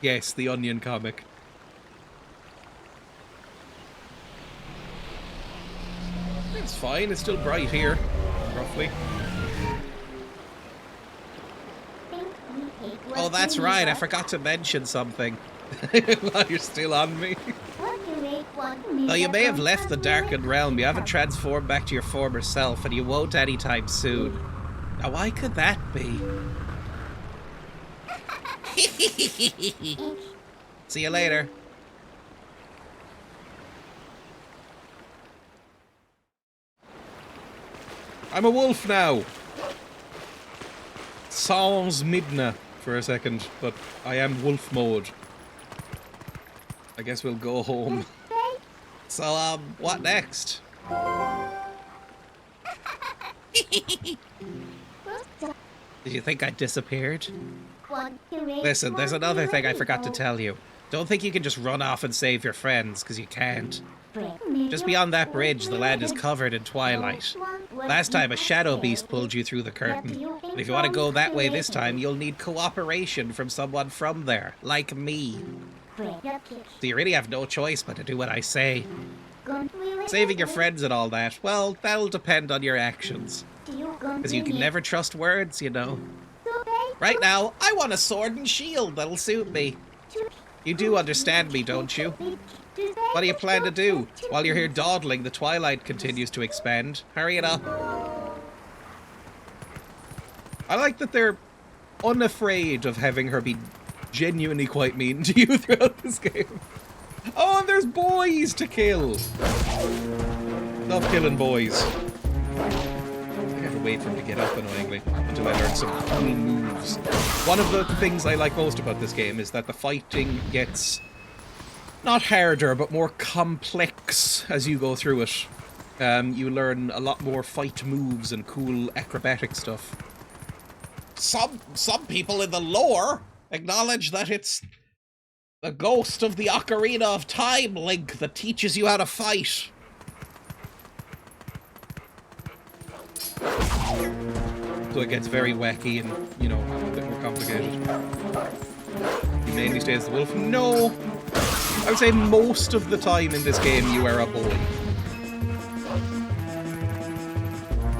A: Yes, the Onion comic. It's fine, it's still bright here, roughly.
D: Oh, that's right, I forgot to mention something.
A: While you're still on me.
D: Though you may have left the darkened realm, you haven't transformed back to your former self, and you won't anytime soon. Now, why could that be? See you later.
A: I'm a wolf now. Sans Midna for a second, but I am wolf mode. I guess we'll go home.
D: So, what next? Did you think I disappeared? Listen, there's another thing I forgot to tell you. Don't think you can just run off and save your friends, because you can't. Just beyond that bridge, the land is covered in twilight. Last time, a shadow beast pulled you through the curtain. But if you want to go that way this time, you'll need cooperation from someone from there, like me. So you really have no choice but to do what I say. Saving your friends and all that, well, that'll depend on your actions. Because you can never trust words, you know. Right now, I want a sword and shield that'll suit me. You do understand me, don't you? What do you plan to do? While you're here dawdling, the twilight continues to expand. Hurry it up.
A: I like that they're unafraid of having her be genuinely quite mean to you throughout this game. Oh, and there's boys to kill. Love killing boys. I have to wait for him to get up, annoyingly, until I learn some clean moves. One of the things I like most about this game is that the fighting gets not harder, but more complex as you go through it. You learn a lot more fight moves and cool acrobatic stuff.
D: Some people in the lore acknowledge that it's the ghost of the Ocarina of Time Link that teaches you how to fight.
A: So it gets very wacky and, you know, a bit more complicated. You mainly stay as the wolf? No! I would say most of the time in this game you are a boy.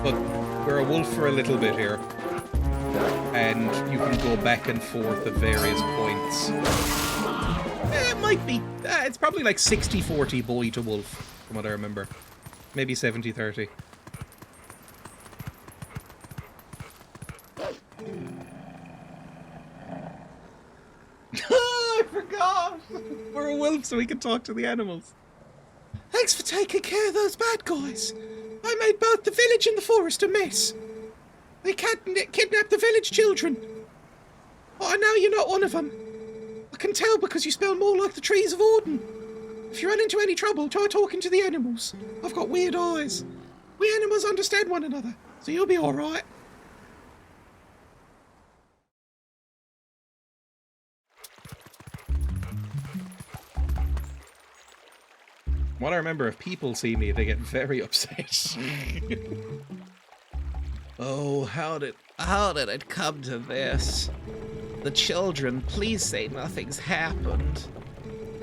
A: But we're a wolf for a little bit here. And you can go back and forth at various points. It might be... it's probably like 60-40 boy to wolf, from what I remember. Maybe 70-30. I forgot! We're a wolf so we can talk to the animals.
D: Thanks for taking care of those bad guys. I made both the village and the forest a mess. They kidnapped the village children. Oh, I know you're not one of them. I can tell because you smell more like the trees of Odin.
A: If you run into any trouble, try talking to the animals. I've got weird eyes. We animals understand one another, so you'll be alright. What I remember, if people see me, they get very upset.
D: Oh, how did it come to this? The children, please say nothing's happened.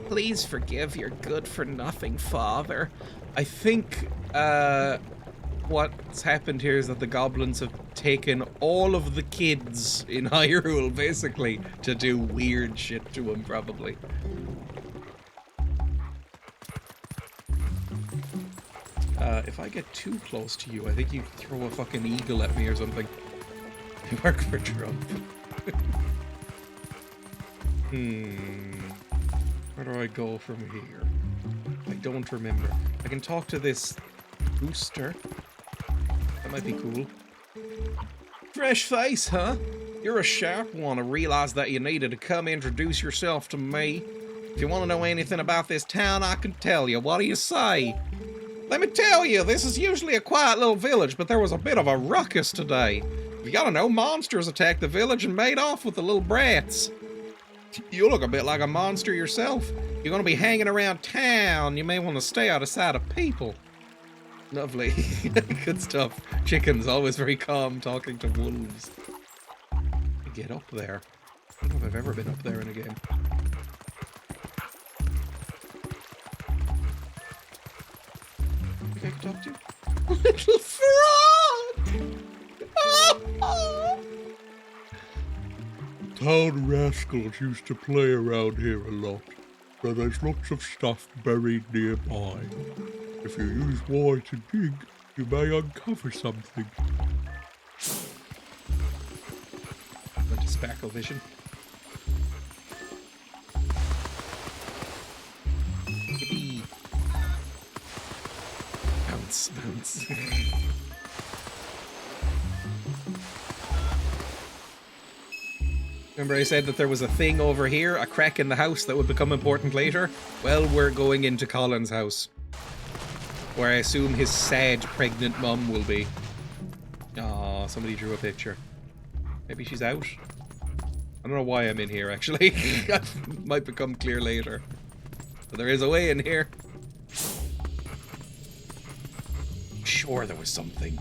D: Please forgive your good-for-nothing father.
A: I think what's happened here is that the goblins have taken all of the kids in Hyrule, basically, to do weird shit to him, probably. If I get too close to you, I think you throw a fucking eagle at me or something. You work for Trump. Where do I go from here? I don't remember. I can talk to this booster. That might be cool. Fresh face, huh? You're a sharp one. I realized that you needed to come introduce yourself to me. If you want to know anything about this town, I can tell you. What do you say? Let me tell you, this is usually a quiet little village, but there was a bit of a ruckus today. You gotta know, monsters attacked the village and made off with the little brats. You look a bit like a monster yourself. You're gonna be hanging around town. You may want to stay out of sight of people. Lovely. Good stuff. Chicken's always very calm talking to wolves. Get up there. I don't know if I've ever been up there in a game. I can talk to you. Little frog!
C: Town rascals used to play around here a lot, so there's lots of stuff buried nearby. If you use wire to dig, you may uncover something.
A: Went to Sparkle Vision. Yippee. Bounce, bounce. Remember I said that there was a thing over here, a crack in the house that would become important later? Well, we're going into Colin's house. Where I assume his sad, pregnant mum will be. Aw, somebody drew a picture. Maybe she's out? I don't know why I'm in here, actually. That might become clear later. But there is a way in here. I'm sure there was something.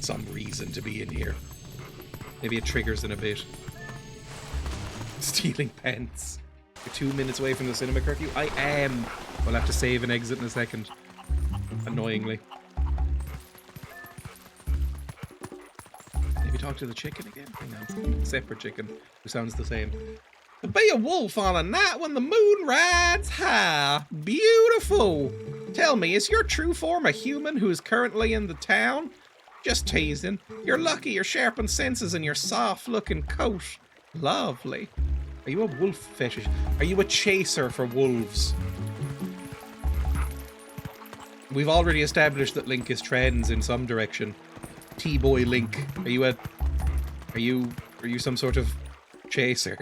A: Some reason to be in here. Maybe it triggers in a bit. Stealing pants. You're 2 minutes away from the cinema curfew? I am. We'll have to save and exit in a second. Annoyingly. Maybe talk to the chicken again? Hang on. Separate chicken, who sounds the same. To be a wolf on a night when the moon rides high. Beautiful. Tell me, is your true form a human who is currently in the town? Just teasing. You're lucky your sharpened senses and your soft-looking coat. Lovely. Are you a wolf fetish? Are you a chaser for wolves? We've already established that Link is trans in some direction. T-boy Link. Are you some sort of chaser?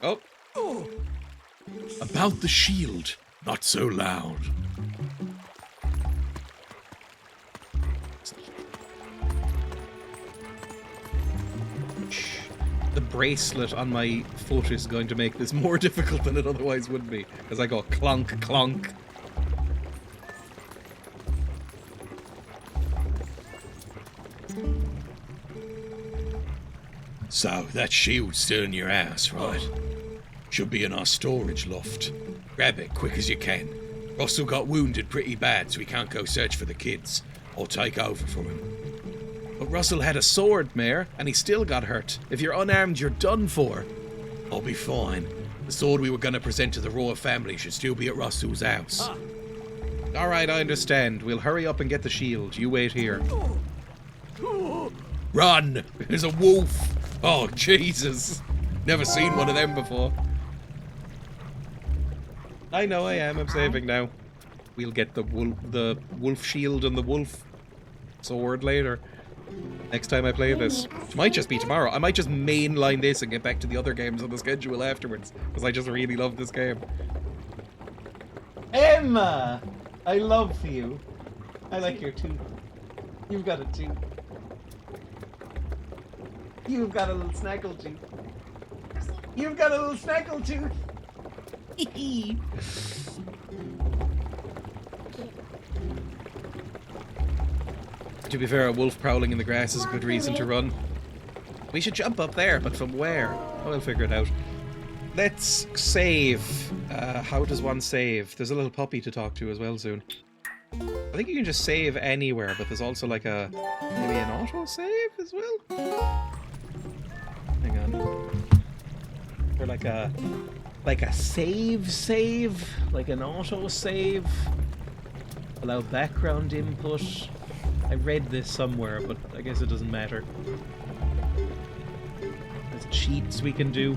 A: Oh.
C: About the shield, not so loud.
A: The bracelet on my foot is going to make this more difficult than it otherwise would be, as I go clunk, clunk.
C: So, that shield's still in your house, right? Should be in our storage loft. Grab it quick as you can. Russell got wounded pretty bad, so he can't go search for the kids. I'll take over for him.
A: But Russell had a sword, Mayor, and he still got hurt. If you're unarmed, you're done for.
C: I'll be fine. The sword we were going to present to the royal family should still be at Russell's house.
A: Alright, I understand. We'll hurry up and get the shield. You wait here.
C: Run! There's a wolf! Oh, Jesus! Never seen one of them before.
A: I know I am. I'm saving now. We'll get the wolf shield and the wolf sword later. Next time I play this. It might just be tomorrow. I might just mainline this and get back to the other games on the schedule afterwards. Because I just really love this game. Emma! I love you. I like your tooth. You've got a tooth. You've got a little snaggle tooth. You've got a little snaggle tooth. To be fair, a wolf prowling in the grass is a good reason to run. We should jump up there, but from where? Oh, we'll figure it out. Let's save. How does one save? There's a little puppy to talk to as well soon. I think you can just save anywhere, but there's also like a... maybe an auto-save as well? Hang on. Or like a... like a save? Like an auto-save? Allow background input? I read this somewhere, but I guess it doesn't matter. There's cheats we can do.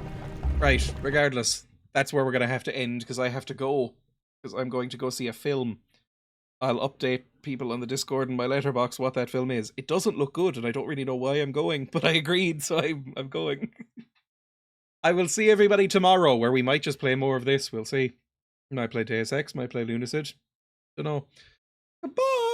A: Right, regardless. That's where we're going to have to end, because I have to go. Because I'm going to go see a film. I'll update people on the Discord and my letterbox what that film is. It doesn't look good, and I don't really know why I'm going, but I agreed, so I'm going. I will see everybody tomorrow, where we might just play more of this. We'll see. Might play Deus Ex, might play Lunacid. Dunno. Goodbye!